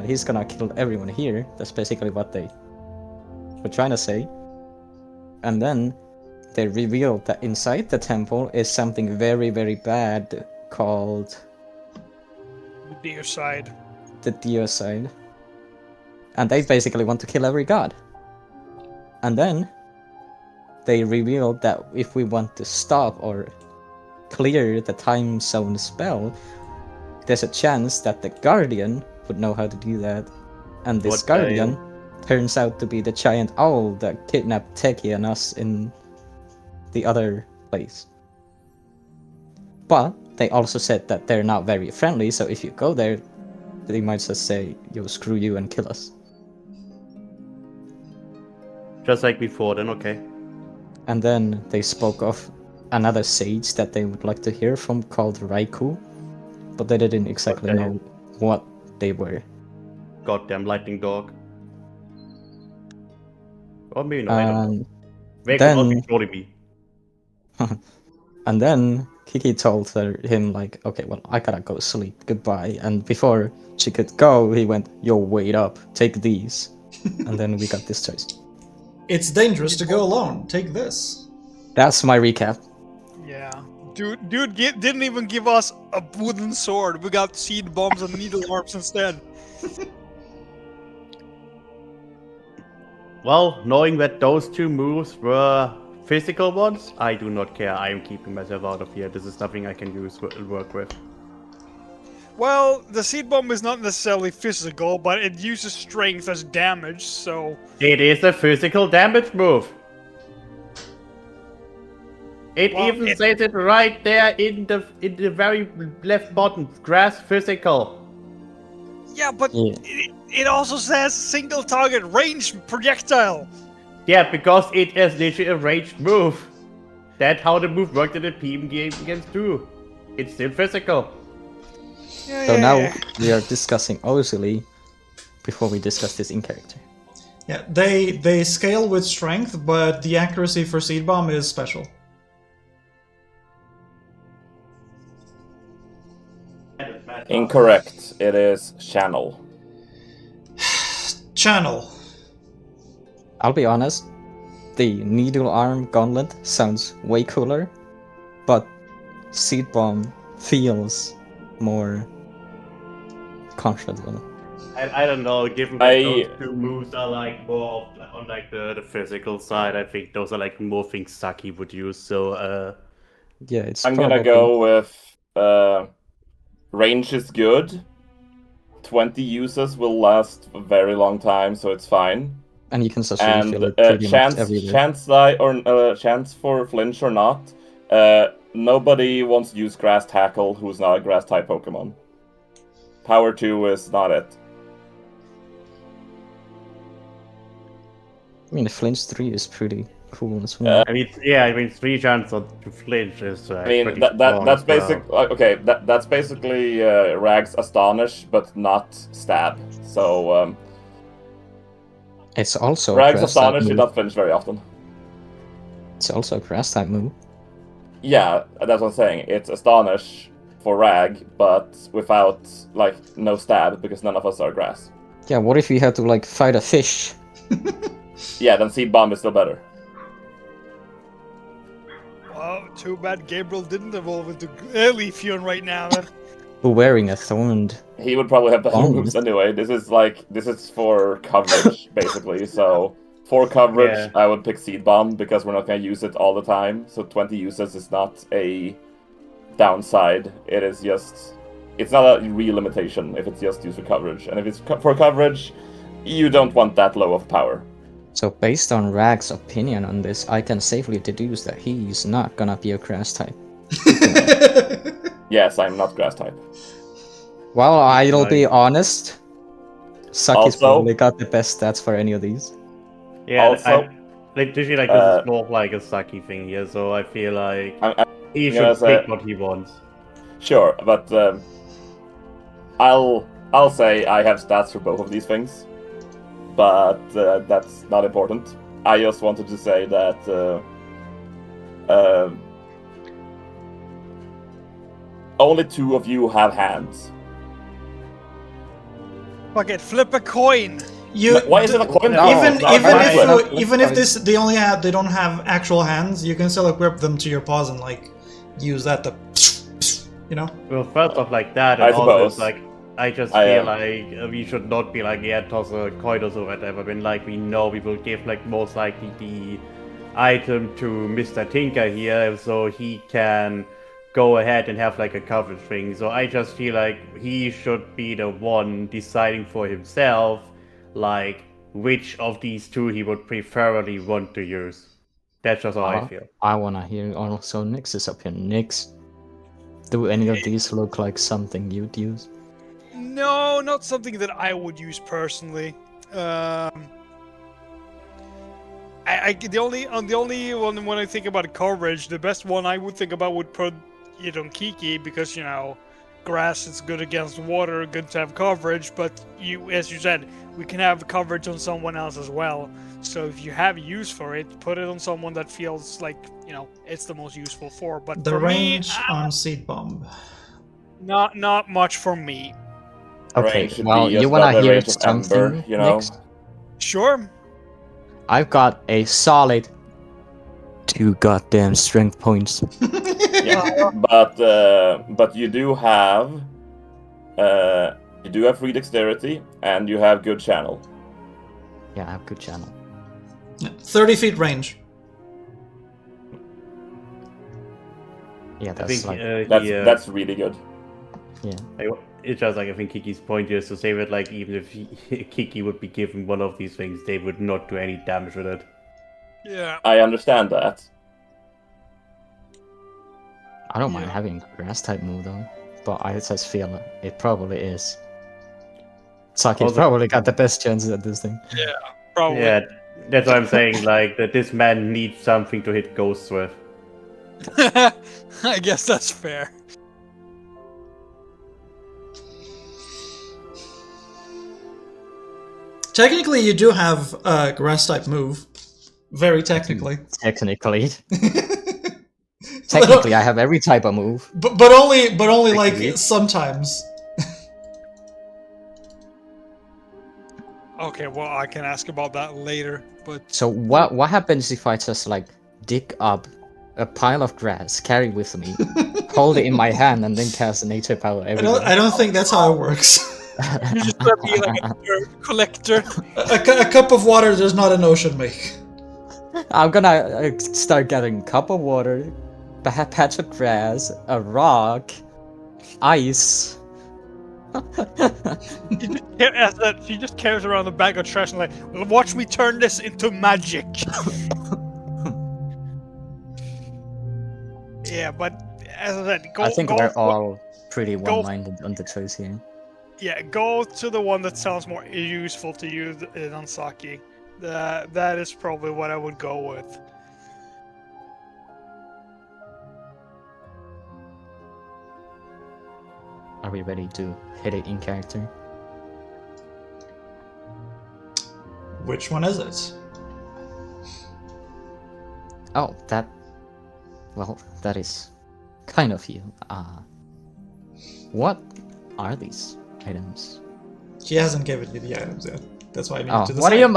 [SPEAKER 4] he's gonna kill everyone here. That's basically what they were trying to say. And then they revealed that inside the temple is something very, very bad called
[SPEAKER 6] The deer side.
[SPEAKER 4] the Deicide. And they basically want to kill every god. And then they revealed that if we want to stop or clear the time zone spell, there's a chance that the Guardian would know how to do that. And this
[SPEAKER 3] What the
[SPEAKER 4] Guardian turns out to be the giant owl that kidnapped Teki and us in the other place. But they also said that they're not very friendly, so if you go there, they might just say, yo, screw you and kill us.
[SPEAKER 3] Just like before, then okay.
[SPEAKER 4] And then they spoke of another sage that they would like to hear from called Raikou, but they didn't exactly
[SPEAKER 3] Okay.
[SPEAKER 4] know what they were.
[SPEAKER 3] Goddamn lightning dog. Or maybe no, I don't know.
[SPEAKER 4] And
[SPEAKER 3] They
[SPEAKER 4] then-
[SPEAKER 3] could not be controlling me.
[SPEAKER 4] and then Kiki told him like, okay, well, I gotta go sleep, goodbye. And before she could go, he went, yo, wait up, take these. And then we got this choice.
[SPEAKER 1] It's dangerous to go alone. Take this.
[SPEAKER 4] That's my recap.
[SPEAKER 6] Yeah. Dude didn't even give us a wooden sword. We got seed bombs and needle arms instead.
[SPEAKER 3] Well, knowing that those two moves were physical ones, I do not care. I am keeping myself out of here. This is nothing I can use work with.
[SPEAKER 6] Well, the seed bomb is not necessarily physical, but it uses strength as damage, so
[SPEAKER 3] It is a physical damage move. It
[SPEAKER 6] Well,
[SPEAKER 3] even
[SPEAKER 6] it-
[SPEAKER 3] says it right there in the very left bottom. Grass physical.
[SPEAKER 6] Yeah, but
[SPEAKER 4] Yeah.
[SPEAKER 6] it also says single target ranged projectile.
[SPEAKER 3] Yeah, because it is literally a ranged move. That's how the move worked in the PMD against 2. It's still physical.
[SPEAKER 6] Yeah,
[SPEAKER 4] So
[SPEAKER 6] yeah,
[SPEAKER 4] now
[SPEAKER 6] yeah.
[SPEAKER 4] we are discussing Ozily before we discuss this in character.
[SPEAKER 1] Yeah, they scale with strength, but the accuracy for Seed Bomb is special.
[SPEAKER 2] Incorrect. It is channel.
[SPEAKER 1] Channel.
[SPEAKER 4] I'll be honest, the needle arm gauntlet sounds way cooler, but Seed Bomb feels more comfortable.
[SPEAKER 3] I don't know, given that those 2 moves are like more on like the physical side, I think those are like more things Saki would use, so
[SPEAKER 4] Yeah, it's
[SPEAKER 2] I'm
[SPEAKER 4] probably...
[SPEAKER 2] gonna go with range is good. 20 uses will last a very long time, so it's fine.
[SPEAKER 4] And you can just
[SPEAKER 2] And
[SPEAKER 4] refill it pretty much
[SPEAKER 2] chance
[SPEAKER 4] everywhere.
[SPEAKER 2] chance for flinch or not. Nobody wants to use grass tackle who's not a grass type Pokemon. Power 2 is not it.
[SPEAKER 4] I mean, the flinch 3 is pretty cool as well.
[SPEAKER 3] I mean 3 chance to flinch is
[SPEAKER 2] I mean
[SPEAKER 3] pretty
[SPEAKER 2] that's
[SPEAKER 3] strong as
[SPEAKER 2] basic.
[SPEAKER 3] well.
[SPEAKER 2] Okay, that's basically Rag's Astonish, but not Stab. So
[SPEAKER 4] It's also a
[SPEAKER 2] Rag's
[SPEAKER 4] grass type
[SPEAKER 2] Astonish did
[SPEAKER 4] move.
[SPEAKER 2] not flinch very often.
[SPEAKER 4] It's also a grass type move.
[SPEAKER 2] Yeah, that's what I'm saying. It's Astonish for Rag, but without like no Stab because none of us are grass.
[SPEAKER 4] Yeah, what if you had to like fight a fish?
[SPEAKER 2] Yeah, then Seed Bomb is still better.
[SPEAKER 6] Oh, too bad Gabriel didn't evolve into Leafeon right now.
[SPEAKER 4] Who wearing a thorned?
[SPEAKER 2] He would probably have better
[SPEAKER 4] Oh.
[SPEAKER 2] moves anyway. This is for coverage basically. So for coverage,
[SPEAKER 3] Yeah.
[SPEAKER 2] I would pick Seed Bomb because we're not gonna use it all the time. So 20 uses is not a downside. It is just it's not a real limitation if it's just used for coverage. And if it's for coverage, you don't want that low of power.
[SPEAKER 4] So based on Rag's opinion on this, I can safely deduce that he's not gonna be a grass type.
[SPEAKER 2] Yes, I'm not grass type.
[SPEAKER 4] Well, I'll be
[SPEAKER 3] Like-
[SPEAKER 4] honest. Saki's
[SPEAKER 2] Also-
[SPEAKER 4] probably got the best stats for any of these.
[SPEAKER 3] Yeah,
[SPEAKER 2] Also-
[SPEAKER 3] literally like this is more like a Saki thing here, so I feel like he
[SPEAKER 2] gonna
[SPEAKER 3] should
[SPEAKER 2] say-
[SPEAKER 3] pick what he wants.
[SPEAKER 2] Sure, but I'll say I have stats for both of these things, but that's not important. I just wanted to say that only 2 of you have hands.
[SPEAKER 6] Fuck it, flip a coin.
[SPEAKER 1] You
[SPEAKER 2] Why is it a coin?
[SPEAKER 3] No,
[SPEAKER 1] even
[SPEAKER 3] it's not
[SPEAKER 1] even
[SPEAKER 3] fine.
[SPEAKER 1] if
[SPEAKER 4] Flip
[SPEAKER 1] even if
[SPEAKER 4] coin.
[SPEAKER 1] this they don't have actual hands, you can still equip them to your paws and like use that to, you know.
[SPEAKER 3] Well, first off, like that,
[SPEAKER 2] I
[SPEAKER 3] and also
[SPEAKER 2] suppose.
[SPEAKER 3] it's like I just
[SPEAKER 2] I,
[SPEAKER 3] feel like we should not be like, yeah, toss a coin or whatever. When like we know we will give like most likely the item to Mr. Tinker here, so he can go ahead and have like a coverage thing. So I just feel like he should be the one deciding for himself, like which of these 2 he would preferably want to use. That's just how I feel.
[SPEAKER 4] I wanna hear also Nyx's opinion. Nyx, do any of these look like something you'd use?
[SPEAKER 6] No, not something that I would use personally. The only one when I think about coverage, the best one I would think about would put it on Kiki because grass is good against water, good to have coverage. But as you said, we can have coverage on someone else as well. So if you have use for it, put it on someone that feels like it's the most useful for. But
[SPEAKER 1] The
[SPEAKER 6] for
[SPEAKER 1] range
[SPEAKER 6] me,
[SPEAKER 1] on Seed Bomb.
[SPEAKER 6] not much for me.
[SPEAKER 4] Okay,
[SPEAKER 2] Range should
[SPEAKER 4] well,
[SPEAKER 2] be
[SPEAKER 4] you
[SPEAKER 2] just
[SPEAKER 4] wanna
[SPEAKER 2] about the
[SPEAKER 4] hear
[SPEAKER 2] range of
[SPEAKER 4] something,
[SPEAKER 2] Ember, you know?
[SPEAKER 4] Nyx?
[SPEAKER 6] Sure.
[SPEAKER 4] I've got a solid 2 goddamn strength points.
[SPEAKER 2] Yeah, but you do have free dexterity and you have good channel.
[SPEAKER 4] Yeah, I have good channel.
[SPEAKER 1] 30 feet range.
[SPEAKER 4] Yeah,
[SPEAKER 3] I
[SPEAKER 4] that's
[SPEAKER 3] think
[SPEAKER 4] like
[SPEAKER 2] That's really good.
[SPEAKER 3] it's just like I think Kiki's point is to say that like even if Kiki would be given one of these things, they would not do any damage with it.
[SPEAKER 6] Yeah.
[SPEAKER 2] I understand that.
[SPEAKER 4] I don't mind having a grass type move though, but I just feel it probably is. Saki's
[SPEAKER 3] Also-
[SPEAKER 4] probably got the best chances at this thing.
[SPEAKER 6] Probably.
[SPEAKER 3] Yeah, that's what I'm saying. Like that, this man needs something to hit ghosts with.
[SPEAKER 6] I guess that's fair.
[SPEAKER 1] Technically, you do have a grass type move. Very technically.
[SPEAKER 4] Technically. Technically, I have every type of move.
[SPEAKER 1] But only like
[SPEAKER 3] Technically.
[SPEAKER 1] sometimes.
[SPEAKER 6] Okay, well, I can ask about that later, but
[SPEAKER 4] So what happens if I just like dig up a pile of grass, carry with me, hold it in my hand, and then cast a nature power everywhere?
[SPEAKER 1] I don't think that's how it works.
[SPEAKER 6] you're just gonna be like a dirt collector.
[SPEAKER 1] A cup of water does not an ocean make.
[SPEAKER 4] I'm gonna start gathering a cup of water, a patch of grass, a rock, ice.
[SPEAKER 6] She just carries around a bag of trash and like, "Well, watch me turn this into magic." Yeah, but as I said,
[SPEAKER 4] I think
[SPEAKER 6] go
[SPEAKER 4] we're
[SPEAKER 6] for-
[SPEAKER 4] all pretty
[SPEAKER 6] go-
[SPEAKER 4] one-minded on the choice here.
[SPEAKER 6] Yeah, go to the one that sounds more useful to you than Saki. That is probably what I would go with.
[SPEAKER 4] Are we ready to hit it in character?
[SPEAKER 1] Which one is it?
[SPEAKER 4] Oh, that... Well, that is kind of you. What are these items?
[SPEAKER 1] She hasn't given you the items yet. That's why I need
[SPEAKER 4] Oh,
[SPEAKER 1] to decide.
[SPEAKER 4] what are you...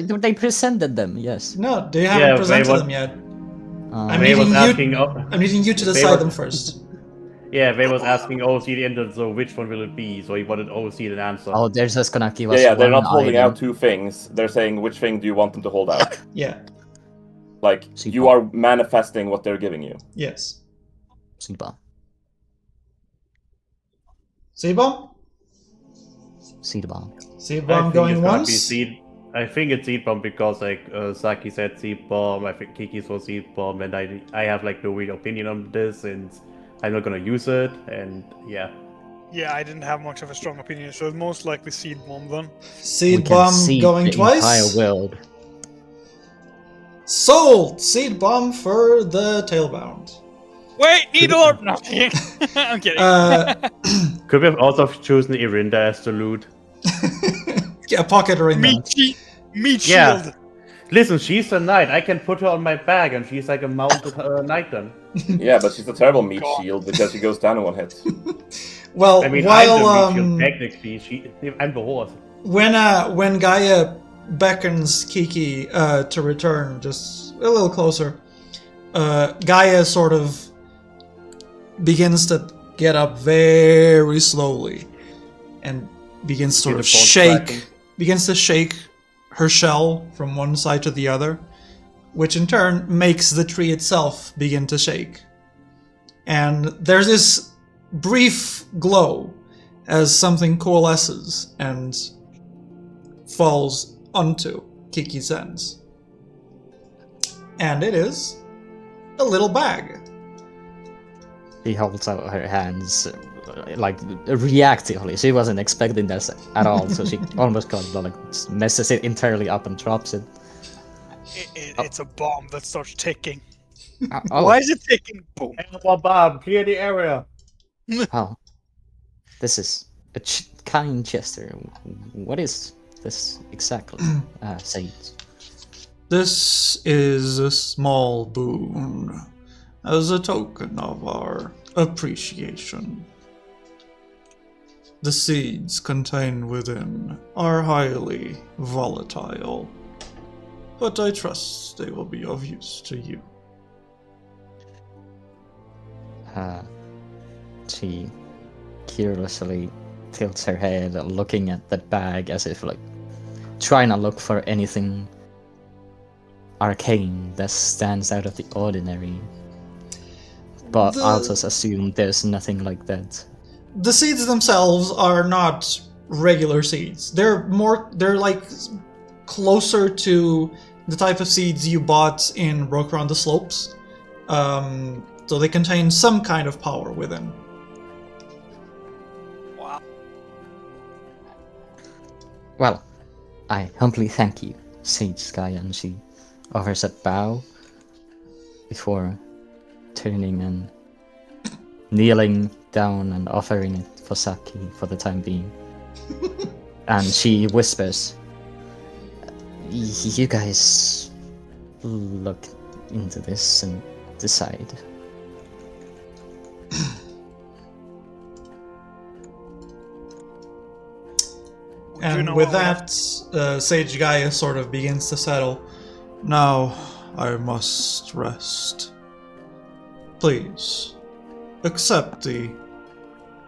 [SPEAKER 4] What? They presented them, yes.
[SPEAKER 1] No, they haven't
[SPEAKER 3] Yeah,
[SPEAKER 1] presented
[SPEAKER 3] Ray
[SPEAKER 1] them yet. I'm
[SPEAKER 3] Ray was
[SPEAKER 1] needing
[SPEAKER 3] asking.
[SPEAKER 1] I'm needing you to
[SPEAKER 3] They
[SPEAKER 1] decide
[SPEAKER 3] were-
[SPEAKER 1] them first.
[SPEAKER 3] Yeah, Ray was asking OC the end, so which one will it be? So he wanted OC an answer.
[SPEAKER 4] Oh, they're just gonna give us
[SPEAKER 2] Yeah, they're
[SPEAKER 4] one
[SPEAKER 2] not holding
[SPEAKER 4] item.
[SPEAKER 2] out two things. They're saying which thing do you want them to hold out.
[SPEAKER 1] Yeah.
[SPEAKER 2] Like,
[SPEAKER 4] Super.
[SPEAKER 2] you are manifesting what they're giving you.
[SPEAKER 1] Yes.
[SPEAKER 4] Seed-bomb.
[SPEAKER 1] Seed bomb?
[SPEAKER 4] Seed-bomb.
[SPEAKER 1] Seed
[SPEAKER 3] I
[SPEAKER 1] bomb
[SPEAKER 3] think
[SPEAKER 1] going
[SPEAKER 3] it's gonna be
[SPEAKER 1] once.
[SPEAKER 3] seed. I think it's seed bomb because like Saki said seed bomb. I think Kiki's for seed bomb, and I have like no real opinion on this, and I'm not gonna use it. And yeah,
[SPEAKER 6] Yeah, I didn't have much of a strong opinion, so it's most likely seed bomb then.
[SPEAKER 4] We
[SPEAKER 1] Seed
[SPEAKER 4] can
[SPEAKER 1] bomb
[SPEAKER 4] seed
[SPEAKER 1] going
[SPEAKER 4] the
[SPEAKER 1] twice.
[SPEAKER 4] entire world.
[SPEAKER 1] Sold! Seed bomb for the tailbound.
[SPEAKER 6] Wait, needle! No, I'm kidding.
[SPEAKER 3] could we have also chosen Irinda as the loot?
[SPEAKER 1] Yeah, pocket ring.
[SPEAKER 6] Meat
[SPEAKER 3] Yeah.
[SPEAKER 6] shield.
[SPEAKER 3] Listen, she's a knight. I can put her on my back, and she's like a mounted knight then.
[SPEAKER 2] Yeah, but she's a terrible meat
[SPEAKER 6] God.
[SPEAKER 2] shield because she goes down in one hit.
[SPEAKER 1] Well,
[SPEAKER 3] I mean,
[SPEAKER 1] while
[SPEAKER 3] I'm the meat shield, technically. I'm the horse.
[SPEAKER 1] when Gaia beckons Kiki to return just a little closer, Gaia sort of begins to get up very slowly and begins to sort of begins to shake her shell from one side to the other, which in turn makes the tree itself begin to shake. And there's this brief glow as something coalesces and falls onto Kiki's hands. And it is a little bag.
[SPEAKER 4] She holds out her hands, like reactively. She wasn't expecting this at all, so she almost got like messes it entirely up and drops it.
[SPEAKER 6] It's a bomb that starts ticking.
[SPEAKER 4] Oh,
[SPEAKER 6] Why is it ticking? Boom.
[SPEAKER 3] Bob, clear the area.
[SPEAKER 4] oh, this is a kind gesture. What is this exactly? Sage.
[SPEAKER 1] This is a small boon as a token of our appreciation. The seeds contained within are highly volatile, but I trust they will be of use to you.
[SPEAKER 4] She carelessly tilts her head, looking at that bag as if like trying to look for anything arcane that stands out of the ordinary. But I'll just assume there's nothing like that.
[SPEAKER 1] The seeds themselves are not regular seeds. They're like closer to the type of seeds you bought in Rock Around the Slopes. So they contain some kind of power within.
[SPEAKER 6] Wow.
[SPEAKER 4] Well, I humbly thank you, Sage Sky, and she offers a bow before turning and kneeling down and offering it for Saki for the time being. And she whispers, you guys look into this and decide.
[SPEAKER 1] And with that, Sage Gaia sort of begins to settle. Now I must rest. Please, accept the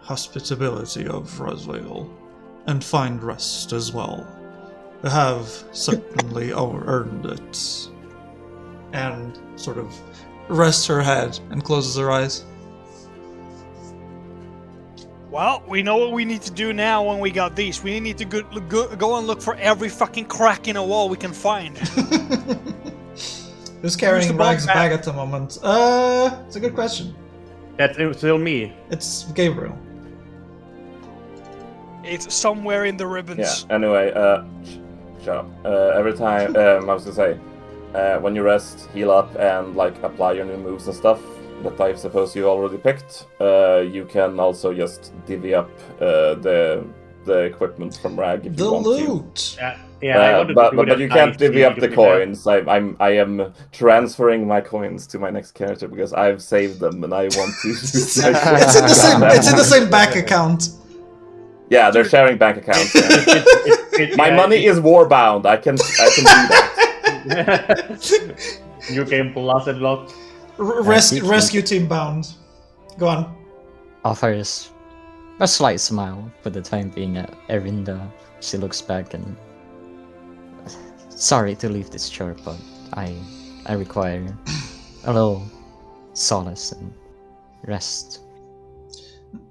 [SPEAKER 1] hospitality of Roswale and find rest as well. I have certainly earned it. And sort of rests her head and closes her eyes.
[SPEAKER 6] Well, we know what we need to do now when we got these. We need to go and look for every fucking crack in a wall we can find.
[SPEAKER 1] Who's carrying Rag's bag at the moment? It's a good question.
[SPEAKER 3] That's still me.
[SPEAKER 1] It's Gabriel.
[SPEAKER 6] It's somewhere in the ribbons.
[SPEAKER 2] Yeah, anyway, shut up. Every time, I was gonna say, when you rest, heal up, and like apply your new moves and stuff that I suppose you already picked, you can also just divvy up the equipment from Rag if you want to.
[SPEAKER 1] The loot!
[SPEAKER 2] But you can't divvy up the coins. I am transferring my coins to my next character because I've saved them and I want to.
[SPEAKER 1] It's in the same bank account.
[SPEAKER 2] Yeah, they're sharing bank accounts. Yeah. My money is warbound. I can do that.
[SPEAKER 3] You can plus and lock.
[SPEAKER 1] Rescue team bound. Go on.
[SPEAKER 4] Offers a slight smile for the time being at Erinda. She looks back and... Sorry to leave this short, but I require a little solace and rest.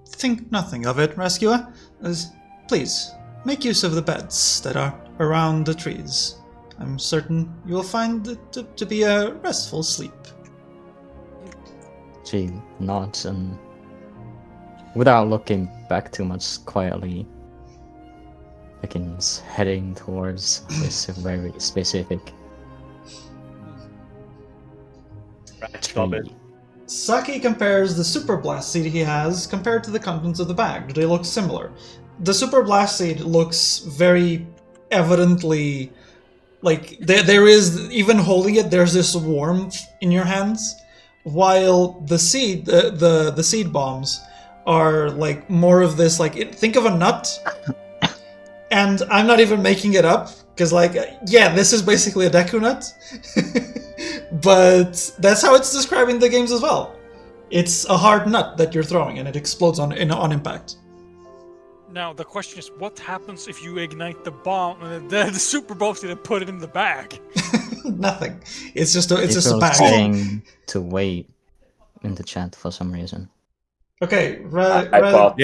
[SPEAKER 1] Think nothing of it, rescuer. Please, make use of the beds that are around the trees. I'm certain you will find it to be a restful sleep.
[SPEAKER 4] She nods and, without looking back too much, quietly begins heading towards this very specific tree.
[SPEAKER 1] Saki compares the Super Blast Seed he has compared to the contents of the bag. Do they look similar? The Super Blast Seed looks very evidently like there is, even holding it, there's this warmth in your hands, while the seed, the seed bombs are like more of this, like, think of a nut. And I'm not even making it up, because like, yeah, this is basically a Deku nut. But that's how it's describing the games as well. It's a hard nut that you're throwing, and it explodes on impact.
[SPEAKER 6] Now the question is, what happens if you ignite the bomb and the super bomb and put it in the bag?
[SPEAKER 1] Nothing. It's just a bag.
[SPEAKER 4] Saying to wait in the chat for some reason.
[SPEAKER 1] Okay,
[SPEAKER 2] I thought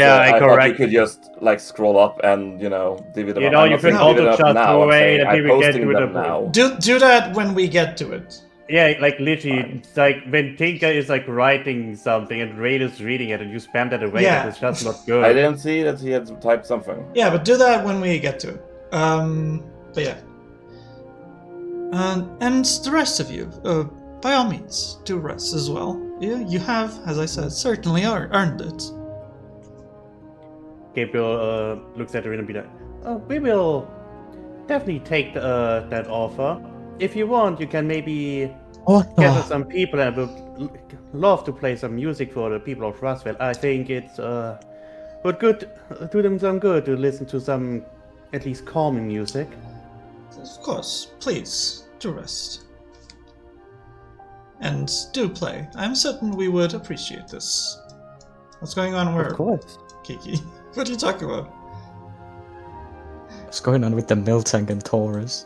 [SPEAKER 2] you could just like scroll up and divvy them.
[SPEAKER 3] You can auto chat away and we get to it
[SPEAKER 2] now.
[SPEAKER 1] Do that when we get to it.
[SPEAKER 3] Yeah, like literally, it's like when Tinker is like writing something and Raid is reading it and you spam that away,
[SPEAKER 1] Yeah.
[SPEAKER 3] it's just not good.
[SPEAKER 2] I didn't see that he had typed something.
[SPEAKER 1] Yeah, but do that when we get to it. But yeah. And the rest of you, by all means, do rest as well. You have, as I said, certainly earned it.
[SPEAKER 3] Gabriel looks at her and be like, "Oh, we will definitely take that offer. If you want, you can maybe gather some people and would love to play some music for the people of Roswell. I think it's would do them some good to listen to some at least calming music."
[SPEAKER 1] Of course, please, do rest. And do play. I'm certain we would appreciate this. What's going on where?
[SPEAKER 3] Of course.
[SPEAKER 1] Kiki, what are you talking about?
[SPEAKER 4] What's going on with the Miltank and Taurus?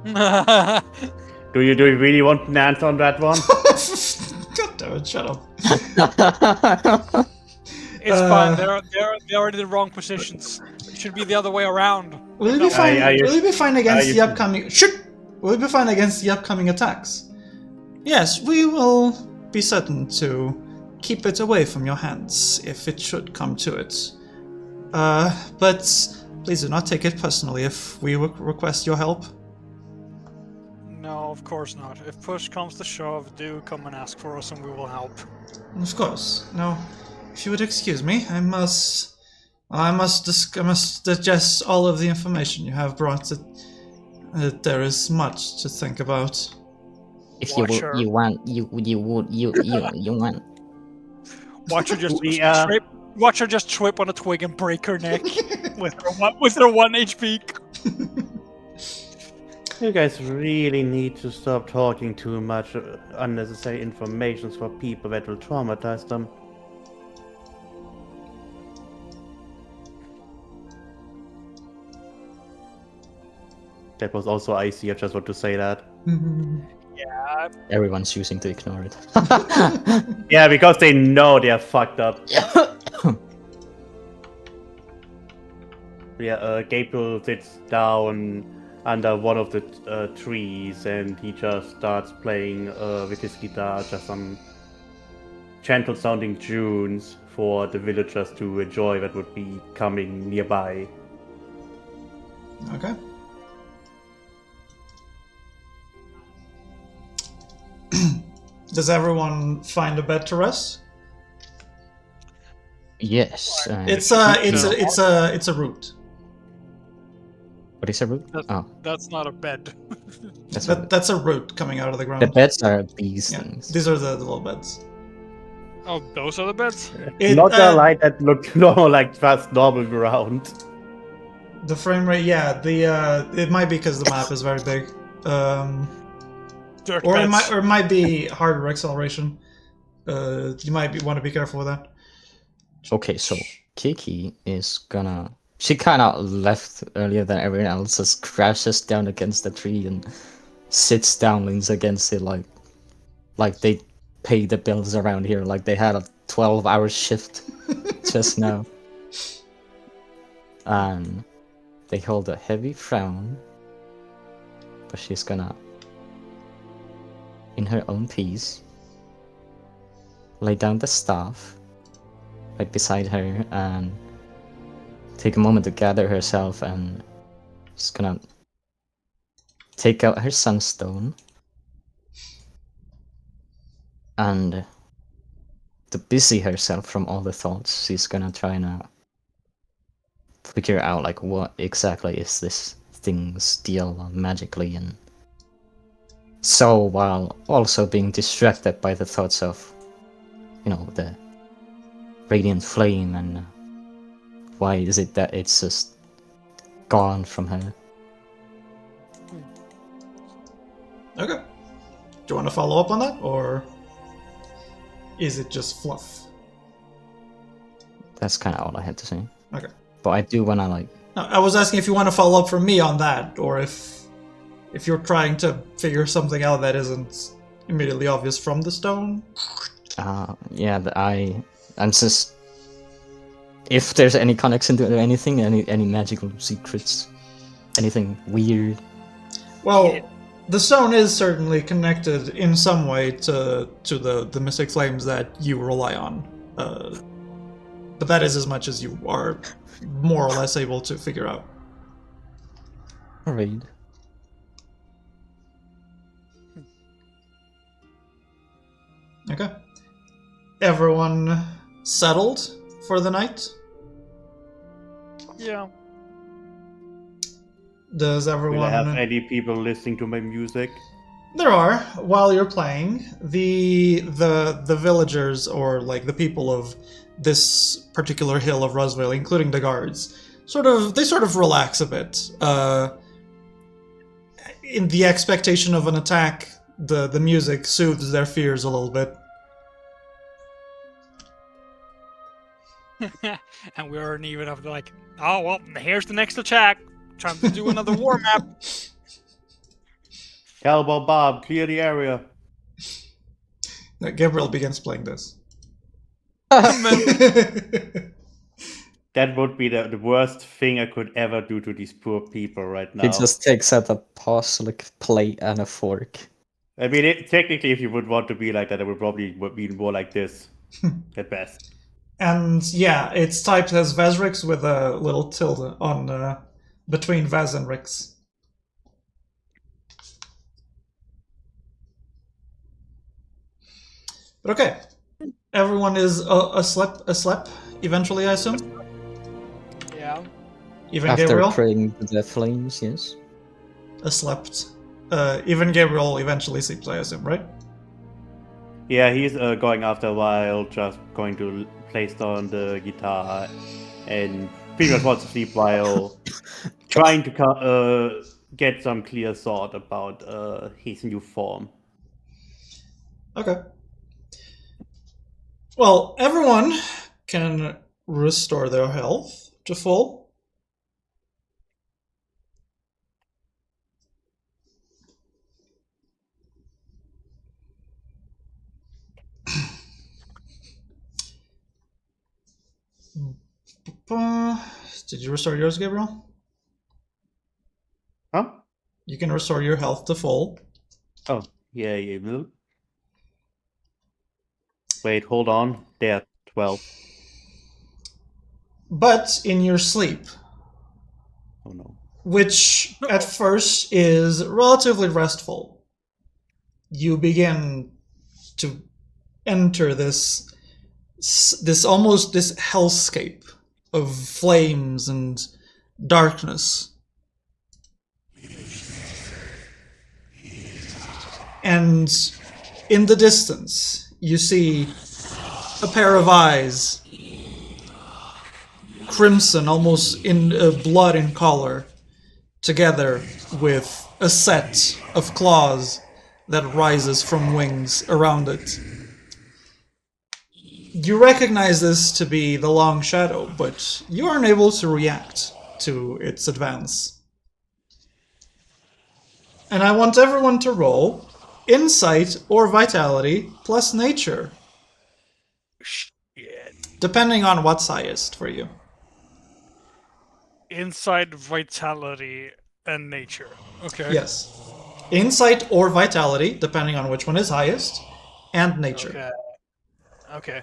[SPEAKER 3] Do you really want an answer on that one?
[SPEAKER 1] God damn it, shut up.
[SPEAKER 6] It's fine. They're in the wrong positions. It should be the other way around.
[SPEAKER 1] Will you be fine? Will you be fine against the upcoming? Will you be fine against the upcoming attacks? Yes, we will be certain to keep it away from your hands if it should come to it. But Please do not take it personally if we request your help.
[SPEAKER 6] No, of course not. If push comes to shove, do come and ask for us and we will help.
[SPEAKER 1] Of course. Now, if you would excuse me, I must digest all of the information you have brought. There is much to think about.
[SPEAKER 4] If
[SPEAKER 6] Watcher.
[SPEAKER 4] you want.
[SPEAKER 6] Watch her just
[SPEAKER 3] We,
[SPEAKER 6] trip. Watch her just trip on a twig and break her neck with her 1 HP.
[SPEAKER 3] You guys really need to stop talking too much unnecessary information for people that will traumatize them. That was also icy, I just want to say that.
[SPEAKER 6] Yeah.
[SPEAKER 4] Everyone's choosing to ignore it.
[SPEAKER 3] Yeah, because they know they're fucked up. Yeah, Gabriel sits down under one of the trees and he just starts playing with his guitar just some gentle sounding tunes for the villagers to enjoy that would be coming nearby.
[SPEAKER 1] Okay. Does everyone find a bed to rest?
[SPEAKER 4] Yes.
[SPEAKER 1] It's a route.
[SPEAKER 4] What is a root? Oh,
[SPEAKER 6] That's not a bed.
[SPEAKER 1] That's a root coming out of the ground.
[SPEAKER 4] the beds are these
[SPEAKER 1] Yeah,
[SPEAKER 4] things.
[SPEAKER 1] these are the little beds.
[SPEAKER 6] Oh, those are the beds?
[SPEAKER 3] Not a light that look normal like just normal ground.
[SPEAKER 1] The frame rate, yeah. It might be because the map is very big,
[SPEAKER 6] Dirt
[SPEAKER 1] or
[SPEAKER 6] beds.
[SPEAKER 1] it might be harder acceleration. You might want to be careful with that.
[SPEAKER 4] Okay, so Kiki is gonna. She kind of left earlier than everyone else, just crashes down against the tree and sits down, leans against it like they pay the bills around here, like they had a 12-hour shift just now. And they hold a heavy frown, but she's gonna, in her own peace, lay down the staff right beside her and take a moment to gather herself, and she's gonna take out her sunstone and to busy herself from all the thoughts, she's gonna try and figure out like what exactly is this thing's deal magically, and so while also being distracted by the thoughts of, you know, the radiant flame and why is it that it's just gone from her.
[SPEAKER 1] Okay. Do you want to follow up on that, or is it just fluff?
[SPEAKER 4] That's kind of all I had to say.
[SPEAKER 1] Okay.
[SPEAKER 4] But I do wanna like.
[SPEAKER 1] No, I was asking if you want to follow up from me on that, or if you're trying to figure something out that isn't immediately obvious from the stone.
[SPEAKER 4] Yeah, I'm just. If there's any connection to anything, any magical secrets, anything weird.
[SPEAKER 1] Well, the stone is certainly connected in some way to the mystic flames that you rely on, but that is as much as you are more or less able to figure out.
[SPEAKER 4] Alright.
[SPEAKER 1] Okay. Everyone settled for the night?
[SPEAKER 6] Yeah.
[SPEAKER 1] Does
[SPEAKER 3] Will
[SPEAKER 1] everyone...
[SPEAKER 3] I have any people listening to my music?
[SPEAKER 1] There are. While you're playing, the villagers, or like the people of this particular hill of Roswell, including the guards, sort of relax a bit. In the expectation of an attack, the music soothes their fears a little bit.
[SPEAKER 6] And we aren't even up to like, oh well, here's the next attack. Time to do another war map.
[SPEAKER 3] Cowboy Bob, clear the area.
[SPEAKER 1] Gabriel begins playing this.
[SPEAKER 3] That would be the worst thing I could ever do to these poor people right now.
[SPEAKER 4] He just takes out a porcelain plate and a fork.
[SPEAKER 3] I mean, technically, if you would want to be like that, it would probably be more like this at best.
[SPEAKER 1] And yeah, it's typed as Vesrix with a little tilde on between Vez and Rix. But okay, everyone is asleep eventually, I assume.
[SPEAKER 6] Yeah.
[SPEAKER 1] Even
[SPEAKER 4] After
[SPEAKER 1] Gabriel
[SPEAKER 4] praying to the flames, yes.
[SPEAKER 1] slept. Even Gabriel eventually sleeps, I assume, right?
[SPEAKER 3] Yeah, he's going after a while, just going to place down the guitar and pretty much wants to sleep while trying to get some clear thought about his new form.
[SPEAKER 1] Okay. Well, everyone can restore their health to full. Did you restore yours, Gabriel?
[SPEAKER 3] Huh?
[SPEAKER 1] You can restore your health to full.
[SPEAKER 3] Oh, yeah, you will. Wait, hold on. They're 12.
[SPEAKER 1] But in your sleep,
[SPEAKER 3] Oh no.
[SPEAKER 1] which at first is relatively restful, you begin to enter this hellscape of flames and darkness. And in the distance, you see a pair of eyes, crimson, almost in blood in color, together with a set of claws that rises from wings around it. You recognize this to be the Long Shadow, but you aren't able to react to its advance. And I want everyone to roll Insight or Vitality plus Nature,
[SPEAKER 6] Shit.
[SPEAKER 1] depending on what's highest for you.
[SPEAKER 6] Inside vitality and nature. Okay.
[SPEAKER 1] Yes. Insight or Vitality, depending on which one is highest, and Nature.
[SPEAKER 6] Okay.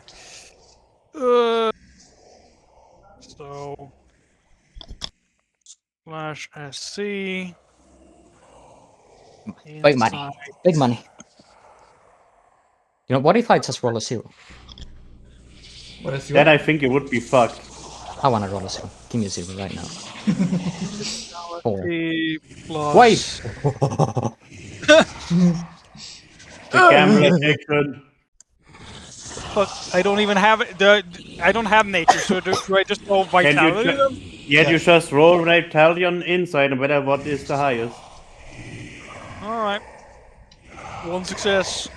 [SPEAKER 6] So /SC.
[SPEAKER 4] Big money. Big money. You know, what if I just roll a 0?
[SPEAKER 1] What if you
[SPEAKER 3] Then I think it would be fucked.
[SPEAKER 4] I wanna roll a 0. Give me a 0 right now. 4.
[SPEAKER 6] Plus...
[SPEAKER 4] Wait!
[SPEAKER 3] The gambler addiction.
[SPEAKER 6] Fuck, I don't even have it. I don't have nature, so do I just roll vitality? then?
[SPEAKER 3] You just roll vitality on inside and whatever what is the highest.
[SPEAKER 6] Alright. One success.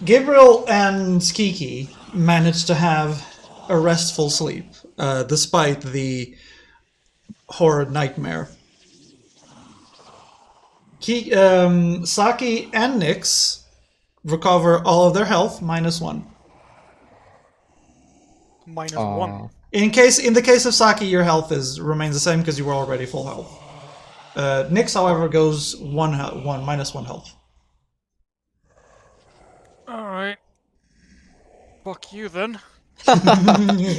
[SPEAKER 1] Gabriel and Kiki managed to have a restful sleep, despite the horrid nightmare. Saki and Nyx recover all of their health, -1.
[SPEAKER 6] -1.
[SPEAKER 1] In the case of Saki, your health remains the same because you were already full health. Nyx, however, goes -1 health.
[SPEAKER 6] Alright. Fuck you then.
[SPEAKER 4] The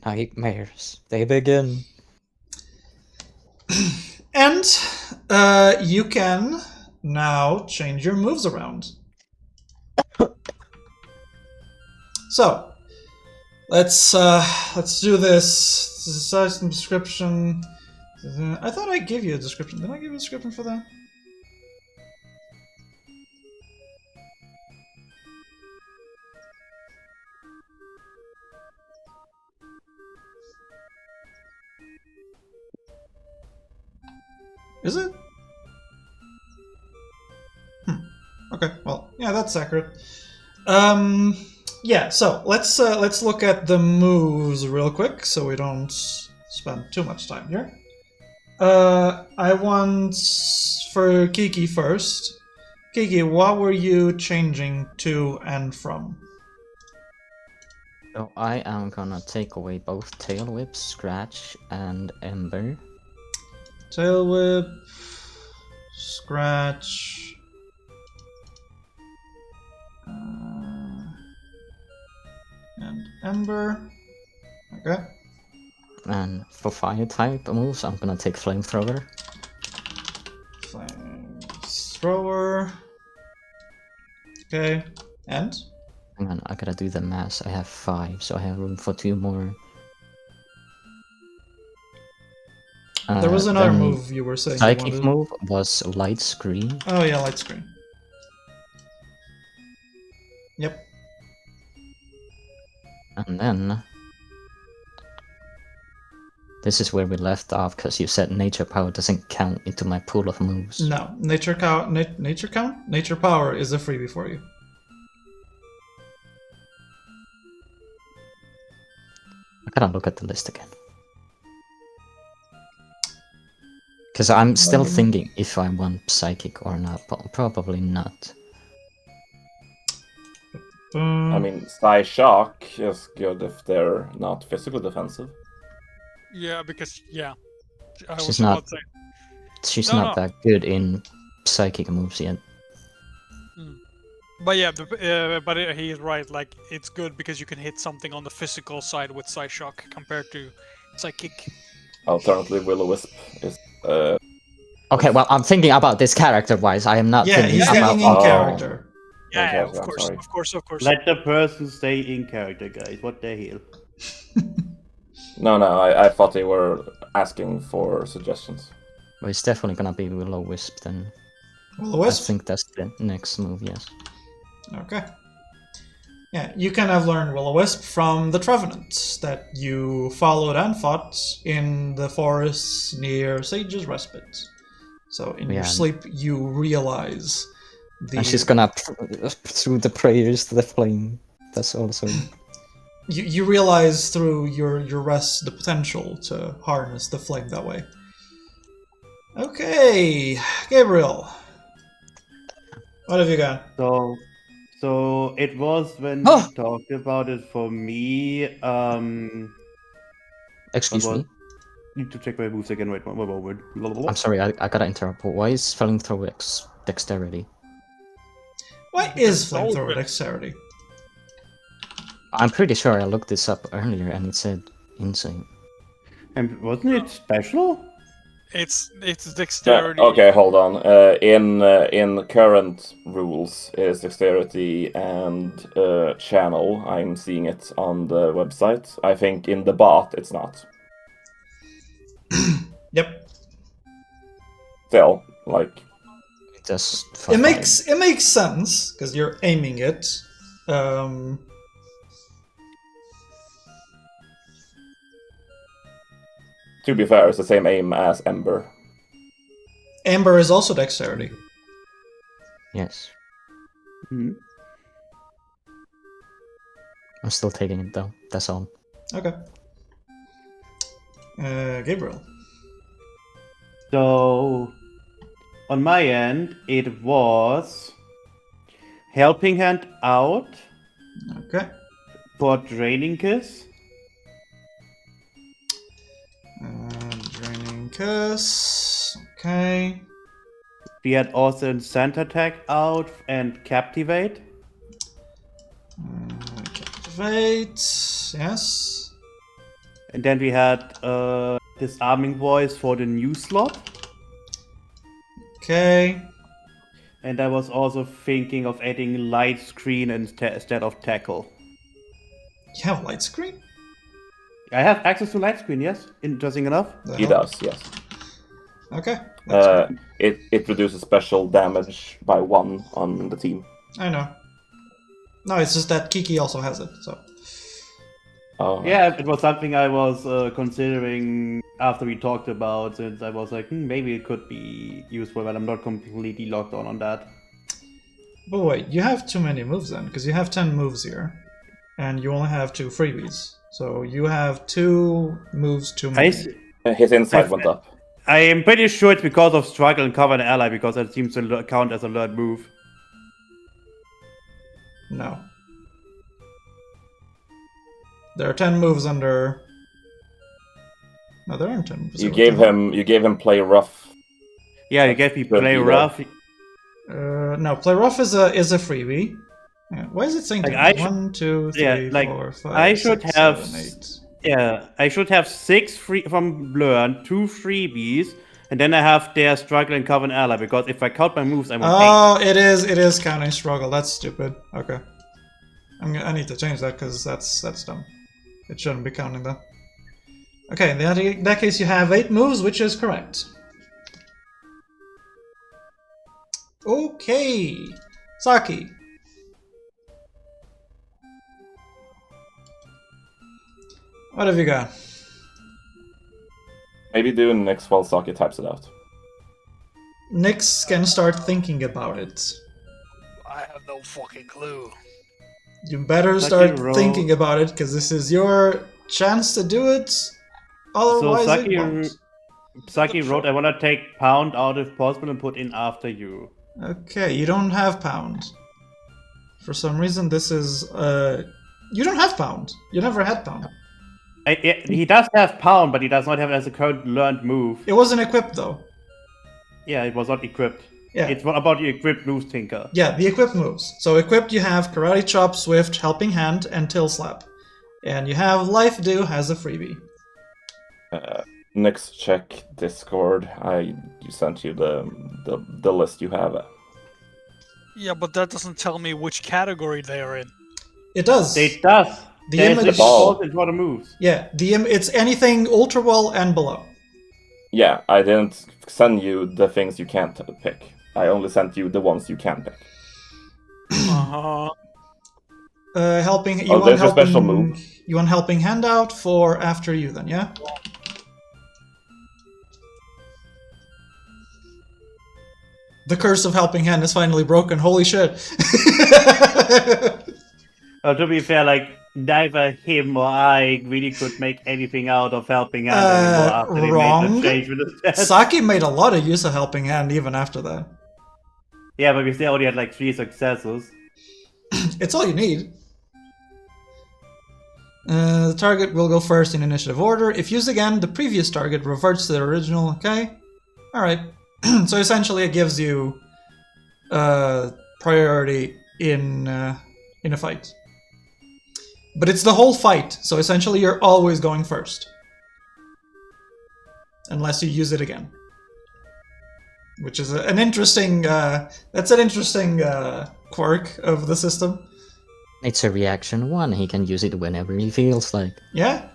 [SPEAKER 4] nightmares, they begin.
[SPEAKER 1] And you can now change your moves around. So let's do this. Size and description. I thought I gave you a description. Did I give you a description for that? Is it? Okay, well, yeah, that's accurate. Yeah, so let's look at the moves real quick, so we don't spend too much time here. I want for Kiki first. Kiki, what were you changing to and from?
[SPEAKER 4] So I am gonna take away both Tail Whip, Scratch, and Ember.
[SPEAKER 1] Tail Whip, Scratch. And Ember. Okay.
[SPEAKER 4] And for fire type moves, I'm gonna take flamethrower.
[SPEAKER 1] Flamethrower. Okay. And?
[SPEAKER 4] Hang on, I gotta do the mass. I have 5, so I have room for 2 more.
[SPEAKER 1] There was another
[SPEAKER 4] then
[SPEAKER 1] move you were saying you
[SPEAKER 4] Psychic
[SPEAKER 1] wanted.
[SPEAKER 4] move was light screen.
[SPEAKER 1] Oh yeah, light screen. Yep.
[SPEAKER 4] And then this is where we left off because you said nature power doesn't count into my pool of moves.
[SPEAKER 1] No, nature count. Nature count. Nature power is a freebie for you.
[SPEAKER 4] I gotta look at the list again. Because I'm still thinking if I want psychic or not, but probably not.
[SPEAKER 2] I mean, Psy Shock is good if they're not physically defensive.
[SPEAKER 5] Yeah, because I was
[SPEAKER 4] She's
[SPEAKER 5] about
[SPEAKER 4] not.
[SPEAKER 5] to say.
[SPEAKER 4] She's
[SPEAKER 5] No,
[SPEAKER 4] not that good in psychic moves yet.
[SPEAKER 5] But yeah, he's right. Like, it's good because you can hit something on the physical side with Psyshock compared to Psychic.
[SPEAKER 2] Alternatively, Will-O-Wisp is
[SPEAKER 4] Okay, well, I'm thinking about this character-wise. I am not
[SPEAKER 1] Yeah,
[SPEAKER 4] thinking
[SPEAKER 1] he's
[SPEAKER 4] about.
[SPEAKER 1] thinking in character.
[SPEAKER 5] Yeah,
[SPEAKER 2] Okay,
[SPEAKER 5] of
[SPEAKER 2] I'm
[SPEAKER 5] course,
[SPEAKER 2] sorry.
[SPEAKER 5] of course.
[SPEAKER 3] Let the person stay in character, guys. What the hell?
[SPEAKER 2] No, I thought they were asking for suggestions.
[SPEAKER 4] Well, it's definitely gonna be Will-O-Wisp then.
[SPEAKER 1] Will-O-Wisp?
[SPEAKER 4] I think that's the next move, yes.
[SPEAKER 1] Okay. Yeah, you kind of learned Will-O-Wisp from the Trevenant that you followed and fought in the forests near Sage's Respite. So in your
[SPEAKER 4] Yeah.
[SPEAKER 1] sleep, you realize the...
[SPEAKER 4] And she's gonna through the prayers to the flame. That's also.
[SPEAKER 1] You realize through your rest the potential to harness the flame that way. Okay, Gabriel. What have you got?
[SPEAKER 3] So it was when
[SPEAKER 4] Oh!
[SPEAKER 3] we talked about it for me.
[SPEAKER 4] Excuse
[SPEAKER 3] what
[SPEAKER 4] me.
[SPEAKER 3] Need to check my moves again. Wait, one moment.
[SPEAKER 4] I'm sorry, I gotta interrupt. Why is flamethrower dexterity?
[SPEAKER 1] What is flamethrower dexterity?
[SPEAKER 4] I'm pretty sure I looked this up earlier and it said insane.
[SPEAKER 3] And wasn't it special?
[SPEAKER 5] It's
[SPEAKER 2] Yeah,
[SPEAKER 5] dexterity.
[SPEAKER 2] okay, hold on. In current rules is dexterity and channel. I'm seeing it on the website. I think in the bot it's not.
[SPEAKER 1] Yep.
[SPEAKER 2] Still, like,
[SPEAKER 4] Just
[SPEAKER 1] It makes sense because you're aiming it.
[SPEAKER 2] to be fair, it's the same aim as Ember.
[SPEAKER 1] Amber is also dexterity.
[SPEAKER 4] Yes.
[SPEAKER 3] Hmm.
[SPEAKER 4] I'm still taking it though. That's all.
[SPEAKER 1] Okay. Gabriel.
[SPEAKER 3] So on my end, it was helping hand out
[SPEAKER 1] Okay.
[SPEAKER 3] for Draining Kiss.
[SPEAKER 1] Draining Kiss. Okay.
[SPEAKER 3] We had also Instant Attack out and Captivate.
[SPEAKER 1] Captivate. Yes.
[SPEAKER 3] And then we had Disarming Voice for the new slot.
[SPEAKER 1] Okay.
[SPEAKER 3] And I was also thinking of adding Light Screen instead of Tackle.
[SPEAKER 1] You have light screen?
[SPEAKER 3] I have access to Light Screen, yes? Interesting enough.
[SPEAKER 2] He does, yes.
[SPEAKER 1] Okay. That's good.
[SPEAKER 2] It reduces special damage by 1 on the team.
[SPEAKER 1] I know. No, it's just that Kiki also has it, so.
[SPEAKER 2] Oh,
[SPEAKER 3] Yeah, it was something I was considering after we talked about, since I was like, maybe it could be useful, but I'm not completely locked on that.
[SPEAKER 1] But wait, you have too many moves then, because you have 10 moves here, and you only have 2 freebies. So you have 2 moves too many.
[SPEAKER 2] his insight went up.
[SPEAKER 3] I am pretty sure it's because of Struggle and Cover an Ally, because that seems to count as a learned move.
[SPEAKER 1] No. There are 10 moves under... No, there aren't 10 moves.
[SPEAKER 2] You gave him play rough.
[SPEAKER 3] Yeah, you gave me
[SPEAKER 2] Good
[SPEAKER 3] play
[SPEAKER 2] deal.
[SPEAKER 3] rough.
[SPEAKER 1] No, play rough is a freebie. Yeah, why is it saying
[SPEAKER 3] Like,
[SPEAKER 1] that?
[SPEAKER 3] I should-
[SPEAKER 1] 1, 2, 3,
[SPEAKER 3] yeah, like,
[SPEAKER 1] 4, 5,
[SPEAKER 3] I should
[SPEAKER 1] 6,
[SPEAKER 3] have
[SPEAKER 1] 7, 8.
[SPEAKER 3] Yeah, I should have 6 free from Learn, 2 freebies, and then I have their Struggle and Cover and Ally, because if I count my moves, I'm on 8.
[SPEAKER 1] Oh, it is counting struggle. That's stupid. Okay, I need to change that because that's dumb. It shouldn't be counting that. Okay, in that case, you have 8 moves, which is correct. Okay, Saki. What have you got?
[SPEAKER 2] Maybe do next while Saki types it out.
[SPEAKER 1] Nyx can start thinking about it.
[SPEAKER 6] I have no fucking clue.
[SPEAKER 1] You better
[SPEAKER 3] Saki
[SPEAKER 1] start
[SPEAKER 3] roll.
[SPEAKER 1] thinking about it, because this is your chance to do it. Otherwise,
[SPEAKER 3] Saki-
[SPEAKER 1] it won't.
[SPEAKER 3] Saki wrote, I wanna take Pound out if possible and put in after you.
[SPEAKER 1] Okay, you don't have pound. For some reason, this is you don't have pound. You never had pound.
[SPEAKER 3] He does have Pound, but he does not have it as a current learned move.
[SPEAKER 1] It wasn't equipped though.
[SPEAKER 3] Yeah, it was not equipped.
[SPEAKER 1] Yeah.
[SPEAKER 3] It's what about the equipped moves, Tinker?
[SPEAKER 1] Yeah, the equipped moves. So equipped, you have Karate Chop, Swift, Helping Hand, and Tail Slap, and you have Life Dew has a freebie.
[SPEAKER 2] Next, check Discord. I sent you the list you have.
[SPEAKER 6] Yeah, but that doesn't tell me which category they are in.
[SPEAKER 1] It does.
[SPEAKER 3] It does.
[SPEAKER 1] The
[SPEAKER 3] There's
[SPEAKER 1] image-
[SPEAKER 3] a default into other moves.
[SPEAKER 1] Yeah, it's anything Ultra Wall and below.
[SPEAKER 2] Yeah, I didn't send you the things you can't pick. I only sent you the ones you can pick.
[SPEAKER 6] Uh-huh.
[SPEAKER 1] Helping. You
[SPEAKER 2] Oh,
[SPEAKER 1] want
[SPEAKER 2] there's a
[SPEAKER 1] helping,
[SPEAKER 2] special move.
[SPEAKER 1] You want helping handout for after you then, yeah? The curse of helping hand is finally broken. Holy shit!
[SPEAKER 3] To be fair, like, neither him or I really could make anything out of helping Hand anymore after they
[SPEAKER 1] wrong.
[SPEAKER 3] made the change with the stats.
[SPEAKER 1] Saki made a lot of use of helping hand even after that.
[SPEAKER 3] Yeah, but we still only had like 3 successes.
[SPEAKER 1] It's all you need. The target will go first in initiative order. If used again, the previous target reverts to the original. Okay? Alright. So essentially it gives you priority in a fight. But it's the whole fight, so essentially you're always going first. Unless you use it again. Which is an interesting, that's an interesting quirk of the system.
[SPEAKER 4] It's a reaction 1. He can use it whenever he feels like.
[SPEAKER 1] Yeah?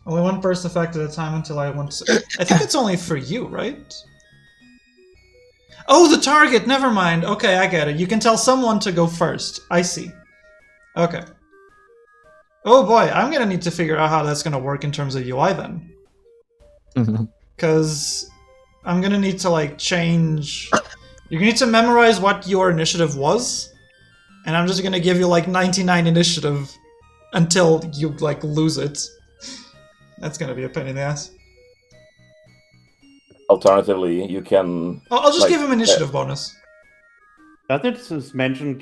[SPEAKER 1] Only one burst effect at a time until I want to... I think it's only for you, right? Oh, the target! Never mind. Okay, I get it. You can tell someone to go first. I see. Okay. Oh boy, I'm gonna need to figure out how that's gonna work in terms of UI then. Because I'm gonna need to, like, change... You're gonna need to memorize what your initiative was, and I'm just gonna give you, like, 99 initiative until you, like, lose it. That's gonna be a pain in the ass.
[SPEAKER 2] Alternatively, you can...
[SPEAKER 1] I'll just
[SPEAKER 2] like,
[SPEAKER 1] give him initiative bonus.
[SPEAKER 3] Does it just mention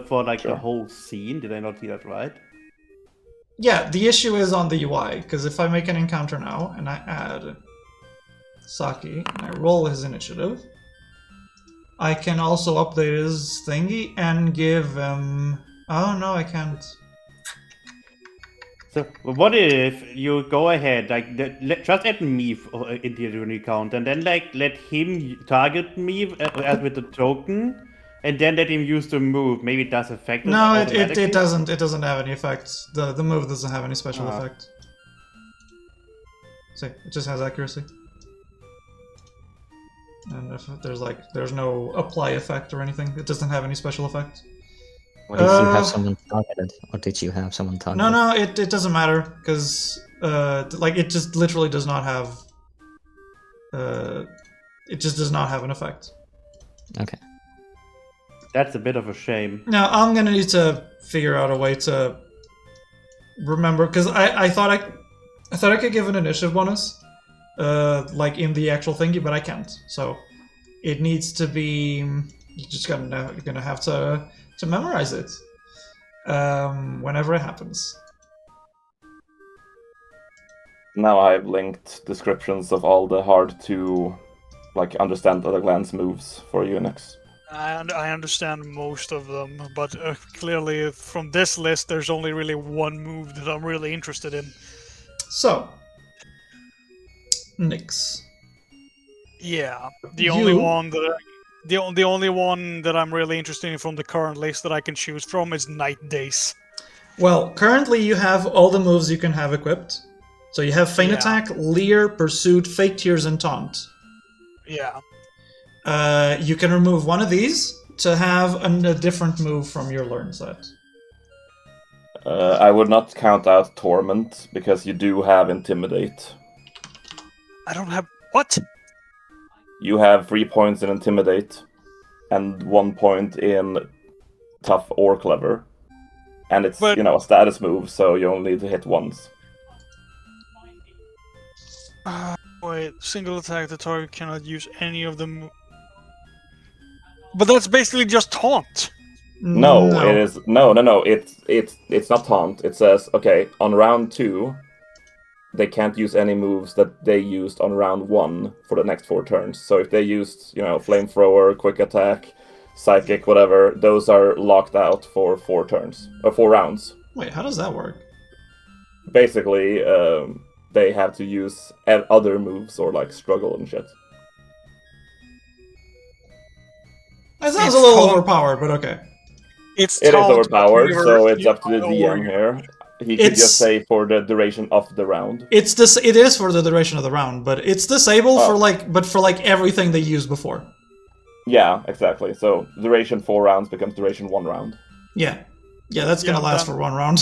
[SPEAKER 3] for like
[SPEAKER 2] Sure.
[SPEAKER 3] the whole scene? Did I not see that right?
[SPEAKER 1] Yeah, the issue is on the UI, because if I make an encounter now, and I add Saki, and I roll his initiative, I can also update his thingy and give him... Oh, no, I can't.
[SPEAKER 3] So what if you go ahead, like just add me into your unique account, and then like let him target me as with the token, and then let him use the move. Maybe it does affect it.
[SPEAKER 1] No, it
[SPEAKER 3] automatically?
[SPEAKER 1] doesn't. It doesn't have any effect. The move doesn't have any special
[SPEAKER 3] Ah.
[SPEAKER 1] effect. See, it just has accuracy. And if there's no apply effect or anything, it doesn't have any special effect.
[SPEAKER 4] What if you have someone targeted? Or did you have someone targeted?
[SPEAKER 1] No, it doesn't matter because like it just literally does not have. It just does not have an effect.
[SPEAKER 4] Okay.
[SPEAKER 3] That's a bit of a shame.
[SPEAKER 1] Now I'm gonna need to figure out a way to remember because I thought I could give an initiative bonus, like in the actual thingy, but I can't. So it needs to be. You're just gonna have to memorize it whenever it happens.
[SPEAKER 2] Now I've linked descriptions of all the hard to like understand at a glance moves for Unix.
[SPEAKER 6] I understand most of them, but clearly from this list, there's only really one move that I'm really interested in.
[SPEAKER 1] So, Nyx.
[SPEAKER 6] Yeah, the
[SPEAKER 1] You-
[SPEAKER 6] only one that the only one that I'm really interested in from the current list that I can choose from is Night Days.
[SPEAKER 1] Well, currently you have all the moves you can have equipped. So you have Feint
[SPEAKER 6] Yeah.
[SPEAKER 1] Attack, Leer, Pursuit, Fake Tears, and Taunt.
[SPEAKER 6] Yeah.
[SPEAKER 1] You can remove one of these to have a different move from your learn set.
[SPEAKER 2] I would not count out Torment, because you do have Intimidate.
[SPEAKER 6] I don't have what?
[SPEAKER 2] You have 3 points in Intimidate, and 1 point in Tough or Clever. And it's,
[SPEAKER 6] But-
[SPEAKER 2] a status move, so you only need to hit once.
[SPEAKER 6] Wait, single attack. The target cannot use any of them. But that's basically just taunt.
[SPEAKER 2] No, it is no. It's not taunt. It says, okay, on round 2, they can't use any moves that they used on round 1 for the next 4 turns. So if they used, flamethrower, quick attack, psychic, whatever, those are locked out for 4 turns or 4 rounds.
[SPEAKER 1] Wait, how does that work?
[SPEAKER 2] Basically, they have to use other moves or like struggle and shit.
[SPEAKER 1] That sounds
[SPEAKER 6] It's
[SPEAKER 1] a little
[SPEAKER 6] taunt.
[SPEAKER 1] overpowered, but okay.
[SPEAKER 2] It is
[SPEAKER 6] taunt, but
[SPEAKER 2] overpowered,
[SPEAKER 6] you're-
[SPEAKER 2] so it's up to the
[SPEAKER 6] you're-
[SPEAKER 2] DM here. He could
[SPEAKER 1] It's-
[SPEAKER 2] just say for the duration of the round.
[SPEAKER 1] It is for the duration of the round, but it's disabled
[SPEAKER 2] Oh.
[SPEAKER 1] for everything they used before.
[SPEAKER 2] Yeah, exactly. So duration 4 rounds becomes duration 1 round.
[SPEAKER 1] Yeah. Yeah, that's gonna
[SPEAKER 6] Yeah,
[SPEAKER 1] last
[SPEAKER 6] then-
[SPEAKER 1] for 1 round.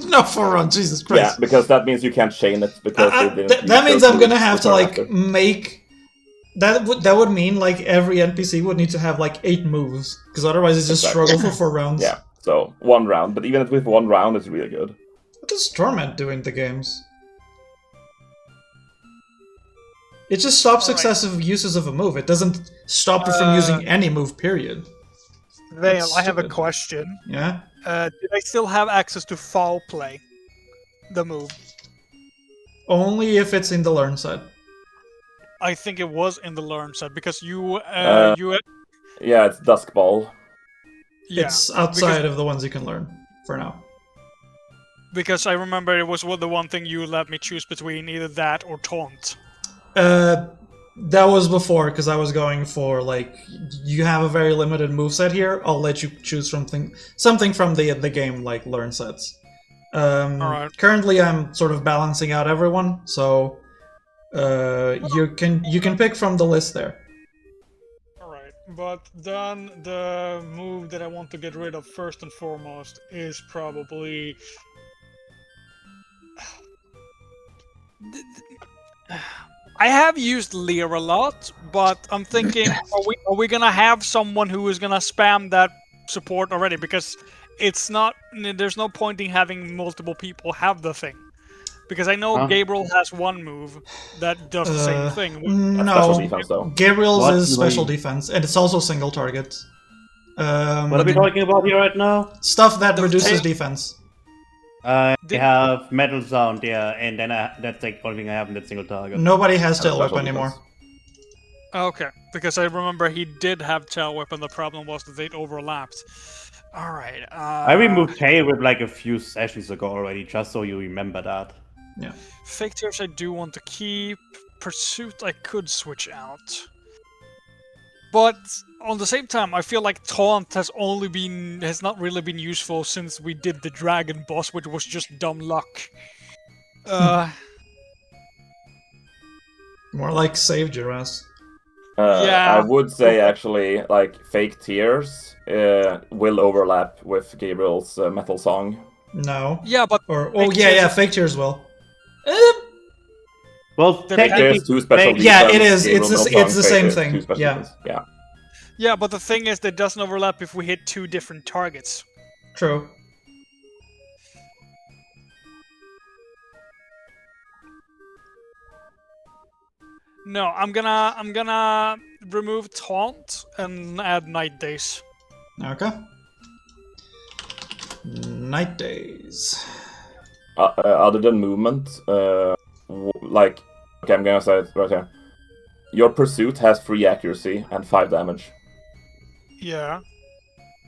[SPEAKER 1] No, 4 rounds, Jesus Christ.
[SPEAKER 2] Yeah, because that means you can't chain it because they didn't. use
[SPEAKER 1] that means
[SPEAKER 2] those
[SPEAKER 1] I'm gonna
[SPEAKER 2] moves
[SPEAKER 1] have to
[SPEAKER 2] before
[SPEAKER 1] like
[SPEAKER 2] after.
[SPEAKER 1] make that would mean like every NPC would need to have like 8 moves because otherwise it's just
[SPEAKER 2] Exactly.
[SPEAKER 1] struggle for 4 rounds.
[SPEAKER 2] Yeah, so 1 round, but even with 1 round, it's really good.
[SPEAKER 1] What does Torment do in the games? It just stops
[SPEAKER 6] Alright.
[SPEAKER 1] successive uses of a move. It doesn't stop you from using any move. Period.
[SPEAKER 6] Vale,
[SPEAKER 1] That's
[SPEAKER 6] I have a
[SPEAKER 1] stupid.
[SPEAKER 6] question.
[SPEAKER 1] Yeah.
[SPEAKER 6] Did I still have access to foul play? The move.
[SPEAKER 1] Only if it's in the learn set.
[SPEAKER 6] I think it was in the learn set because you
[SPEAKER 2] Yeah, it's Dusk Ball.
[SPEAKER 6] yeah,
[SPEAKER 1] It's outside of the ones you can learn for now.
[SPEAKER 6] because I remember it was the one thing you let me choose between either that or taunt.
[SPEAKER 1] That was before because I was going for like you have a very limited moveset here. I'll let you choose something from the game like learn sets.
[SPEAKER 6] Alright.
[SPEAKER 1] Currently, I'm sort of balancing out everyone, so you can pick from the list there.
[SPEAKER 6] Alright, but then the move that I want to get rid of first and foremost is probably I have used Lear a lot, but I'm thinking, are we gonna have someone who is gonna spam that support already? Because it's not. There's no point in having multiple people have the thing. Because I know
[SPEAKER 3] Huh?
[SPEAKER 6] Gabriel has one move that does the same thing.
[SPEAKER 2] That's special
[SPEAKER 1] No,
[SPEAKER 2] defense, though.
[SPEAKER 1] Gabriel's
[SPEAKER 3] What
[SPEAKER 1] is
[SPEAKER 3] do
[SPEAKER 1] special
[SPEAKER 3] I-
[SPEAKER 1] defense, and it's also single target.
[SPEAKER 3] What are we talking about here right now?
[SPEAKER 1] Stuff that
[SPEAKER 6] The
[SPEAKER 1] reduces
[SPEAKER 6] tail-
[SPEAKER 1] defense.
[SPEAKER 3] I
[SPEAKER 6] Did-
[SPEAKER 3] have Metal Sound, yeah, and then that's like the only thing I have in that single target.
[SPEAKER 1] Nobody has
[SPEAKER 2] That's
[SPEAKER 1] tail whip
[SPEAKER 2] special
[SPEAKER 1] anymore.
[SPEAKER 2] defense.
[SPEAKER 6] Okay, because I remember he did have tail whip, and the problem was that they overlapped. All right.
[SPEAKER 3] I removed Tail Whip like a few sessions ago already, just so you remember that.
[SPEAKER 1] Yeah.
[SPEAKER 6] Fake tears I do want to keep. Pursuit I could switch out. But on the same time, I feel like taunt has not really been useful since we did the dragon boss, which was just dumb luck.
[SPEAKER 1] More like saved your ass.
[SPEAKER 6] Yeah.
[SPEAKER 2] I would say actually, like Fake Tears will overlap with Gabriel's Metal Song.
[SPEAKER 1] No.
[SPEAKER 6] Yeah, but
[SPEAKER 1] Or
[SPEAKER 6] Fake
[SPEAKER 1] yeah,
[SPEAKER 6] tears-
[SPEAKER 1] fake tears will.
[SPEAKER 3] Well,
[SPEAKER 6] The
[SPEAKER 2] There's
[SPEAKER 3] technically,
[SPEAKER 2] 2 special
[SPEAKER 3] Fake-
[SPEAKER 1] Yeah,
[SPEAKER 2] defense,
[SPEAKER 1] it is.
[SPEAKER 2] Gabriel
[SPEAKER 1] It's the-
[SPEAKER 2] Metal
[SPEAKER 1] it's the
[SPEAKER 2] Song,
[SPEAKER 1] same
[SPEAKER 2] Fake
[SPEAKER 1] thing.
[SPEAKER 2] 2 special
[SPEAKER 1] Yeah.
[SPEAKER 2] defense. Yeah.
[SPEAKER 6] yeah, but the thing is, that doesn't overlap if we hit 2 different targets.
[SPEAKER 1] True.
[SPEAKER 6] No, I'm gonna remove taunt and add night days.
[SPEAKER 1] Okay. Night days.
[SPEAKER 2] Other than movement, like, okay, I'm gonna say it right here. Your pursuit has 3 accuracy and 5 damage.
[SPEAKER 6] Yeah.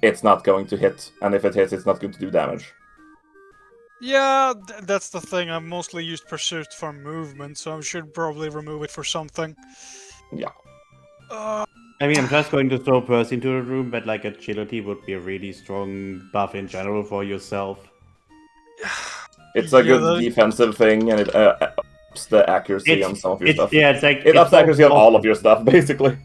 [SPEAKER 2] It's not going to hit, and if it hits, it's not going to do damage.
[SPEAKER 6] Yeah, that's the thing. I mostly used Pursuit for movement, so I should probably remove it for something.
[SPEAKER 2] Yeah.
[SPEAKER 6] Uh,
[SPEAKER 3] I mean, I'm just going to throw Percy into the room, but like agility would be a really strong buff in general for yourself.
[SPEAKER 2] It's a
[SPEAKER 6] Yeah,
[SPEAKER 2] good defensive thing, and it ups the accuracy on some of your stuff.
[SPEAKER 3] Yeah, it's like
[SPEAKER 2] It ups the
[SPEAKER 3] both-
[SPEAKER 2] accuracy on all of your stuff, basically.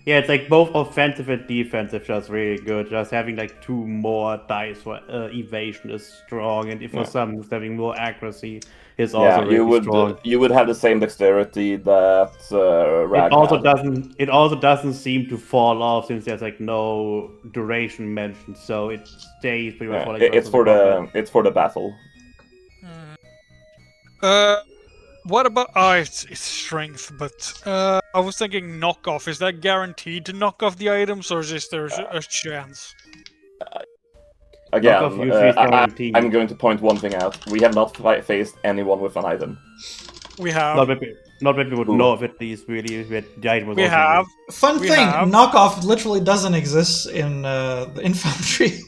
[SPEAKER 3] Yeah, it's like both offensive and defensive, just really good. Just having like 2 more dice for evasion is strong, and if for some having more accuracy is also really strong.
[SPEAKER 2] You would have the same dexterity that Rag had.
[SPEAKER 3] It also doesn't seem to fall off since there's like no duration mentioned, so it stays pretty much.
[SPEAKER 2] Yeah, it's for the battle.
[SPEAKER 6] What about it's strength? But I was thinking knockoff. Is that guaranteed to knock off the items, or is there a chance?
[SPEAKER 2] Again,
[SPEAKER 3] Knockoff usually is guaranteed.
[SPEAKER 2] I'm going to point one thing out. We have not faced anyone with an item.
[SPEAKER 6] We have.
[SPEAKER 3] Not that we would know if at least really that the item was.
[SPEAKER 6] We
[SPEAKER 3] also
[SPEAKER 6] have.
[SPEAKER 1] Fun
[SPEAKER 6] We
[SPEAKER 1] thing,
[SPEAKER 6] have.
[SPEAKER 1] knockoff literally doesn't exist in the infantry.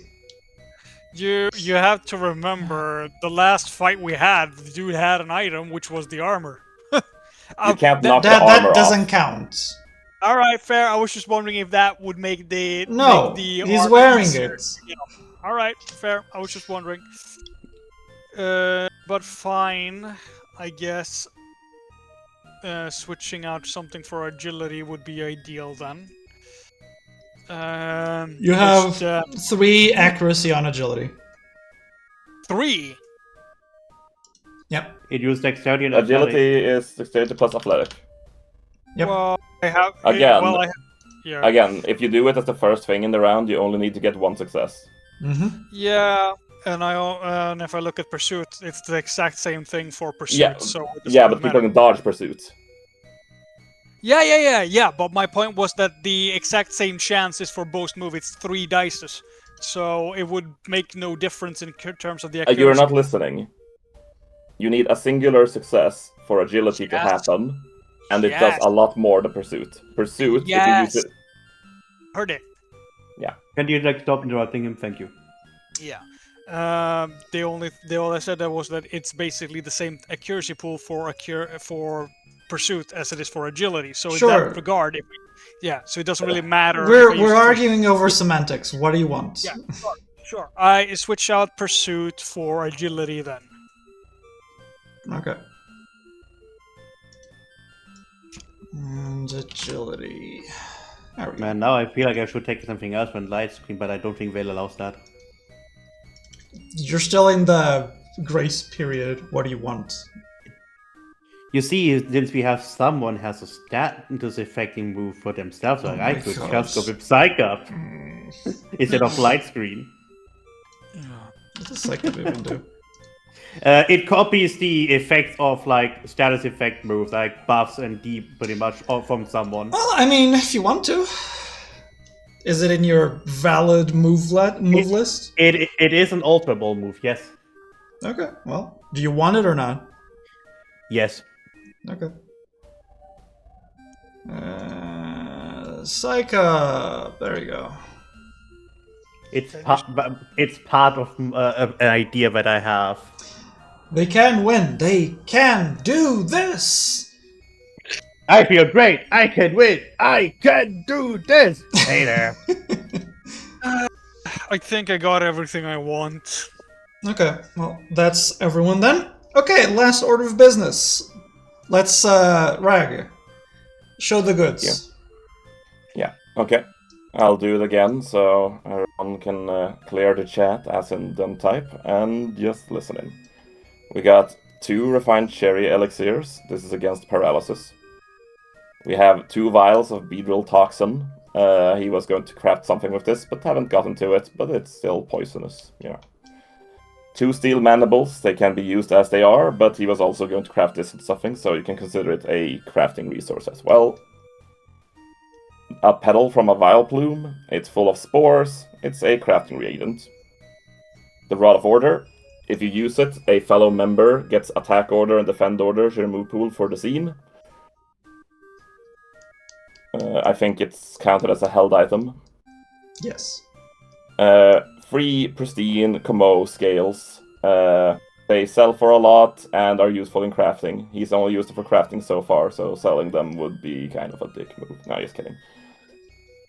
[SPEAKER 6] You have to remember the last fight we had. The dude had an item, which was the armor.
[SPEAKER 2] You can't knock the
[SPEAKER 1] that
[SPEAKER 2] armor
[SPEAKER 1] doesn't
[SPEAKER 2] off.
[SPEAKER 1] count.
[SPEAKER 6] All right, fair. I was just wondering if that would make the
[SPEAKER 1] No,
[SPEAKER 6] make the
[SPEAKER 1] he's
[SPEAKER 6] armor
[SPEAKER 1] wearing
[SPEAKER 6] easier.
[SPEAKER 1] it.
[SPEAKER 6] All right, fair. I was just wondering. But fine, I guess. Switching out something for agility would be ideal then.
[SPEAKER 1] You have 3 accuracy on agility.
[SPEAKER 6] 3.
[SPEAKER 1] Yep.
[SPEAKER 3] It used dexterity and
[SPEAKER 2] Agility is dexterity plus athletic.
[SPEAKER 1] Yep.
[SPEAKER 6] Well, I have
[SPEAKER 2] Again.
[SPEAKER 6] Well, yeah.
[SPEAKER 2] Again, if you do it as the first thing in the round, you only need to get 1 success.
[SPEAKER 1] Mm-hmm.
[SPEAKER 6] Yeah, and if I look at pursuit, it's the exact same thing for pursuit.
[SPEAKER 2] Yeah,
[SPEAKER 6] So it doesn't
[SPEAKER 2] yeah,
[SPEAKER 6] really
[SPEAKER 2] but people
[SPEAKER 6] matter.
[SPEAKER 2] can dodge pursuit.
[SPEAKER 6] Yeah. But my point was that the exact same chance is for both moves. It's 3 dices, so it would make no difference in terms of the accuracy.
[SPEAKER 2] You're not listening. You need a singular success for agility to
[SPEAKER 6] Yes.
[SPEAKER 2] happen, and it
[SPEAKER 6] Yes.
[SPEAKER 2] does a lot more than pursuit. Pursuit, if you
[SPEAKER 6] Yes.
[SPEAKER 2] use it.
[SPEAKER 6] Heard it.
[SPEAKER 3] Can you like stop interrupting him? Thank you.
[SPEAKER 6] Yeah. The all I said that was that it's basically the same accuracy pool for pursuit as it is for agility. So in
[SPEAKER 1] Sure.
[SPEAKER 6] that regard, so it doesn't really matter. if I
[SPEAKER 1] We're
[SPEAKER 6] use
[SPEAKER 1] arguing over semantics. What do you want?
[SPEAKER 6] Yeah, sure. I switch out pursuit for agility then.
[SPEAKER 1] Okay. And agility. There we go.
[SPEAKER 3] Man, now I feel like I should take something else from light screen, but I don't think Vale allows that.
[SPEAKER 1] You're still in the grace period. What do you want?
[SPEAKER 3] You see, since we have someone has a status affecting move for themselves, like I
[SPEAKER 1] my
[SPEAKER 3] could
[SPEAKER 1] gosh.
[SPEAKER 3] just go with Psych Up instead of light screen.
[SPEAKER 1] What does Psychic even do?
[SPEAKER 3] It copies the effects of like status effect moves, like buffs and deep, pretty much from someone.
[SPEAKER 1] Well, I mean, if you want to. Is it in your valid move list?
[SPEAKER 3] It is an alterable move, yes.
[SPEAKER 1] Okay, well, do you want it or not?
[SPEAKER 3] Yes.
[SPEAKER 1] Okay. Psycha. There you go.
[SPEAKER 3] It's part of an idea that I have.
[SPEAKER 1] They can win. They can do this.
[SPEAKER 3] I feel great. I can win. I can do this. Hey there.
[SPEAKER 6] I think I got everything I want.
[SPEAKER 1] Okay, well, that's everyone then. Okay, last order of business. Let's, Rag, show the goods.
[SPEAKER 2] Yeah, okay. I'll do it again, so everyone can clear the chat, as in don't type, and just listen in. We got 2 refined cherry elixirs. This is against paralysis. We have 2 vials of beedrill toxin. He was going to craft something with this, but haven't gotten to it, but it's still poisonous, you know. 2 steel mandibles. They can be used as they are, but he was also going to craft this into something, so you can consider it a crafting resource as well. A petal from a vial plume. It's full of spores. It's a crafting reagent. The Rod of Order. If you use it, a fellow member gets attack order and defend order to remove pool for the scene. I think it's counted as a held item.
[SPEAKER 1] Yes.
[SPEAKER 2] 3 pristine Como scales. They sell for a lot and are useful in crafting. He's only used it for crafting so far, so selling them would be kind of a dick move. No, just kidding.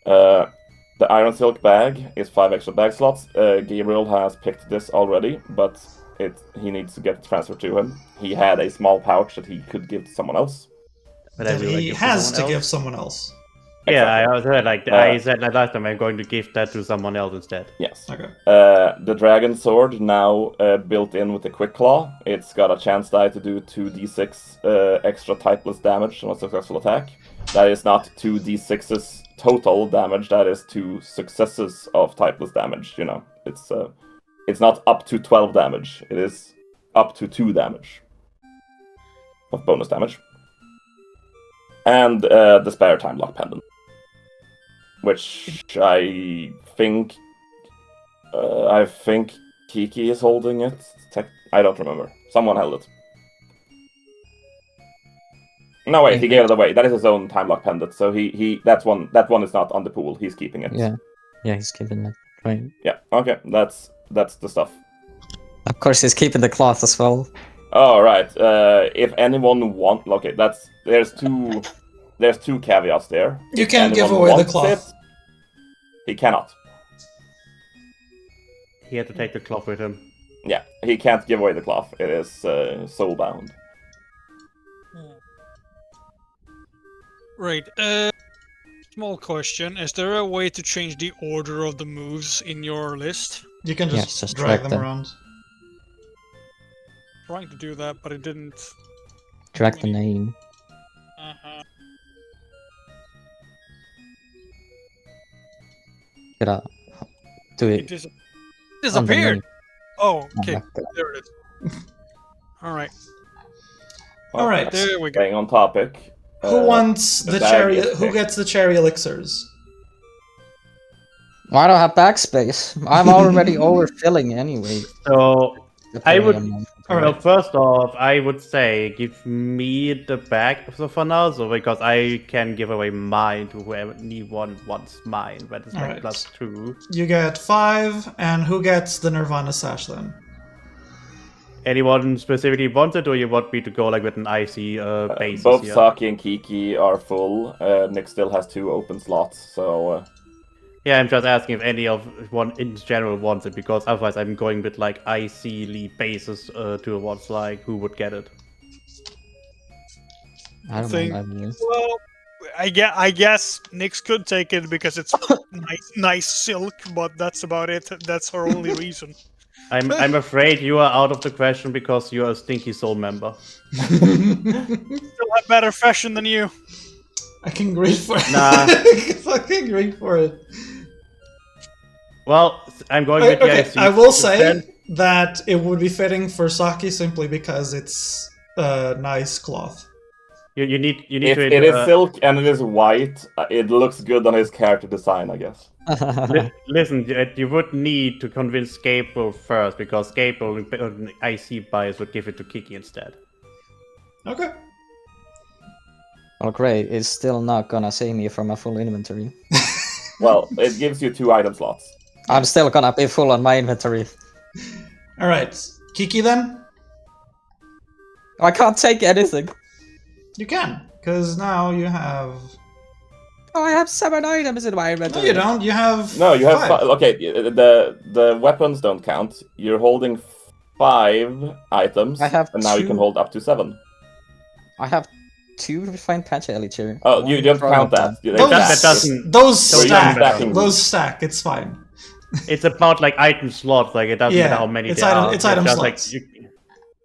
[SPEAKER 2] The Iron Silk bag is 5 extra bag slots. Gabriel has picked this already, but he needs to get it transferred to him. He had a small pouch that he could give to someone else.
[SPEAKER 3] But I
[SPEAKER 1] That
[SPEAKER 3] will, like,
[SPEAKER 1] he
[SPEAKER 3] give
[SPEAKER 1] has to
[SPEAKER 3] someone
[SPEAKER 1] give
[SPEAKER 3] else.
[SPEAKER 1] someone else.
[SPEAKER 3] Yeah,
[SPEAKER 2] Exactly.
[SPEAKER 3] I also heard, like, I said like last time I'm going to give that to someone else instead.
[SPEAKER 2] Yes.
[SPEAKER 1] Okay.
[SPEAKER 2] The Dragon Sword, now built in with the Quick Claw. It's got a chance die to do 2d6 extra typeless damage on a successful attack. That is not 2d6's total damage, that is 2 successes of typeless damage, you know. It's not up to 12 damage, it is up to 2 damage of bonus damage. And the Spare Time Lock Pendant, which I think Kiki is holding it. I don't remember. Someone held it. No, wait, he gave it away. That is his own Time Lock Pendant. So that one is not on the pool. He's keeping it.
[SPEAKER 4] Yeah, he's keeping it. Right.
[SPEAKER 2] Yeah. Okay. That's the stuff.
[SPEAKER 4] Of course, he's keeping the cloth as well.
[SPEAKER 2] Oh right. If anyone okay, there's two caveats there.
[SPEAKER 1] You
[SPEAKER 2] If
[SPEAKER 1] can't give
[SPEAKER 2] anyone
[SPEAKER 1] away the
[SPEAKER 2] wants
[SPEAKER 1] cloth.
[SPEAKER 2] it, he cannot.
[SPEAKER 3] He had to take the cloth with him.
[SPEAKER 2] Yeah, he can't give away the cloth. It is soul bound.
[SPEAKER 6] Right. Small question. Is there a way to change the order of the moves in your list?
[SPEAKER 1] You can
[SPEAKER 4] Yes,
[SPEAKER 1] just
[SPEAKER 4] just
[SPEAKER 1] drag
[SPEAKER 4] drag
[SPEAKER 1] them
[SPEAKER 4] them.
[SPEAKER 1] around.
[SPEAKER 6] Trying to do that, but it didn't.
[SPEAKER 4] Drag the name.
[SPEAKER 6] Uh-huh.
[SPEAKER 4] Gotta do
[SPEAKER 6] It
[SPEAKER 4] it.
[SPEAKER 6] disappeared. Oh,
[SPEAKER 4] Oh,
[SPEAKER 6] okay.
[SPEAKER 4] my God.
[SPEAKER 6] There it is. All right.
[SPEAKER 1] All right.
[SPEAKER 6] There we go.
[SPEAKER 2] Staying on topic.
[SPEAKER 1] Who wants the
[SPEAKER 2] bag
[SPEAKER 1] cherry?
[SPEAKER 2] is
[SPEAKER 1] Who
[SPEAKER 2] picked.
[SPEAKER 1] gets the cherry elixirs?
[SPEAKER 4] Well, I don't have backspace. I'm already overfilling anyway.
[SPEAKER 3] So I would.
[SPEAKER 1] All
[SPEAKER 3] Well,
[SPEAKER 1] right.
[SPEAKER 3] first off, I would say give me the bag for now, so because I can give away mine to whoever anyone wants mine, but it's like
[SPEAKER 1] Alright.
[SPEAKER 3] +2.
[SPEAKER 1] You get 5, and who gets the Nirvana sash then?
[SPEAKER 3] Anyone specifically wants it, or you want me to go like with an IC basis
[SPEAKER 2] Both
[SPEAKER 3] here?
[SPEAKER 2] Saki and Kiki are full. Nick still has 2 open slots, so
[SPEAKER 3] Yeah, I'm just asking if anyone in general wants it, because otherwise I'm going with like IC basis towards like who would get it.
[SPEAKER 4] I don't
[SPEAKER 6] Think-
[SPEAKER 4] know. Maybe.
[SPEAKER 6] Well, I guess Nyx could take it because it's nice silk, but that's about it. That's her only reason.
[SPEAKER 3] I'm afraid you are out of the question because you are a Stinky Soul member.
[SPEAKER 6] Still have better fashion than you.
[SPEAKER 1] I can grieve for it.
[SPEAKER 3] Nah.
[SPEAKER 1] I can grieve for it.
[SPEAKER 3] Well, I'm going with the
[SPEAKER 1] Okay,
[SPEAKER 3] IC.
[SPEAKER 1] I will say
[SPEAKER 3] Then-
[SPEAKER 1] that it would be fitting for Saki simply because it's nice cloth.
[SPEAKER 3] You need
[SPEAKER 2] if
[SPEAKER 3] to.
[SPEAKER 2] it is silk and it is white, it looks good on his character design, I guess.
[SPEAKER 3] Listen, you would need to convince Gabriel first, because Gabriel in IC bias would give it to Kiki instead.
[SPEAKER 1] Okay.
[SPEAKER 4] Well, great. It's still not gonna save me from a full inventory.
[SPEAKER 2] Well, it gives you 2 item slots.
[SPEAKER 4] I'm still gonna be full on my inventory.
[SPEAKER 1] All right. Kiki then?
[SPEAKER 4] I can't take anything.
[SPEAKER 1] You can, because now you have...
[SPEAKER 4] Oh, I have 7 items in my
[SPEAKER 1] No,
[SPEAKER 4] inventory.
[SPEAKER 1] you don't. You have
[SPEAKER 2] No, you have
[SPEAKER 1] 5.
[SPEAKER 2] okay. The weapons don't count. You're holding 5 items,
[SPEAKER 4] I have
[SPEAKER 2] and now you can
[SPEAKER 4] 2.
[SPEAKER 2] hold up to 7.
[SPEAKER 4] I have 2 refined patch elixir.
[SPEAKER 2] Oh, you don't count that.
[SPEAKER 1] Those,
[SPEAKER 3] That doesn't-
[SPEAKER 1] those
[SPEAKER 3] So you're
[SPEAKER 1] stack.
[SPEAKER 3] stacking.
[SPEAKER 1] Those stack. It's fine.
[SPEAKER 3] It's about like item slots, like it doesn't
[SPEAKER 1] Yeah,
[SPEAKER 3] matter how many
[SPEAKER 1] it's
[SPEAKER 3] there
[SPEAKER 1] item-
[SPEAKER 3] are.
[SPEAKER 1] it's item
[SPEAKER 3] just
[SPEAKER 1] slots.
[SPEAKER 3] Like,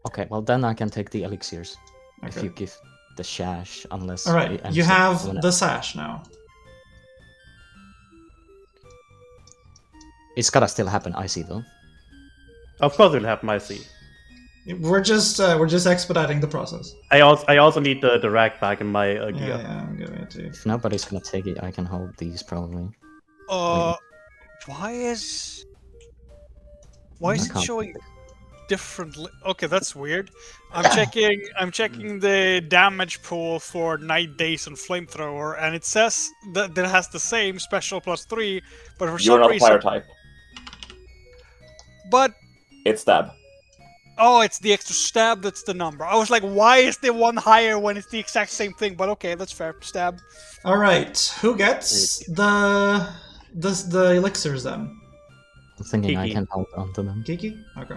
[SPEAKER 4] Okay, well then I can take the elixirs. If
[SPEAKER 1] Okay.
[SPEAKER 4] you give the shash, unless...
[SPEAKER 1] All right.
[SPEAKER 4] I'm
[SPEAKER 1] You
[SPEAKER 4] still
[SPEAKER 1] have
[SPEAKER 4] doing it.
[SPEAKER 1] the sash now.
[SPEAKER 4] It's gotta still happen, I see though.
[SPEAKER 3] of course, it'll happen. I see.
[SPEAKER 1] We're just expediting the process.
[SPEAKER 3] I also need the rack back in my
[SPEAKER 1] Yeah,
[SPEAKER 3] gear.
[SPEAKER 1] yeah, I'm giving it to you.
[SPEAKER 4] If nobody's gonna take it, I can hold these probably.
[SPEAKER 6] Why is
[SPEAKER 4] I
[SPEAKER 6] it
[SPEAKER 4] can't.
[SPEAKER 6] showing? differently. Okay, that's weird. I'm checking the damage pool for Night Days and Flamethrower, and it says that it has the same special +3, but for
[SPEAKER 2] You're
[SPEAKER 6] some
[SPEAKER 2] not a fire
[SPEAKER 6] reason.
[SPEAKER 2] type.
[SPEAKER 6] But
[SPEAKER 2] It's stab.
[SPEAKER 6] oh, it's the extra stab that's the number. I was like, why is the one higher when it's the exact same thing? But okay, that's fair. Stab.
[SPEAKER 1] All right, who gets the elixirs then?
[SPEAKER 4] I'm thinking I
[SPEAKER 3] Kiki.
[SPEAKER 4] can hold on to them.
[SPEAKER 1] Kiki? Okay.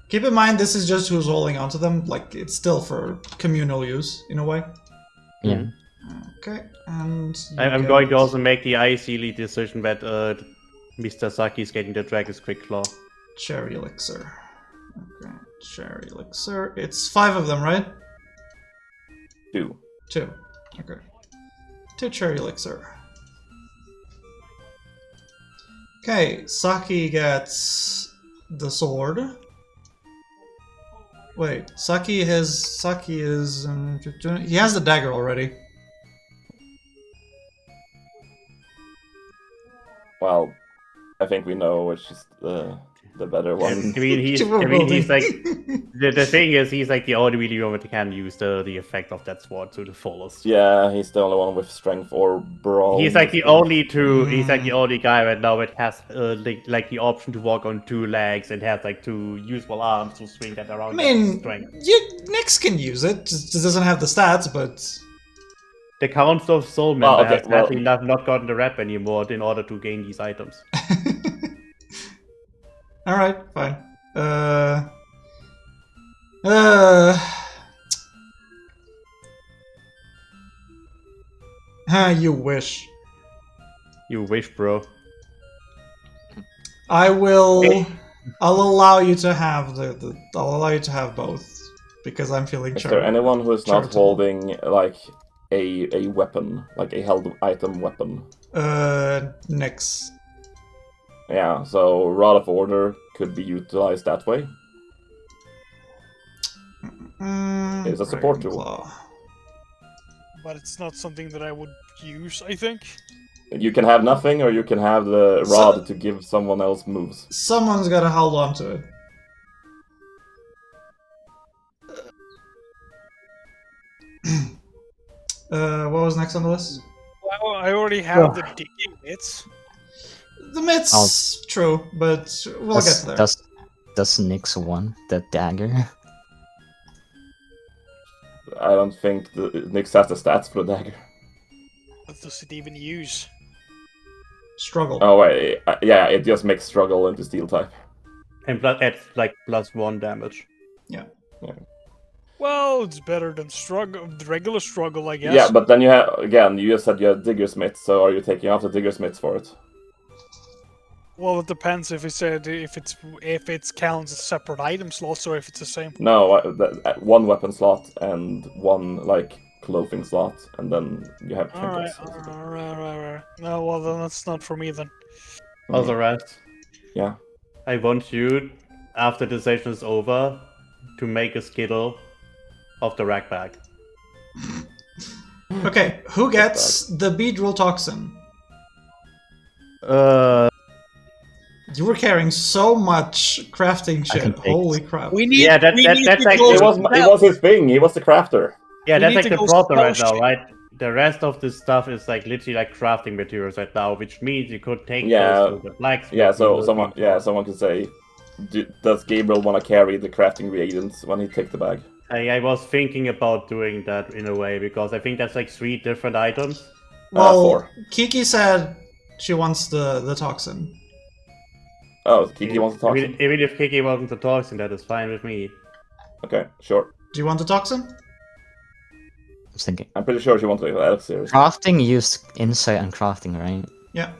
[SPEAKER 1] Keep in mind, this is just who's holding onto them. Like, it's still for communal use, in a way.
[SPEAKER 4] Yeah.
[SPEAKER 1] Okay, and...
[SPEAKER 3] I'm
[SPEAKER 1] you
[SPEAKER 3] going to
[SPEAKER 1] get
[SPEAKER 3] also make the icy decision that Mr. Saki is getting the Dragon's Quick Claw.
[SPEAKER 1] Cherry elixir. Okay, cherry elixir. It's 5 of them, right?
[SPEAKER 2] 2.
[SPEAKER 1] 2. Okay. 2 cherry elixir. Okay, Saki gets the sword. Wait, Saki is he has the dagger already.
[SPEAKER 2] Well, I think we know which is the better one.
[SPEAKER 3] I mean, he's like the thing is, he's like the only really one that can use the effect of that sword to the fullest.
[SPEAKER 2] Yeah, he's the only one with strength or brawl.
[SPEAKER 3] He's like the only He's like the only guy right now that has like the option to walk on 2 legs and has like 2 useful arms to swing that around.
[SPEAKER 1] I mean,
[SPEAKER 3] strength.
[SPEAKER 1] Nyx can use it. Just doesn't have the stats, but
[SPEAKER 3] The Council of Soul member
[SPEAKER 2] okay,
[SPEAKER 3] has
[SPEAKER 2] well-
[SPEAKER 3] sadly not gotten the rep anymore in order to gain these items.
[SPEAKER 1] all right, fine. You wish.
[SPEAKER 3] You wish, bro.
[SPEAKER 1] I'll allow you to have I'll allow you to have both because I'm feeling
[SPEAKER 2] Is there anyone who is not
[SPEAKER 1] charitable.
[SPEAKER 2] holding like a weapon, like a held item weapon?
[SPEAKER 1] Nyx.
[SPEAKER 2] Yeah, so Rod of Order could be utilized that way. It's a support tool.
[SPEAKER 1] Claw.
[SPEAKER 6] But it's not something that I would use, I think.
[SPEAKER 2] You can have nothing, or you can have the rod to give someone else moves.
[SPEAKER 1] Someone's gotta hold on to it. What was next on the list?
[SPEAKER 6] Well, I already have the digging bits.
[SPEAKER 1] The mitts, true, but we'll get to there.
[SPEAKER 4] Does Nyx want the dagger?
[SPEAKER 2] I don't think Nyx has the stats for the dagger.
[SPEAKER 6] What does it even use?
[SPEAKER 1] Struggle.
[SPEAKER 2] Oh wait, yeah, it just makes struggle into steel type.
[SPEAKER 3] And adds like +1 damage.
[SPEAKER 6] Well, it's better than regular struggle, I guess.
[SPEAKER 2] Yeah, but then you have you just said you have Digger's Mitts, so are you taking off the Digger's Mitts for it?
[SPEAKER 6] Well, it depends if it counts as separate item slots or if it's the same.
[SPEAKER 2] No, one weapon slot and one like clothing slot, and then you have
[SPEAKER 6] Alright,
[SPEAKER 2] trinkets.
[SPEAKER 6] alright. No, well then that's not for me then.
[SPEAKER 3] Also, Raz,
[SPEAKER 2] Yeah.
[SPEAKER 3] I want you, after the session is over, to make a skittle of the rack bag.
[SPEAKER 1] Okay, who gets the beadroll toxin? You were carrying so much crafting
[SPEAKER 4] I can
[SPEAKER 1] shit.
[SPEAKER 4] take
[SPEAKER 1] Holy
[SPEAKER 4] it.
[SPEAKER 1] crap.
[SPEAKER 6] We need.
[SPEAKER 3] Yeah,
[SPEAKER 6] we need
[SPEAKER 3] that's
[SPEAKER 6] to
[SPEAKER 3] like
[SPEAKER 6] go
[SPEAKER 2] It was his thing. He was the crafter.
[SPEAKER 3] Yeah,
[SPEAKER 6] We
[SPEAKER 3] that's
[SPEAKER 6] need
[SPEAKER 3] like
[SPEAKER 6] to
[SPEAKER 3] the
[SPEAKER 6] go
[SPEAKER 3] problem right
[SPEAKER 6] slow
[SPEAKER 3] now, right? The rest of this stuff is like literally like crafting materials right now, which means you could take
[SPEAKER 2] Yeah.
[SPEAKER 3] those to the blacksmith.
[SPEAKER 2] Yeah, so
[SPEAKER 3] you
[SPEAKER 2] someone
[SPEAKER 3] know,
[SPEAKER 2] someone could say, does Gabriel want to carry the crafting reagents when he takes the bag?
[SPEAKER 3] I was thinking about doing that in a way because I think that's like 3 different items.
[SPEAKER 1] Well,
[SPEAKER 2] 4.
[SPEAKER 1] Kiki said she wants the toxin.
[SPEAKER 2] Oh, Kiki wants to talk.
[SPEAKER 3] Even if Kiki wasn't the toxin, that is fine with me.
[SPEAKER 2] Okay, sure.
[SPEAKER 1] Do you want the toxin?
[SPEAKER 4] I was thinking.
[SPEAKER 2] I'm pretty sure she wants to go Elixir.
[SPEAKER 4] Crafting use insight and crafting, right?
[SPEAKER 1] Yeah.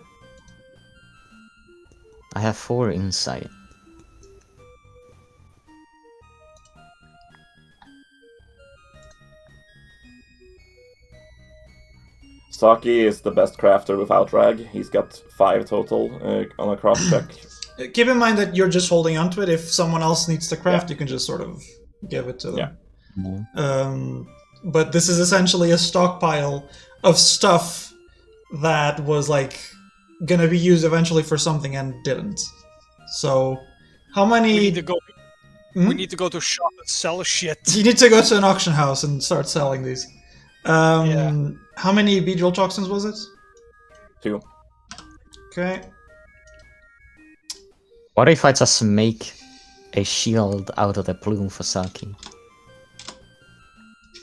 [SPEAKER 4] I have 4 insight.
[SPEAKER 2] Saki is the best crafter without rag. He's got 5 total on a craft check.
[SPEAKER 1] Keep in mind that you're just holding onto it. If someone else needs to craft, you can just sort of give it to them.
[SPEAKER 4] Yeah.
[SPEAKER 1] But this is essentially a stockpile of stuff that was like gonna be used eventually for something and didn't. So, how
[SPEAKER 6] We
[SPEAKER 1] many?
[SPEAKER 6] need to go. We need to go to shop and sell shit.
[SPEAKER 1] You need to go to an auction house and start selling these.
[SPEAKER 6] Yeah.
[SPEAKER 1] How many beedrill toxins was it?
[SPEAKER 2] 2.
[SPEAKER 1] Okay.
[SPEAKER 4] What if I just make a shield out of the plume for Saki?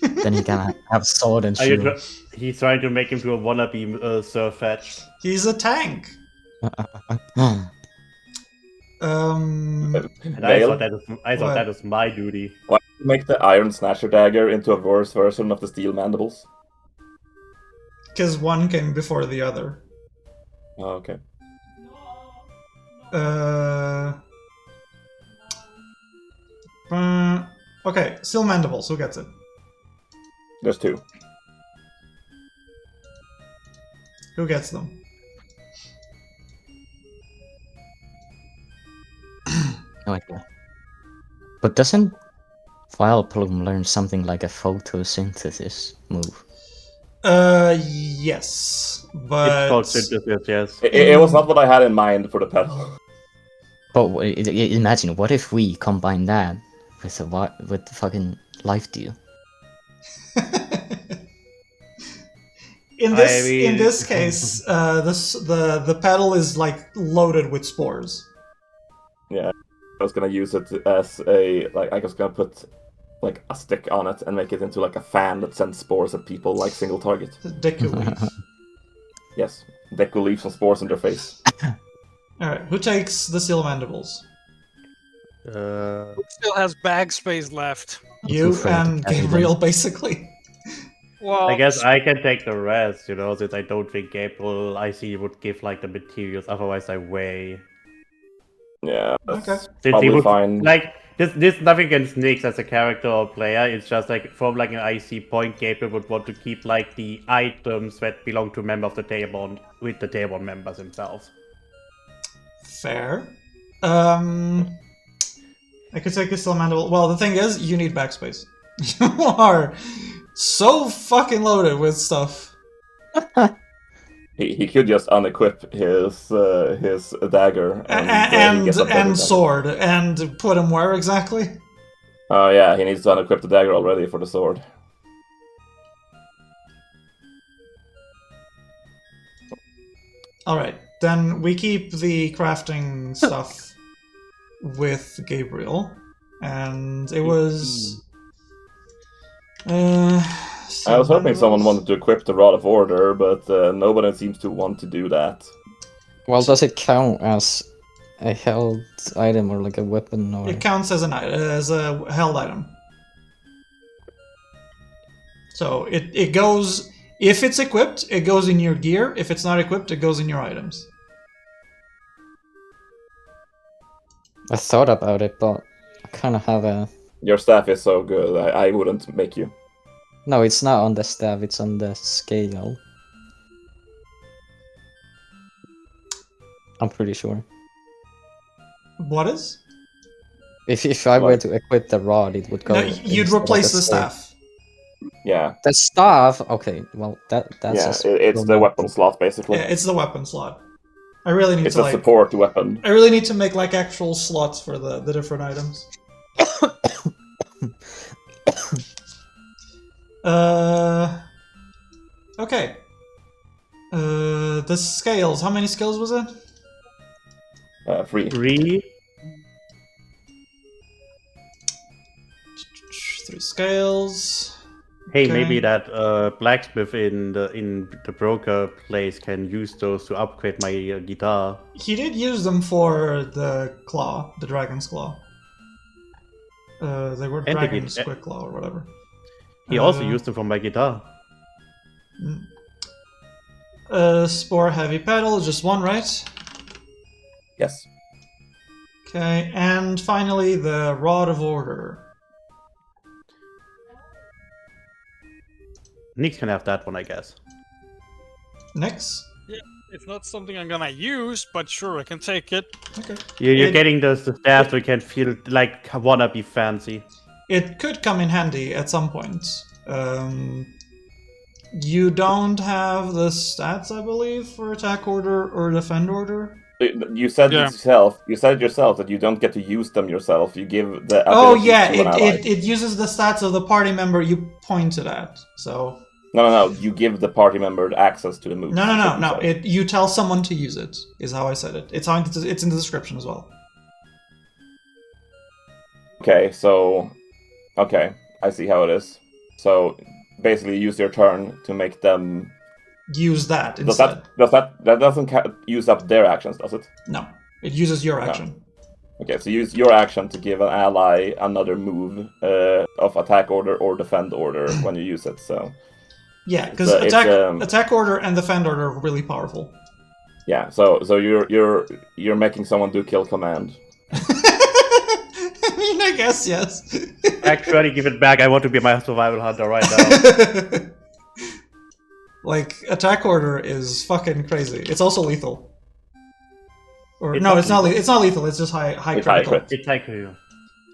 [SPEAKER 4] Then he can have sword and
[SPEAKER 3] Are you
[SPEAKER 4] shield.
[SPEAKER 3] he's trying to make him to a wannabe Surf Fetch.
[SPEAKER 1] He's a tank.
[SPEAKER 3] And
[SPEAKER 2] Vale,
[SPEAKER 3] I thought
[SPEAKER 1] What?
[SPEAKER 3] that was my duty.
[SPEAKER 2] why don't you make the Iron Snatcher Dagger into a worse version of the Steel Mandibles?
[SPEAKER 1] Because one came before the other.
[SPEAKER 2] Oh, okay.
[SPEAKER 1] Okay, Steel Mandibles, who gets it?
[SPEAKER 2] There's 2.
[SPEAKER 1] Who gets them?
[SPEAKER 4] No idea. But doesn't Vile Plume learn something like a photosynthesis move?
[SPEAKER 1] Yes. But...
[SPEAKER 3] It's called synthesis, yes.
[SPEAKER 2] It was not what I had in mind for the pedal.
[SPEAKER 4] But imagine, what if we combine that with the fucking Life Dew?
[SPEAKER 1] in
[SPEAKER 3] I
[SPEAKER 1] this case, the pedal is like loaded with spores.
[SPEAKER 2] Yeah, I was gonna use it as a I was gonna put like a stick on it and make it into like a fan that sends spores at people like single target.
[SPEAKER 1] Deku leaf.
[SPEAKER 2] Yes, Deku leaves some spores in their face.
[SPEAKER 1] Alright, who takes the Steel Mandibles?
[SPEAKER 6] Still has bag space left.
[SPEAKER 1] You
[SPEAKER 4] afraid to
[SPEAKER 1] and
[SPEAKER 4] carry them.
[SPEAKER 1] Gabriel, basically.
[SPEAKER 6] Well,
[SPEAKER 3] I guess I can take the rest, you know, since I don't think Gabriel IC would give like the materials, otherwise I weigh.
[SPEAKER 2] Yeah, that's
[SPEAKER 1] Okay.
[SPEAKER 3] Since he
[SPEAKER 2] probably
[SPEAKER 3] would
[SPEAKER 2] fine.
[SPEAKER 3] like this nothing against Nyx as a character or player, it's just like from like an IC point, Gabriel would want to keep like the items that belong to member of the table with the table members themselves.
[SPEAKER 1] Fair. I could take a Steel Mandible. Well, the thing is, you need backspace. You are so fucking loaded with stuff.
[SPEAKER 2] He could just unequip his dagger he gets a better dagger.
[SPEAKER 1] And sword. And put him where exactly?
[SPEAKER 2] Oh yeah, he needs to unequip the dagger already for the sword.
[SPEAKER 1] Alright, then we keep the crafting stuff with Gabriel. And it was...
[SPEAKER 2] I was hoping someone wanted to equip the Rod of Order, but nobody seems to want to do that.
[SPEAKER 4] Well, does it count as a held item or like a weapon? Or...
[SPEAKER 1] It counts as a held item. So it goes... If it's equipped, it goes in your gear. If it's not equipped, it goes in your items.
[SPEAKER 4] I thought about it, but I kind of have a...
[SPEAKER 2] Your staff is so good, I wouldn't make you.
[SPEAKER 4] No, it's not on the staff, it's on the scale. I'm pretty sure.
[SPEAKER 1] What is?
[SPEAKER 4] If I were to equip the rod, it would go...
[SPEAKER 1] No, you'd
[SPEAKER 4] instead of
[SPEAKER 1] replace the
[SPEAKER 4] scale.
[SPEAKER 1] staff.
[SPEAKER 2] Yeah,
[SPEAKER 4] The staff? Okay, well, that's...
[SPEAKER 2] yeah, it's the weapon slot basically.
[SPEAKER 1] Yeah, it's the weapon slot. I really need
[SPEAKER 2] It's
[SPEAKER 1] to
[SPEAKER 2] a
[SPEAKER 1] like...
[SPEAKER 2] support weapon.
[SPEAKER 1] I really need to make like actual slots for the different items. Okay. The scales. How many scales was it?
[SPEAKER 2] 3.
[SPEAKER 3] 3.
[SPEAKER 1] 3 scales.
[SPEAKER 3] Hey,
[SPEAKER 1] Okay.
[SPEAKER 3] maybe that blacksmith in the broker place can use those to upgrade my guitar.
[SPEAKER 1] He did use them for the claw, the dragon's claw. They were
[SPEAKER 3] And the
[SPEAKER 1] dragon's
[SPEAKER 3] guit-
[SPEAKER 1] quick claw or whatever.
[SPEAKER 3] He also used them for my guitar.
[SPEAKER 1] Spore heavy pedal, just one, right?
[SPEAKER 2] Yes.
[SPEAKER 1] Okay, and finally the Rod of Order.
[SPEAKER 3] Nyx can have that one, I guess.
[SPEAKER 1] Next.
[SPEAKER 6] it's not something I'm gonna use, but sure, I can take it.
[SPEAKER 1] Okay.
[SPEAKER 3] You're
[SPEAKER 1] It-
[SPEAKER 3] getting the staff so you can feel like wanna be fancy.
[SPEAKER 1] It could come in handy at some point. You don't have the stats, I believe, for attack order or defend order.
[SPEAKER 2] You said
[SPEAKER 5] Yeah.
[SPEAKER 2] it yourself. You said it yourself that you don't get to use them yourself. You give the
[SPEAKER 1] Oh
[SPEAKER 2] abilities
[SPEAKER 1] yeah,
[SPEAKER 2] to an ally.
[SPEAKER 1] it uses the stats of the party member you pointed at. So
[SPEAKER 2] No. You give the party member access to the move.
[SPEAKER 1] no. You tell someone to use it. Is how I said it. It's in the description as well.
[SPEAKER 2] Okay, I see how it is. So basically, use your turn to make them.
[SPEAKER 1] Use that
[SPEAKER 2] Does
[SPEAKER 1] instead.
[SPEAKER 2] that doesn't use up their actions, does it?
[SPEAKER 1] No, it uses your action.
[SPEAKER 2] Okay, so use your action to give an ally another move of attack order or defend order when you use it. So
[SPEAKER 1] Yeah, because attack order and defend order are really powerful.
[SPEAKER 2] yeah, so you're making someone do kill command.
[SPEAKER 1] I mean, I guess yes.
[SPEAKER 3] Actually, give it back. I want to be my survival hunter right now.
[SPEAKER 1] Like, attack order is fucking crazy. It's also lethal. Or
[SPEAKER 3] It's
[SPEAKER 1] no,
[SPEAKER 3] not
[SPEAKER 1] it's not. It's not lethal. It's just high
[SPEAKER 2] It's high
[SPEAKER 1] critical.
[SPEAKER 2] crit.
[SPEAKER 3] It's like you.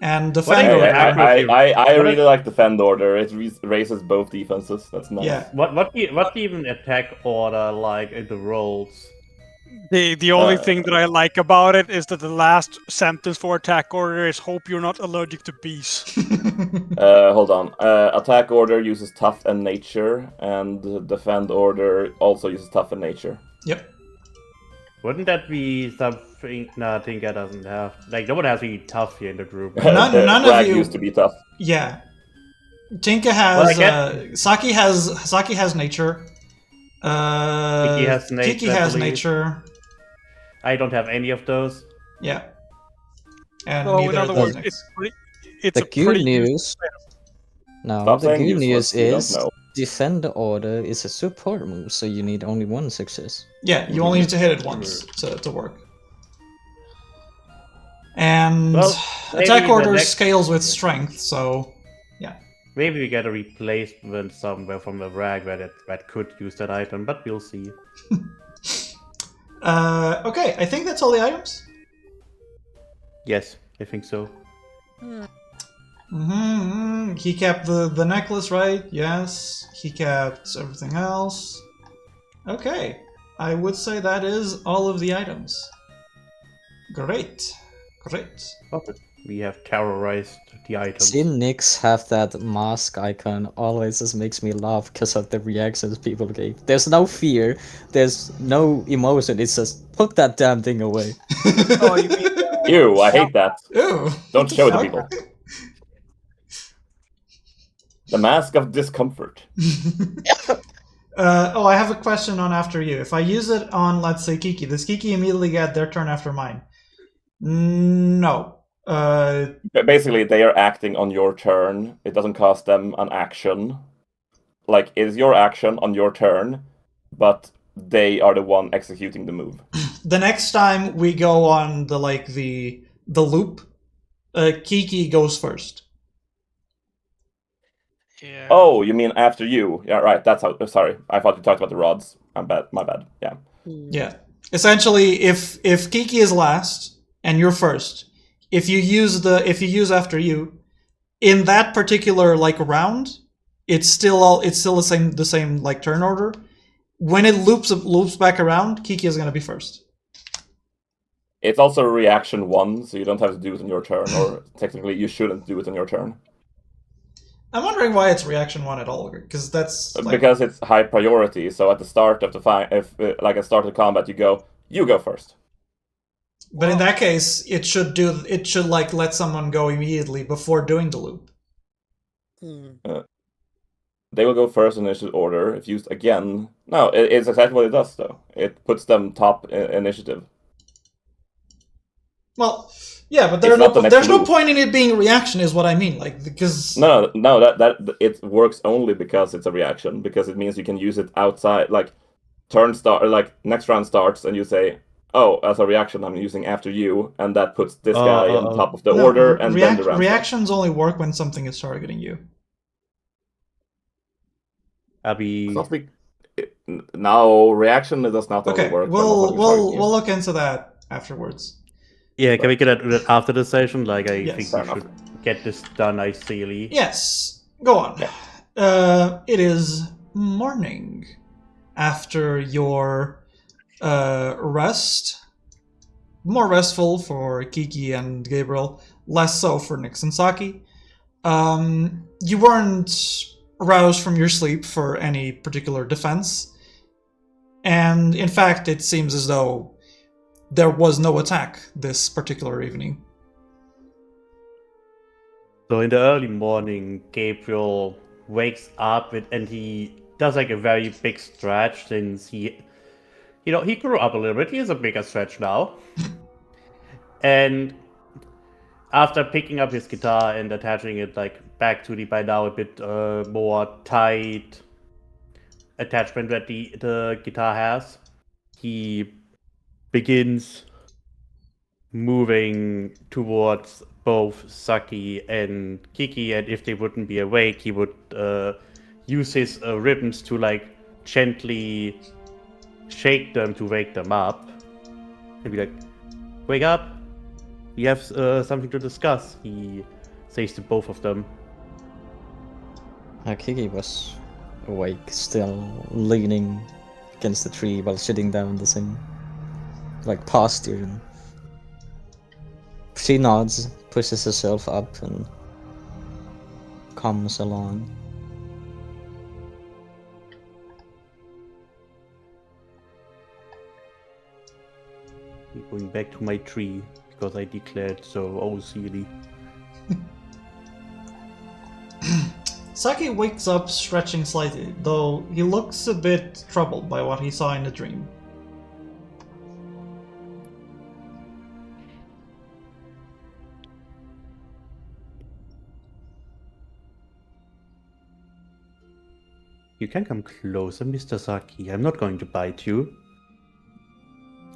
[SPEAKER 1] And defend
[SPEAKER 3] What
[SPEAKER 1] order.
[SPEAKER 2] I really like defend order. It raises both defenses. That's nice.
[SPEAKER 1] Yeah.
[SPEAKER 3] What even attack order like in the rolls?
[SPEAKER 6] The only thing that I like about it is that the last sentence for attack order is "Hope you're not allergic to bees."
[SPEAKER 2] Hold on. Attack order uses tough and nature, and defend order also uses tough and nature.
[SPEAKER 1] Yep.
[SPEAKER 3] Wouldn't that be something? No, Tinker doesn't have. Like, no one has to be tough here in the group.
[SPEAKER 1] None of
[SPEAKER 2] Bragg
[SPEAKER 1] you-
[SPEAKER 2] used to be tough.
[SPEAKER 1] Yeah. Tinka has.
[SPEAKER 3] Well, I get-
[SPEAKER 1] Saki has nature.
[SPEAKER 3] Kiki has nature,
[SPEAKER 1] Kiki
[SPEAKER 3] I
[SPEAKER 1] has
[SPEAKER 3] believe.
[SPEAKER 1] nature.
[SPEAKER 3] I don't have any of those.
[SPEAKER 1] Yeah. And
[SPEAKER 6] So in
[SPEAKER 1] neither
[SPEAKER 6] other
[SPEAKER 1] does
[SPEAKER 6] words,
[SPEAKER 1] Nyx.
[SPEAKER 6] it's
[SPEAKER 4] The
[SPEAKER 6] a
[SPEAKER 4] good
[SPEAKER 6] pretty
[SPEAKER 4] news. No,
[SPEAKER 2] Stop
[SPEAKER 4] the
[SPEAKER 2] saying
[SPEAKER 4] good
[SPEAKER 2] useless,
[SPEAKER 4] news
[SPEAKER 2] you don't
[SPEAKER 4] is
[SPEAKER 2] know.
[SPEAKER 4] defend order is a support move, so you need only one success.
[SPEAKER 1] Yeah, you only need to hit it once to work. And
[SPEAKER 3] Well, maybe
[SPEAKER 1] attack
[SPEAKER 3] the
[SPEAKER 1] order
[SPEAKER 3] next-
[SPEAKER 1] scales with strength, so
[SPEAKER 3] Maybe we get a replacement somewhere from the rag that could use that item, but we'll see.
[SPEAKER 1] okay, I think that's all the items.
[SPEAKER 3] Yes, I think so.
[SPEAKER 1] He kept the necklace, right? Yes. He kept everything else. Okay, I would say that is all of the items. Great.
[SPEAKER 3] Perfect. We have terrorized the items.
[SPEAKER 4] Seeing Nyx have that mask icon always just makes me laugh because of the reactions people gave. There's no fear, there's no emotion, it's just put that damn thing away.
[SPEAKER 6] Oh, you mean
[SPEAKER 2] Ew, I hate that.
[SPEAKER 1] Ooh.
[SPEAKER 2] Don't show it to people. The mask of discomfort.
[SPEAKER 1] I have a question on after you. If I use it on, let's say, Kiki, does Kiki immediately get their turn after mine? No.
[SPEAKER 2] Basically, they are acting on your turn. It doesn't cost them an action. Like, it is your action on your turn, but they are the one executing the move.
[SPEAKER 1] The next time we go on the loop, Kiki goes first.
[SPEAKER 6] Yeah.
[SPEAKER 2] Oh, you mean after you? Yeah, right. That's how. Sorry, I thought you talked about the rods. My bad. Yeah.
[SPEAKER 1] Yeah. Essentially, if Kiki is last and you're first, if you use after you, in that particular round, it's still the same like turn order. When it loops back around, Kiki is gonna be first.
[SPEAKER 2] It's also a reaction 1, so you don't have to do it on your turn, or technically you shouldn't do it on your turn.
[SPEAKER 1] I'm wondering why it's reaction 1 at all, because that's
[SPEAKER 2] Because it's high priority. So at the start of the fight, at the start of the combat, you go first.
[SPEAKER 1] But in that case, it should let someone go immediately before doing the loop.
[SPEAKER 2] They will go first in initiative order. If used again, no, it's exactly what it does though. It puts them top initiative.
[SPEAKER 1] Well, yeah, but
[SPEAKER 2] It's not the next
[SPEAKER 1] there's no
[SPEAKER 2] loop.
[SPEAKER 1] point in it being reaction, is what I mean. Because
[SPEAKER 2] No, that it works only because it's a reaction. Because it means you can use it outside, next round starts, and you say, "Oh, as a reaction, I'm using after you," and that puts this guy on top of the order, and then the round starts.
[SPEAKER 1] reactions only work when something is targeting you.
[SPEAKER 3] Abby.
[SPEAKER 2] It's not no, reaction does not only
[SPEAKER 1] Okay,
[SPEAKER 2] work. when
[SPEAKER 1] we'll
[SPEAKER 2] something is targeting you.
[SPEAKER 1] look into that afterwards.
[SPEAKER 3] Yeah, can we get that after the session? I
[SPEAKER 1] Yes.
[SPEAKER 3] think
[SPEAKER 2] Fair
[SPEAKER 3] we
[SPEAKER 2] enough.
[SPEAKER 3] should get this done nicely.
[SPEAKER 1] Yes, go on.
[SPEAKER 2] Yeah.
[SPEAKER 1] It is morning after your rest more restful for Kiki and Gabriel, less so for Nyx and Saki. You weren't aroused from your sleep for any particular defense, and in fact, it seems as though there was no attack this particular evening.
[SPEAKER 3] So in the early morning, Gabriel wakes up and he does like a very big stretch since he grew up a little bit. He has a bigger stretch now. And after picking up his guitar and attaching it like back to the by now a bit more tight attachment that the guitar has, he begins moving towards both Saki and Kiki, and if they wouldn't be awake, he would use his ribbons to like gently shake them to wake them up and be like, "Wake up! We have something to discuss," he says to both of them.
[SPEAKER 4] Kiki was awake, still leaning against the tree while sitting down in the same like posture. And she nods, pushes herself up, and comes along.
[SPEAKER 3] I'm going back to my tree because I declared so. Oh, silly.
[SPEAKER 1] Saki wakes up stretching slightly, though he looks a bit troubled by what he saw in the dream.
[SPEAKER 3] You can come closer, Mr. Saki. I'm not going to bite you.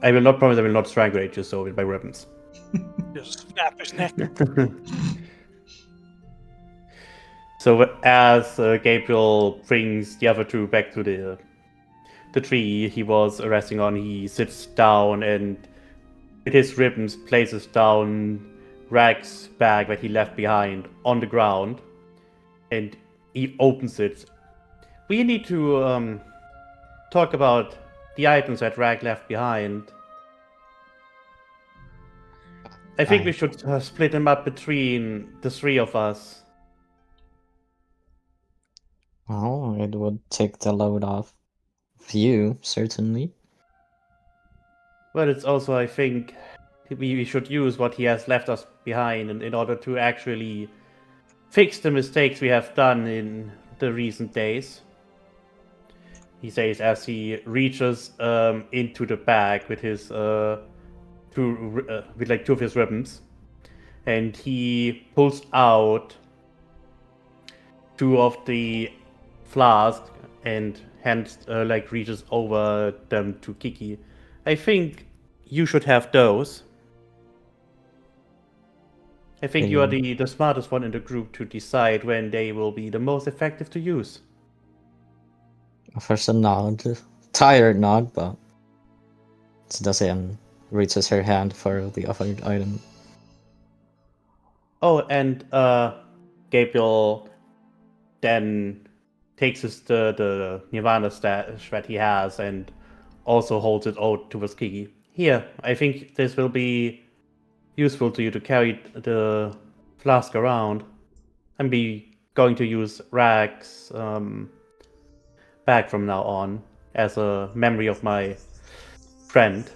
[SPEAKER 3] I will not promise I will not strangulate you so with my weapons.
[SPEAKER 6] Just snap his neck.
[SPEAKER 3] So as Gabriel brings the other two back to the tree he was resting on, he sits down and with his ribbons places down Rag's bag that he left behind on the ground, and he opens it. We need to talk about the items that Rag left behind. I think we should split them up between the three of us.
[SPEAKER 4] Oh, it would take the load off you, certainly.
[SPEAKER 3] But it's also, I think, we should use what he has left us behind in order to actually fix the mistakes we have done in the recent days. He says as he reaches into the bag with his two of his ribbons, and he pulls out two of the flasks and reaches over them to Kiki. I think you should have those. I think you are the smartest one in the group to decide when they will be the most effective to use.
[SPEAKER 4] Offers a nod, tired nod, but Sebastian reaches her hand for the offered item.
[SPEAKER 3] Oh, and Gabriel then takes the Nirvana stash that he has and also holds it out towards Kiki. Here, I think this will be useful to you to carry the flask around. I'm going to use Rag's bag from now on as a memory of my friend.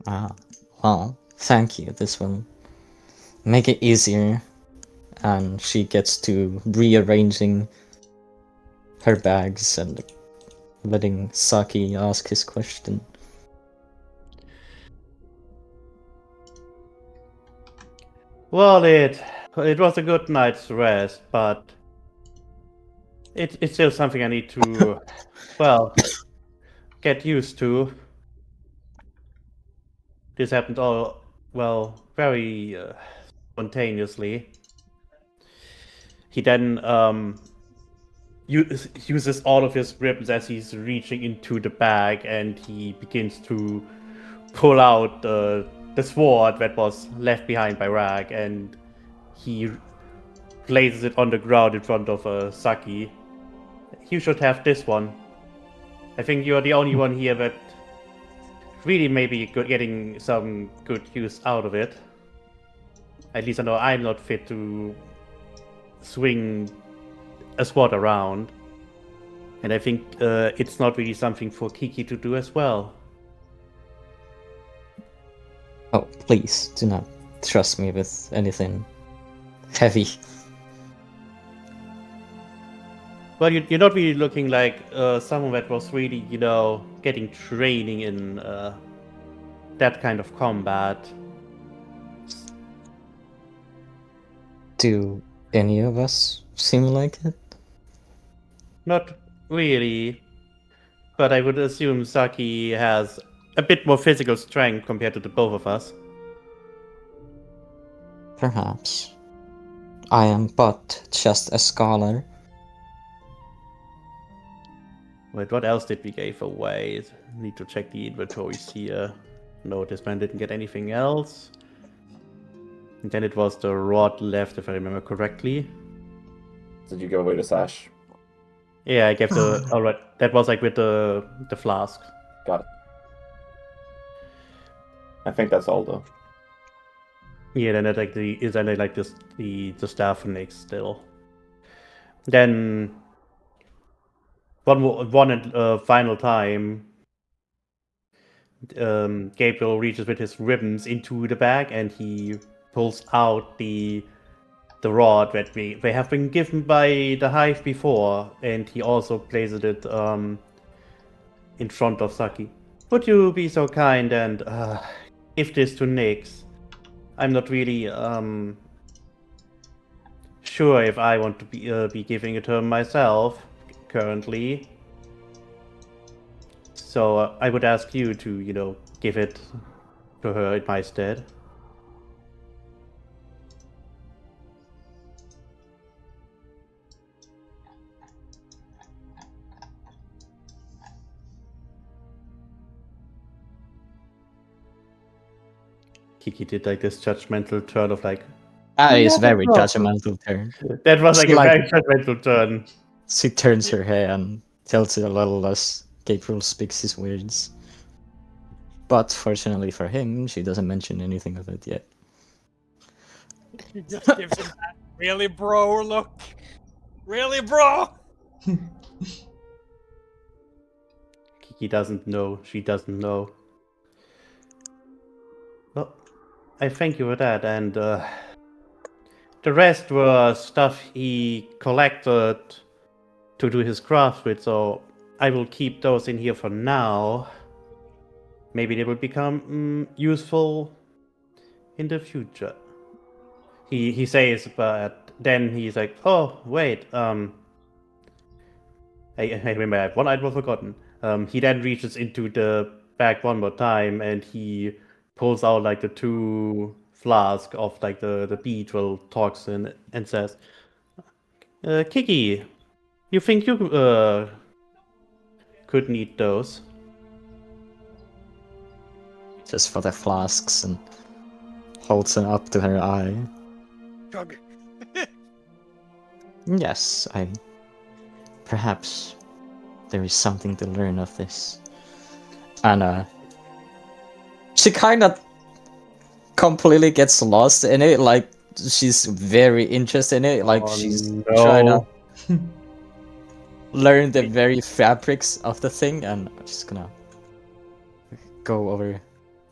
[SPEAKER 4] Well, thank you. This will make it easier. And she gets to rearranging her bags and letting Saki ask his question.
[SPEAKER 3] Well, it was a good night's rest, but it's still something I need to, well, get used to. This happened all, well, very spontaneously. He then uses all of his ribbons as he's reaching into the bag, and he begins to pull out the sword that was left behind by Rag, and he places it on the ground in front of Saki. You should have this one. I think you're the only one here that really maybe getting some good use out of it. At least I know I'm not fit to swing a sword around. And I think it's not really something for Kiki to do as well.
[SPEAKER 4] Oh, please do not trust me with anything heavy.
[SPEAKER 3] Well, you're not really looking like someone that was really, getting training in that kind of combat.
[SPEAKER 4] Do any of us seem like it?
[SPEAKER 3] Not really. But I would assume Saki has a bit more physical strength compared to the both of us.
[SPEAKER 4] Perhaps. I am but just a scholar.
[SPEAKER 3] Wait, what else did we give away? Need to check the inventories here. No, this man didn't get anything else. And then it was the rod left, if I remember correctly.
[SPEAKER 2] Did you give away the sash?
[SPEAKER 3] Yeah, I gave the... Alright, that was like with the flask.
[SPEAKER 2] Got it. I think that's all though.
[SPEAKER 3] Yeah, then the staff next still. Then one final time, Gabriel reaches with his ribbons into the bag and he pulls out the rod that they have been given by the hive before, and he also places it in front of Saki. Would you be so kind and give this to Nyx? I'm not really sure if I want to be giving it to her myself currently. So I would ask you to, give it to her in my stead. Kiki did like this judgmental turn of like...
[SPEAKER 4] That is
[SPEAKER 3] Yeah,
[SPEAKER 4] very
[SPEAKER 3] that's
[SPEAKER 4] judgmental turn.
[SPEAKER 3] That was like
[SPEAKER 4] She
[SPEAKER 3] a
[SPEAKER 4] like-
[SPEAKER 3] very judgmental turn.
[SPEAKER 4] She turns her head and tilts it a little as Gabriel speaks his words. But fortunately for him, she doesn't mention anything of it yet.
[SPEAKER 6] He just gives him that really bro look. Really bro.
[SPEAKER 3] Kiki doesn't know. She doesn't know. Well, I thank you for that, and the rest were stuff he collected to do his craft with, so I will keep those in here for now. Maybe they will become useful in the future. He says, but then he's like, oh, wait, I remember I have one item forgotten. He then reaches into the bag one more time and he pulls out like the 2 flasks of like the beetle toxin and says, Kiki, you think you could need those?
[SPEAKER 4] Just for the flasks and holds them up to her eye.
[SPEAKER 6] Chug.
[SPEAKER 4] Yes, perhaps there is something to learn of this. And she kind of completely gets lost in it, like she's very interested in it, like she's trying to learn the very fabrics of the thing, and I'm just gonna go over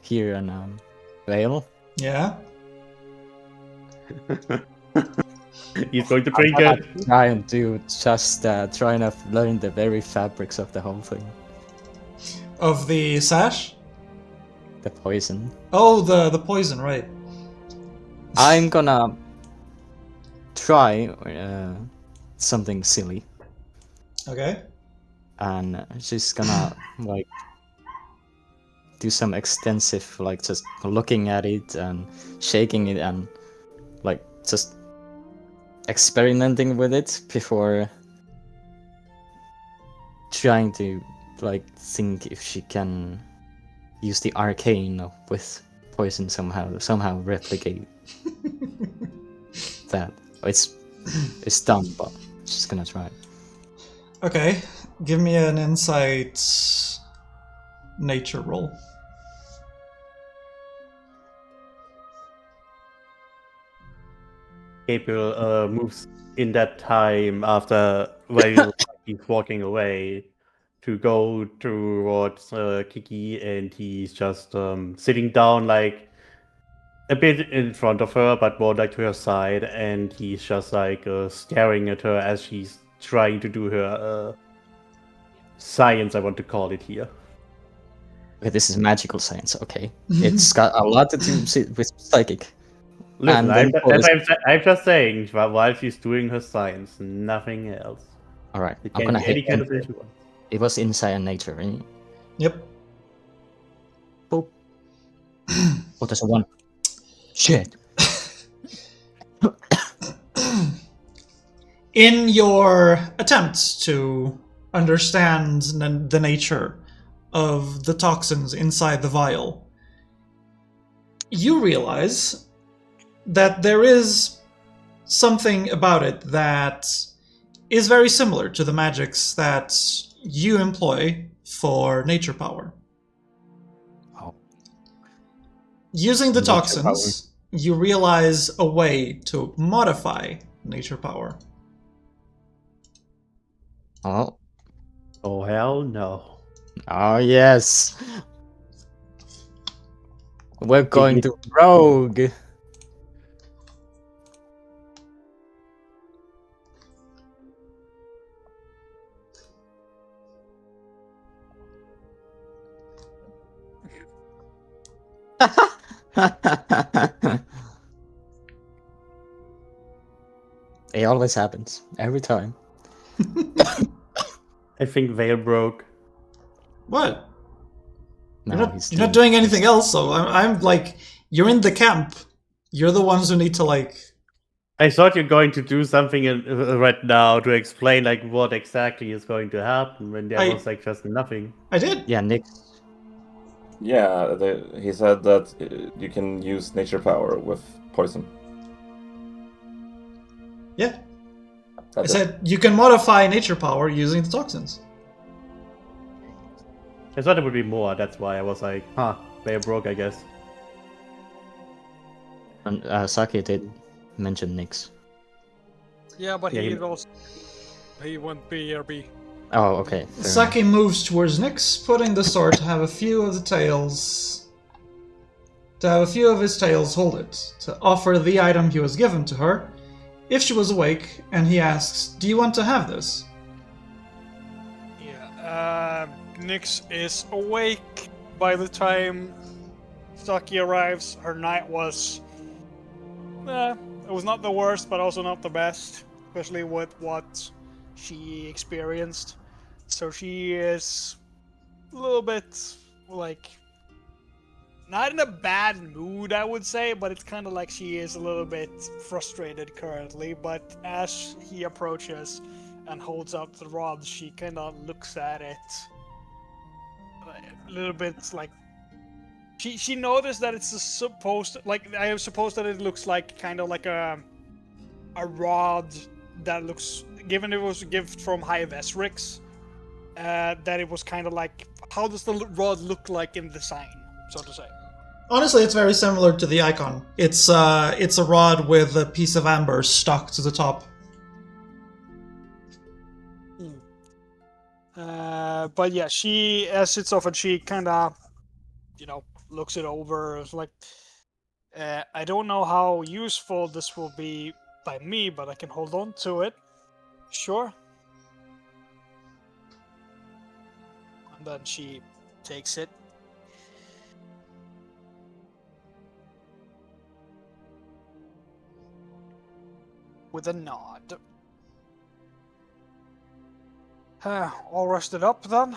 [SPEAKER 4] here and Vale.
[SPEAKER 1] Yeah.
[SPEAKER 3] He's going to drink it.
[SPEAKER 4] Try and do just trying to learn the very fabrics of the whole thing.
[SPEAKER 1] Of the sash?
[SPEAKER 4] The poison.
[SPEAKER 1] Oh, the poison, right.
[SPEAKER 4] I'm gonna try something silly,
[SPEAKER 1] Okay.
[SPEAKER 4] and she's gonna like do some extensive, like just looking at it and shaking it and like just experimenting with it before trying to like think if she can use the arcane with poison somehow replicate that. It's done, but she's gonna try.
[SPEAKER 1] Okay. Give me an insight nature roll.
[SPEAKER 3] Gabriel moves in that time after while he's walking away to go towards Kiki, and he's just sitting down like a bit in front of her, but more like to her side, and he's just like staring at her as she's trying to do her science, I want to call it here.
[SPEAKER 4] Okay, this is magical science. Okay, it's got a lot to do with psychic.
[SPEAKER 3] Listen,
[SPEAKER 4] And then
[SPEAKER 3] I'm just saying, while she's doing her science, nothing else.
[SPEAKER 4] All right,
[SPEAKER 3] It
[SPEAKER 4] I'm
[SPEAKER 3] can
[SPEAKER 4] gonna
[SPEAKER 3] be any
[SPEAKER 4] hit
[SPEAKER 3] kind of
[SPEAKER 4] enter.
[SPEAKER 3] visual.
[SPEAKER 4] It was inside nature, right?
[SPEAKER 1] Yep.
[SPEAKER 4] Boop. Oh, there's a 1. Shit.
[SPEAKER 1] In your attempts to understand the nature of the toxins inside the vial, you realize that there is something about it that is very similar to the magics that you employ for nature power.
[SPEAKER 4] Oh.
[SPEAKER 1] Using the
[SPEAKER 4] Nature
[SPEAKER 1] toxins, you realize a way to modify nature power.
[SPEAKER 4] Oh.
[SPEAKER 3] Oh, hell no.
[SPEAKER 4] Oh yes. We're going to rogue. It always happens. Every time.
[SPEAKER 3] I think Veil broke.
[SPEAKER 1] What?
[SPEAKER 4] No,
[SPEAKER 1] You're not doing anything else, so I'm like, you're in the camp. You're the ones who need to like.
[SPEAKER 3] I thought you're going to do something right now to explain like what exactly is going to happen, when there was like just nothing.
[SPEAKER 1] I did.
[SPEAKER 4] Yeah, Nick.
[SPEAKER 2] Yeah, he said that you can use nature power with poison.
[SPEAKER 1] Yeah.
[SPEAKER 2] That's
[SPEAKER 1] I said you can modify nature power using the toxins.
[SPEAKER 3] I thought it would be more, that's why I was like, huh, Veil broke, I guess.
[SPEAKER 4] And Saki did mention Nyx.
[SPEAKER 5] Yeah, but
[SPEAKER 3] Yeah,
[SPEAKER 5] he went BRB.
[SPEAKER 4] Oh, okay. fair
[SPEAKER 1] Saki moves towards Nyx, putting the sword to have a few of the tails. To have a few of his tails hold it, to offer the item he was given to her, if she was awake, and he asks, "Do you want to have this?"
[SPEAKER 6] Yeah, Nyx is awake by the time Saki arrives. Her night was... it was not the worst, but also not the best, especially with what she experienced. So she is a little bit, like, not in a bad mood, I would say, but it's kind of like she is a little bit frustrated currently. But as he approaches and holds up the rod, she kind of looks at it a little bit like... She noticed that it's supposed, like, I suppose that it looks like kind of like a rod that looks, given it was a gift from High Vesrix, that it was kind of like, how does the rod look like in design, so to say?
[SPEAKER 1] Honestly, it's very similar to the icon. It's a rod with a piece of amber stuck to the top.
[SPEAKER 6] But yeah, she, as it's often, she kind of, looks it over. It's like, I don't know how useful this will be by me, but I can hold on to it. Sure. And then she takes it. With a nod. All rested up then?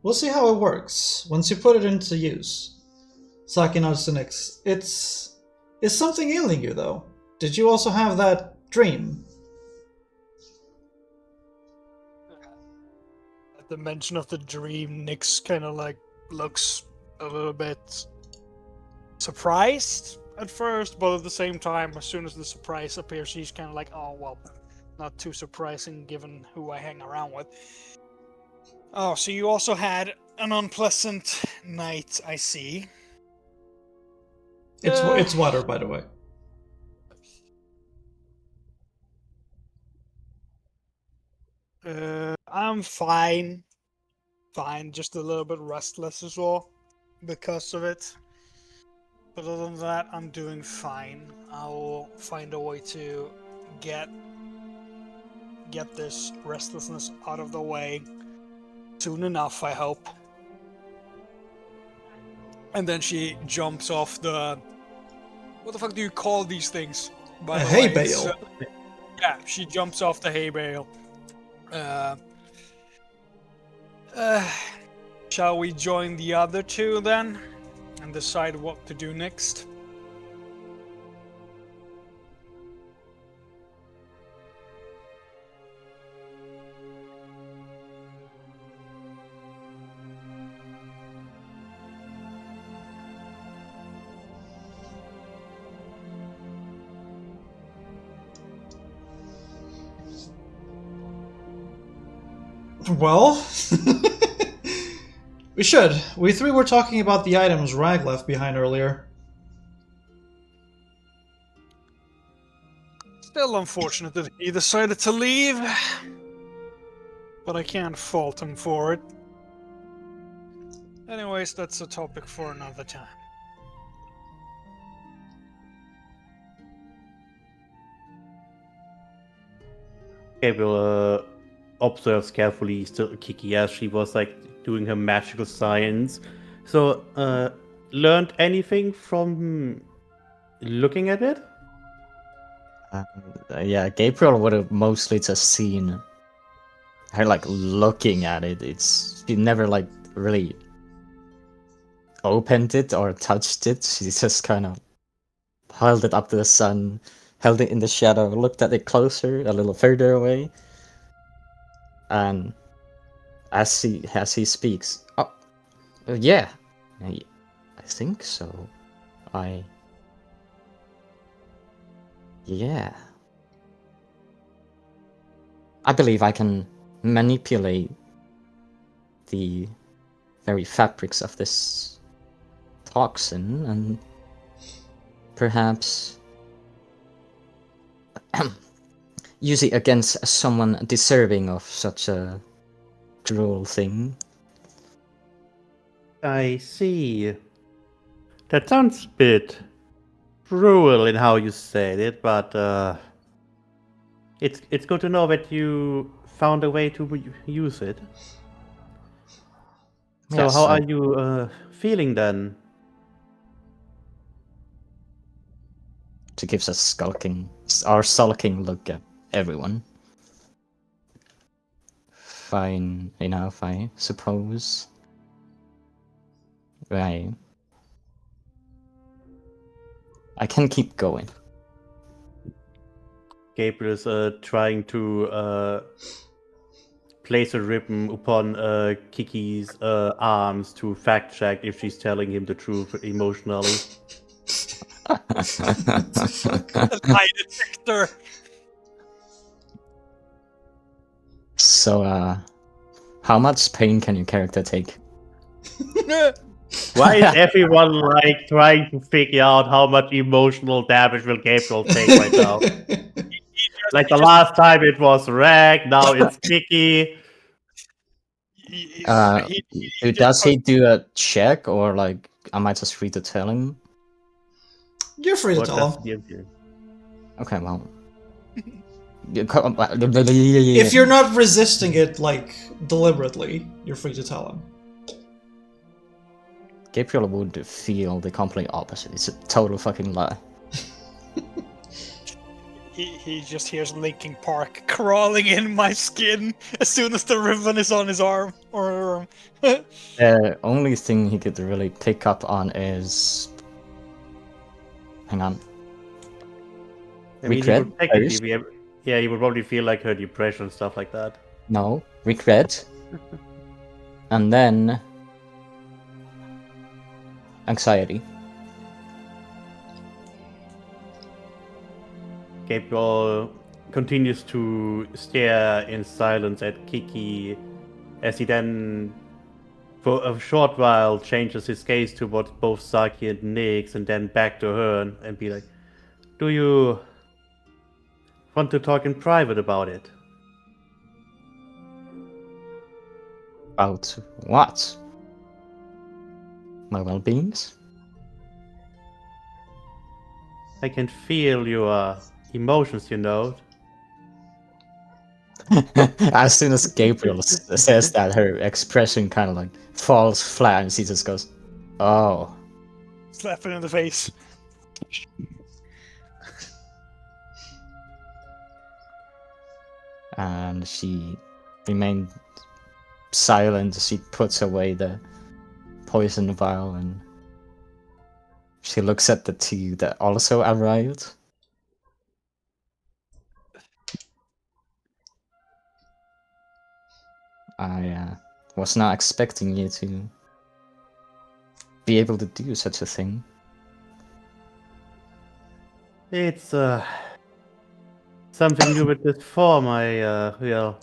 [SPEAKER 1] we'll see how it works once you put it into use. Saki nods to Nyx. Is something ailing you, though? Did you also have that dream?
[SPEAKER 6] At the mention of the dream, Nyx kind of like looks a little bit surprised at first, but at the same time, as soon as the surprise appears, she's kind of like, oh, well, not too surprising given who I hang around with. Oh, so you also had an unpleasant night, I see.
[SPEAKER 1] It's water, by the way.
[SPEAKER 6] I'm fine. Fine, just a little bit restless as well because of it. But other than that, I'm doing fine. I'll find a way to get this restlessness out of the way soon enough, I hope. And then she jumps off the... What the fuck do you call these things? By the
[SPEAKER 1] hay
[SPEAKER 6] way?
[SPEAKER 1] bale.
[SPEAKER 6] Yeah, she jumps off the hay bale. Shall we join the other two then? And decide what to do next?
[SPEAKER 1] Well, we should. We three were talking about the items Rag left behind earlier.
[SPEAKER 6] Still unfortunate that he decided to leave. But I can't fault him for it. Anyways, that's a topic for another time.
[SPEAKER 3] Gabriel observes carefully still Kiki as she was like doing her magical science. So, learned anything from looking at it?
[SPEAKER 4] Yeah, Gabriel would have mostly just seen her like looking at it. She never like really opened it or touched it. She just kind of held it up to the sun, held it in the shadow, looked at it closer, a little further away, and as he speaks, oh, yeah, I think so. Yeah. I believe I can manipulate the very fabrics of this toxin and perhaps use it against someone deserving of such a cruel thing.
[SPEAKER 3] I see. That sounds a bit cruel in how you said it, but it's good to know that you found a way to use it. So
[SPEAKER 4] Yes,
[SPEAKER 3] how are you feeling then?
[SPEAKER 4] She gives a sulking look at everyone. Fine enough, I suppose. I can keep going.
[SPEAKER 3] Gabriel is trying to place a ribbon upon Kiki's arms to fact check if she's telling him the truth emotionally.
[SPEAKER 6] A lie detector.
[SPEAKER 4] So, how much pain can your character take?
[SPEAKER 3] Why is everyone like trying to figure out how much emotional damage will Gabriel take right now? Like the last time it was Rag, now it's Kiki.
[SPEAKER 4] Does he do a check, or like am I just free to tell him?
[SPEAKER 1] You're free to
[SPEAKER 3] What
[SPEAKER 1] tell
[SPEAKER 3] does
[SPEAKER 1] him.
[SPEAKER 3] he give you?
[SPEAKER 4] Okay, well.
[SPEAKER 1] If you're not resisting it, like, deliberately, you're free to tell him.
[SPEAKER 4] Gabriel would feel the complete opposite. It's a total fucking lie.
[SPEAKER 6] he just hears Linkin Park crawling in my skin as soon as the ribbon is on his arm or her arm.
[SPEAKER 4] The only thing he could really pick up on is... Hang on.
[SPEAKER 3] I mean, he
[SPEAKER 4] Regret
[SPEAKER 3] would technically
[SPEAKER 4] first.
[SPEAKER 3] be able... Yeah, he would probably feel like her depression, stuff like that.
[SPEAKER 4] No, regret. And then... anxiety.
[SPEAKER 3] Gabriel continues to stare in silence at Kiki as he then, for a short while, changes his gaze towards both Saki and Nyx and then back to her and be like, do you want to talk in private about it?
[SPEAKER 4] About what? My well-beings?
[SPEAKER 3] I can feel your emotions, you know.
[SPEAKER 4] As soon as Gabriel says that, her expression kind of like falls flat and she just goes, oh.
[SPEAKER 6] Slap it in the face.
[SPEAKER 4] And she remained silent. She puts away the poison vial and she looks at the tea that also arrived. I was not expecting you to be able to do such a thing.
[SPEAKER 3] It's something new with this form, I will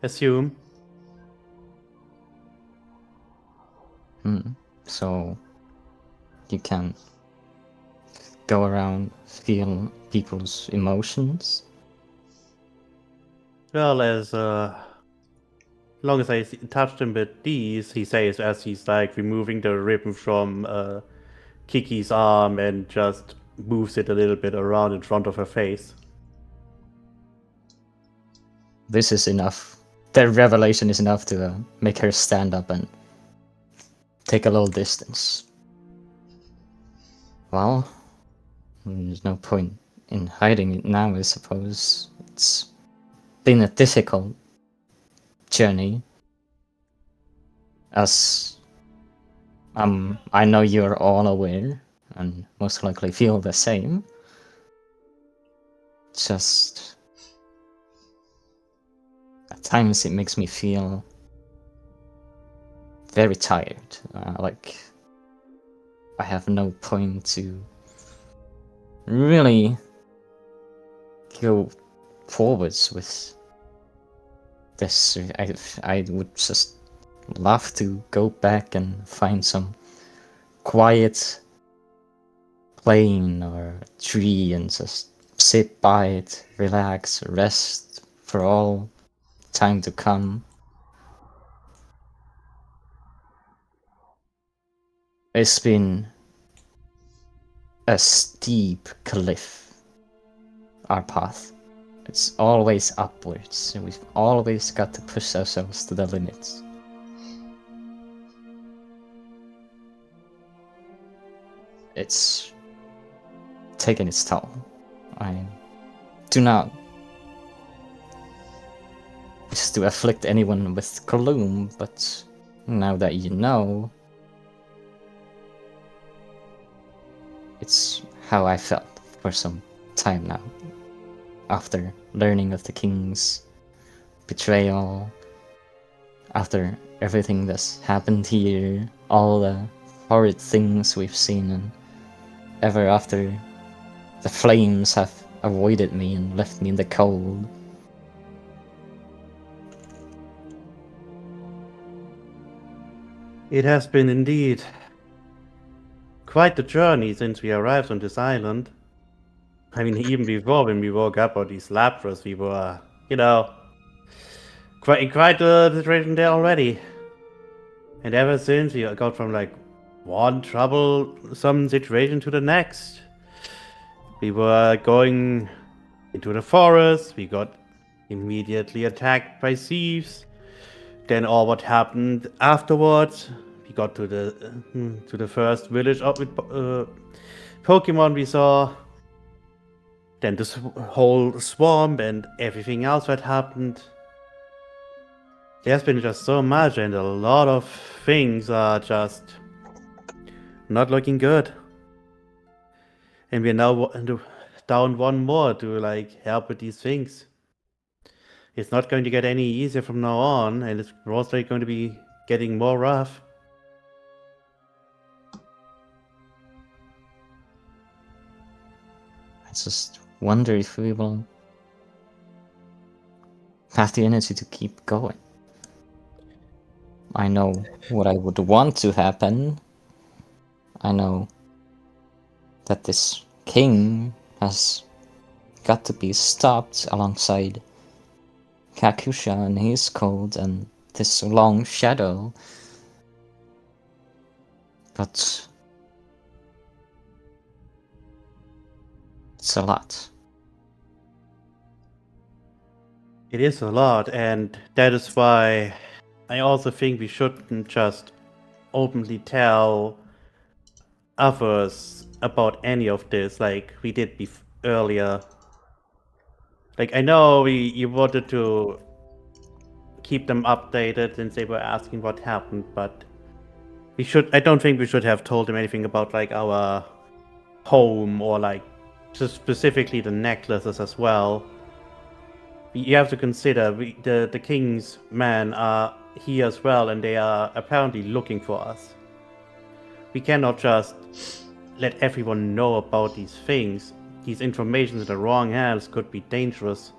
[SPEAKER 3] assume.
[SPEAKER 4] So you can go around, feel people's emotions.
[SPEAKER 3] Well, as long as I touched him with these, he says, as he's like removing the ribbon from Kiki's arm and just moves it a little bit around in front of her face.
[SPEAKER 4] This is enough. The revelation is enough to make her stand up and take a little distance. Well, there's no point in hiding it now, I suppose. It's been a difficult journey. As I know you're all aware and most likely feel the same. Just at times it makes me feel very tired. Like I have no point to really go forwards with this. I would just love to go back and find some quiet plain or tree and just sit by it, relax, rest for all time to come. It's been a steep cliff, our path. It's always upwards, and we've always got to push ourselves to the limits. It's taken its toll. I do not wish to afflict anyone with gloom, but now that you know, it's how I felt for some time now. After learning of the king's betrayal, after everything that's happened here, all the horrid things we've seen, and ever after the flames have avoided me and left me in the cold.
[SPEAKER 3] It has been indeed quite the journey since we arrived on this island. I mean, even before when we woke up on these Lapras, we were, you know, quite the situation there already. And ever since, we got from like one troublesome situation to the next. We were going into the forest, we got immediately attacked by thieves. Then all what happened afterwards, we got to the first village up with Pokemon we saw. then this whole swamp and everything else that happened. There's been just so much, and a lot of things are just not looking good. And we're now down one more to like help with these things. It's not going to get any easier from now on, and it's also going to be getting more rough.
[SPEAKER 4] I just wonder if we will have the energy to keep going. I know what I would want to happen. I know that this king has got to be stopped alongside Kakusha and his code and this long shadow. But it's a lot.
[SPEAKER 3] It is a lot, and that is why I also think we shouldn't just openly tell others about any of this like we did earlier. Like, I know you wanted to keep them updated since they were asking what happened, but I don't think we should have told them anything about like our home or like just specifically the necklaces as well. You have to consider the king's men are here as well, and they are apparently looking for us. We cannot just let everyone know about these things. These information in the wrong hands could be dangerous.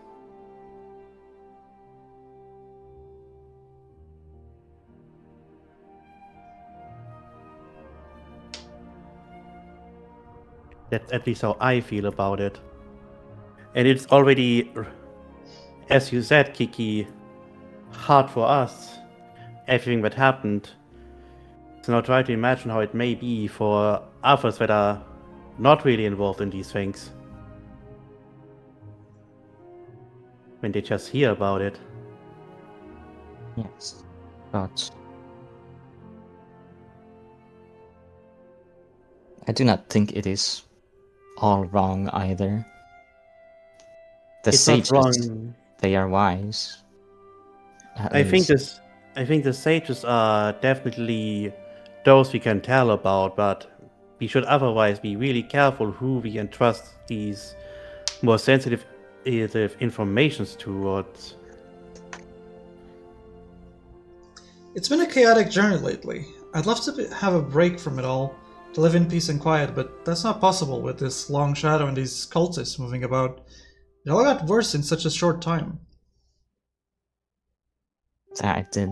[SPEAKER 3] That's at least how I feel about it. And it's already, as you said, Kiki, hard for us, everything that happened. So now try to imagine how it may be for others that are not really involved in these things. When they just hear about it.
[SPEAKER 4] Yes, but I do not think it is all wrong either. The
[SPEAKER 3] It's not
[SPEAKER 4] sages,
[SPEAKER 3] wrong.
[SPEAKER 4] they are wise. At
[SPEAKER 3] I think
[SPEAKER 4] least.
[SPEAKER 3] the sages are definitely those we can tell about, but we should otherwise be really careful who we entrust these more sensitive informations towards.
[SPEAKER 1] It's been a chaotic journey lately. I'd love to have a break from it all, to live in peace and quiet, but that's not possible with this long shadow and these cultists moving about. It all got worse in such a short time.
[SPEAKER 4] That did.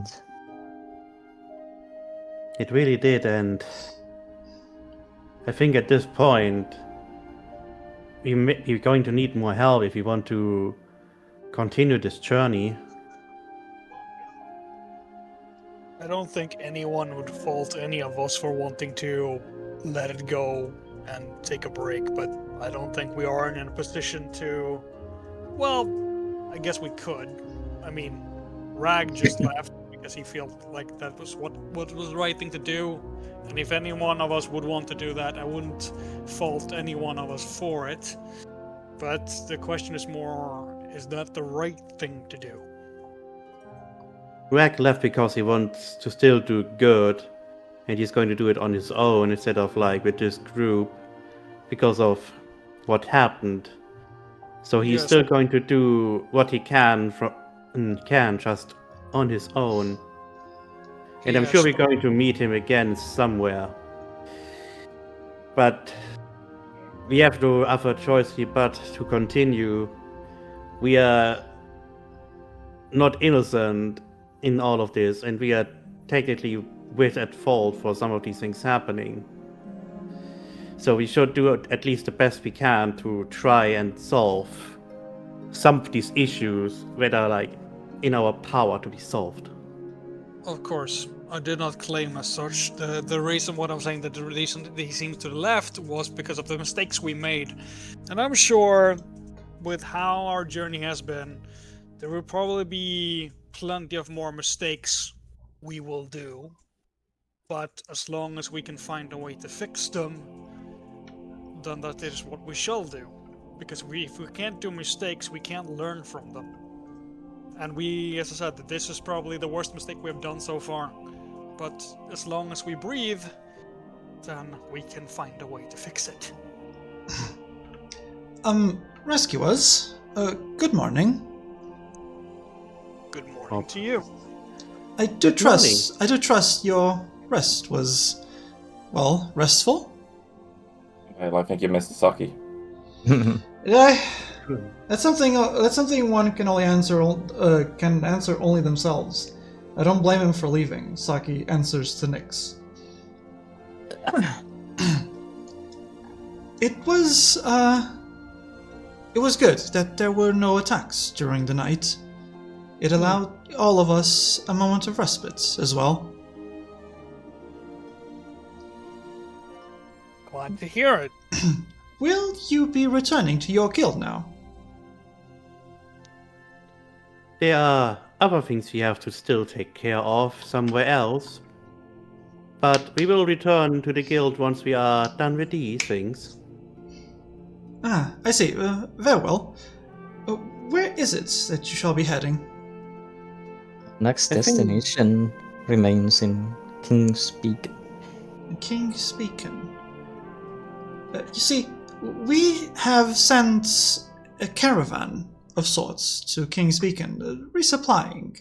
[SPEAKER 3] It really did, and I think at this point we're going to need more help if we want to continue this journey.
[SPEAKER 6] I don't think anyone would fault any of us for wanting to let it go and take a break, but I don't think we are in a position to. Well, I guess we could. I mean, Rag just left because he felt like that was what was the right thing to do. And if any one of us would want to do that, I wouldn't fault any one of us for it. But the question is more, is that the right thing to do?
[SPEAKER 3] Rag left because he wants to still do good, and he's going to do it on his own instead of like with this group because of what happened. So he's
[SPEAKER 6] Yes.
[SPEAKER 3] still going to do what he can just on his own. And I'm
[SPEAKER 6] Yes.
[SPEAKER 3] sure we're going to meet him again somewhere. But we have no other choice here but to continue. We are not innocent in all of this, and we are technically at fault for some of these things happening. So we should do at least the best we can to try and solve some of these issues that are like in our power to be solved.
[SPEAKER 6] Of course, I did not claim as such. The reason what I'm saying that the reason that he seems to the left was because of the mistakes we made. And I'm sure with how our journey has been, there will probably be plenty of more mistakes we will do. But as long as we can find a way to fix them, then that is what we shall do. Because if we can't do mistakes, we can't learn from them. And we, as I said, this is probably the worst mistake we have done so far. But as long as we breathe, then we can find a way to fix it.
[SPEAKER 1] Rescuers, good morning.
[SPEAKER 6] Good morning to you.
[SPEAKER 1] I do trust your rest was, well, restful.
[SPEAKER 2] Well, I think you missed Saki.
[SPEAKER 1] That's something one can only answer only themselves. I don't blame him for leaving. Saki answers to Nyx. It was good that there were no attacks during the night. It allowed all of us a moment of respite as well.
[SPEAKER 6] Glad to hear it.
[SPEAKER 1] Will you be returning to your guild now?
[SPEAKER 3] There are other things we have to still take care of somewhere else. But we will return to the guild once we are done with these things.
[SPEAKER 1] Ah, I see. Very well. Where is it that you shall be heading?
[SPEAKER 4] Next
[SPEAKER 3] I think-
[SPEAKER 4] destination remains in King's Peak.
[SPEAKER 1] King's Beacon. You see, we have sent a caravan of sorts to King's Beacon, resupplying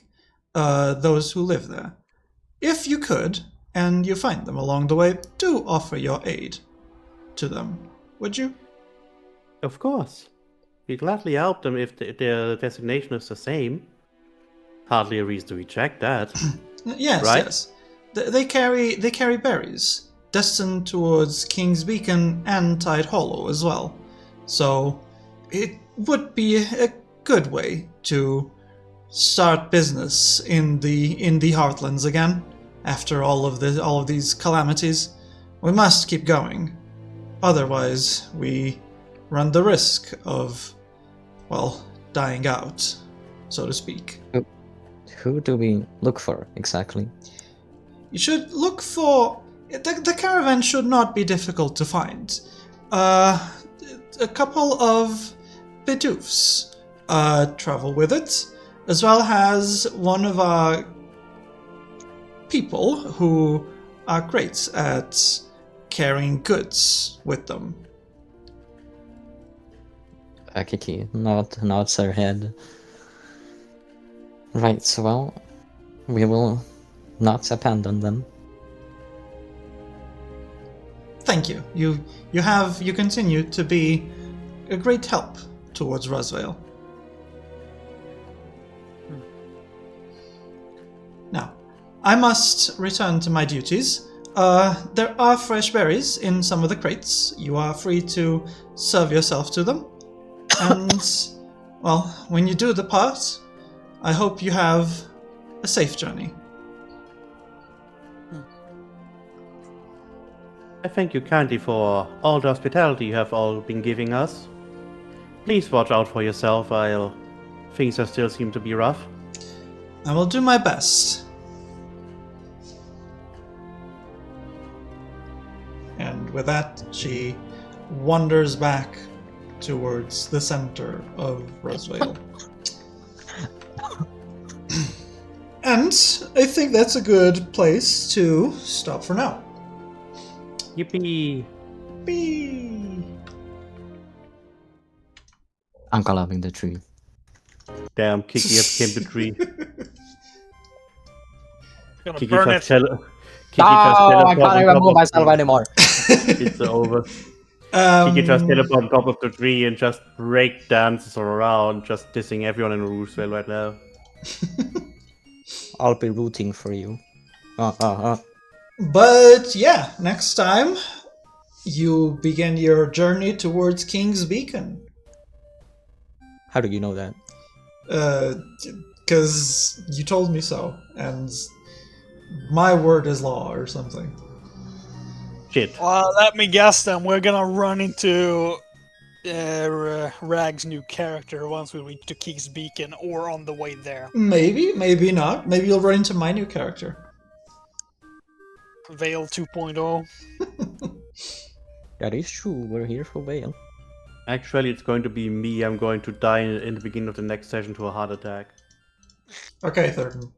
[SPEAKER 1] those who live there. If you could, and you find them along the way, do offer your aid to them, would you?
[SPEAKER 3] Of course. We gladly help them if their designation is the same. Hardly a reason to reject that.
[SPEAKER 1] Yes,
[SPEAKER 3] Right?
[SPEAKER 1] yes. They carry berries destined towards King's Beacon and Tide Hollow as well. So it would be a good way to start business in the Heartlands again after all of these calamities. We must keep going. Otherwise, we run the risk of, well, dying out, so to speak.
[SPEAKER 4] Who do we look for exactly?
[SPEAKER 1] You should look for... The caravan should not be difficult to find. A couple of Bidoofs travel with it, as well as one of our people who are great at carrying goods with them.
[SPEAKER 4] Akiki nods her head. Right, so well, we will not abandon them.
[SPEAKER 1] Thank you. You continue to be a great help towards Rosvale. Now, I must return to my duties. There are fresh berries in some of the crates. You are free to serve yourself to them. And, well, when you do depart, I hope you have a safe journey.
[SPEAKER 3] I thank you kindly for all the hospitality you have all been giving us. Please watch out for yourself while things still seem to be rough.
[SPEAKER 1] I will do my best. And with that, she wanders back towards the center of Rosvale. And I think that's a good place to stop for now.
[SPEAKER 3] Yippee!
[SPEAKER 1] Bee.
[SPEAKER 4] I'm climbing the tree.
[SPEAKER 3] Damn, Kiki has came to tree.
[SPEAKER 6] Gonna
[SPEAKER 3] Kiki
[SPEAKER 6] burn
[SPEAKER 3] just
[SPEAKER 6] it.
[SPEAKER 3] Kiki just
[SPEAKER 4] I
[SPEAKER 3] teleport
[SPEAKER 4] can't
[SPEAKER 3] on
[SPEAKER 4] even
[SPEAKER 3] top
[SPEAKER 4] move
[SPEAKER 3] of
[SPEAKER 4] myself
[SPEAKER 3] the-
[SPEAKER 4] anymore.
[SPEAKER 3] It's over. Kiki just teleport on top of the tree and just break dances around, just dissing everyone in Roosevelt right now.
[SPEAKER 4] I'll be rooting for you.
[SPEAKER 1] But yeah, next time you begin your journey towards King's Beacon.
[SPEAKER 4] How do you know that?
[SPEAKER 1] Because you told me so, and my word is law or something.
[SPEAKER 3] Shit.
[SPEAKER 6] Let me guess then, we're gonna run into Rag's new character once we reach to King's Beacon or on the way there.
[SPEAKER 1] Maybe, maybe not. Maybe you'll run into my new character.
[SPEAKER 6] Veil 2.0.
[SPEAKER 4] That is true, we're here for Vale.
[SPEAKER 3] Actually, it's going to be me. I'm going to die in the beginning of the next session to a heart attack.
[SPEAKER 1] Okay, Thurton.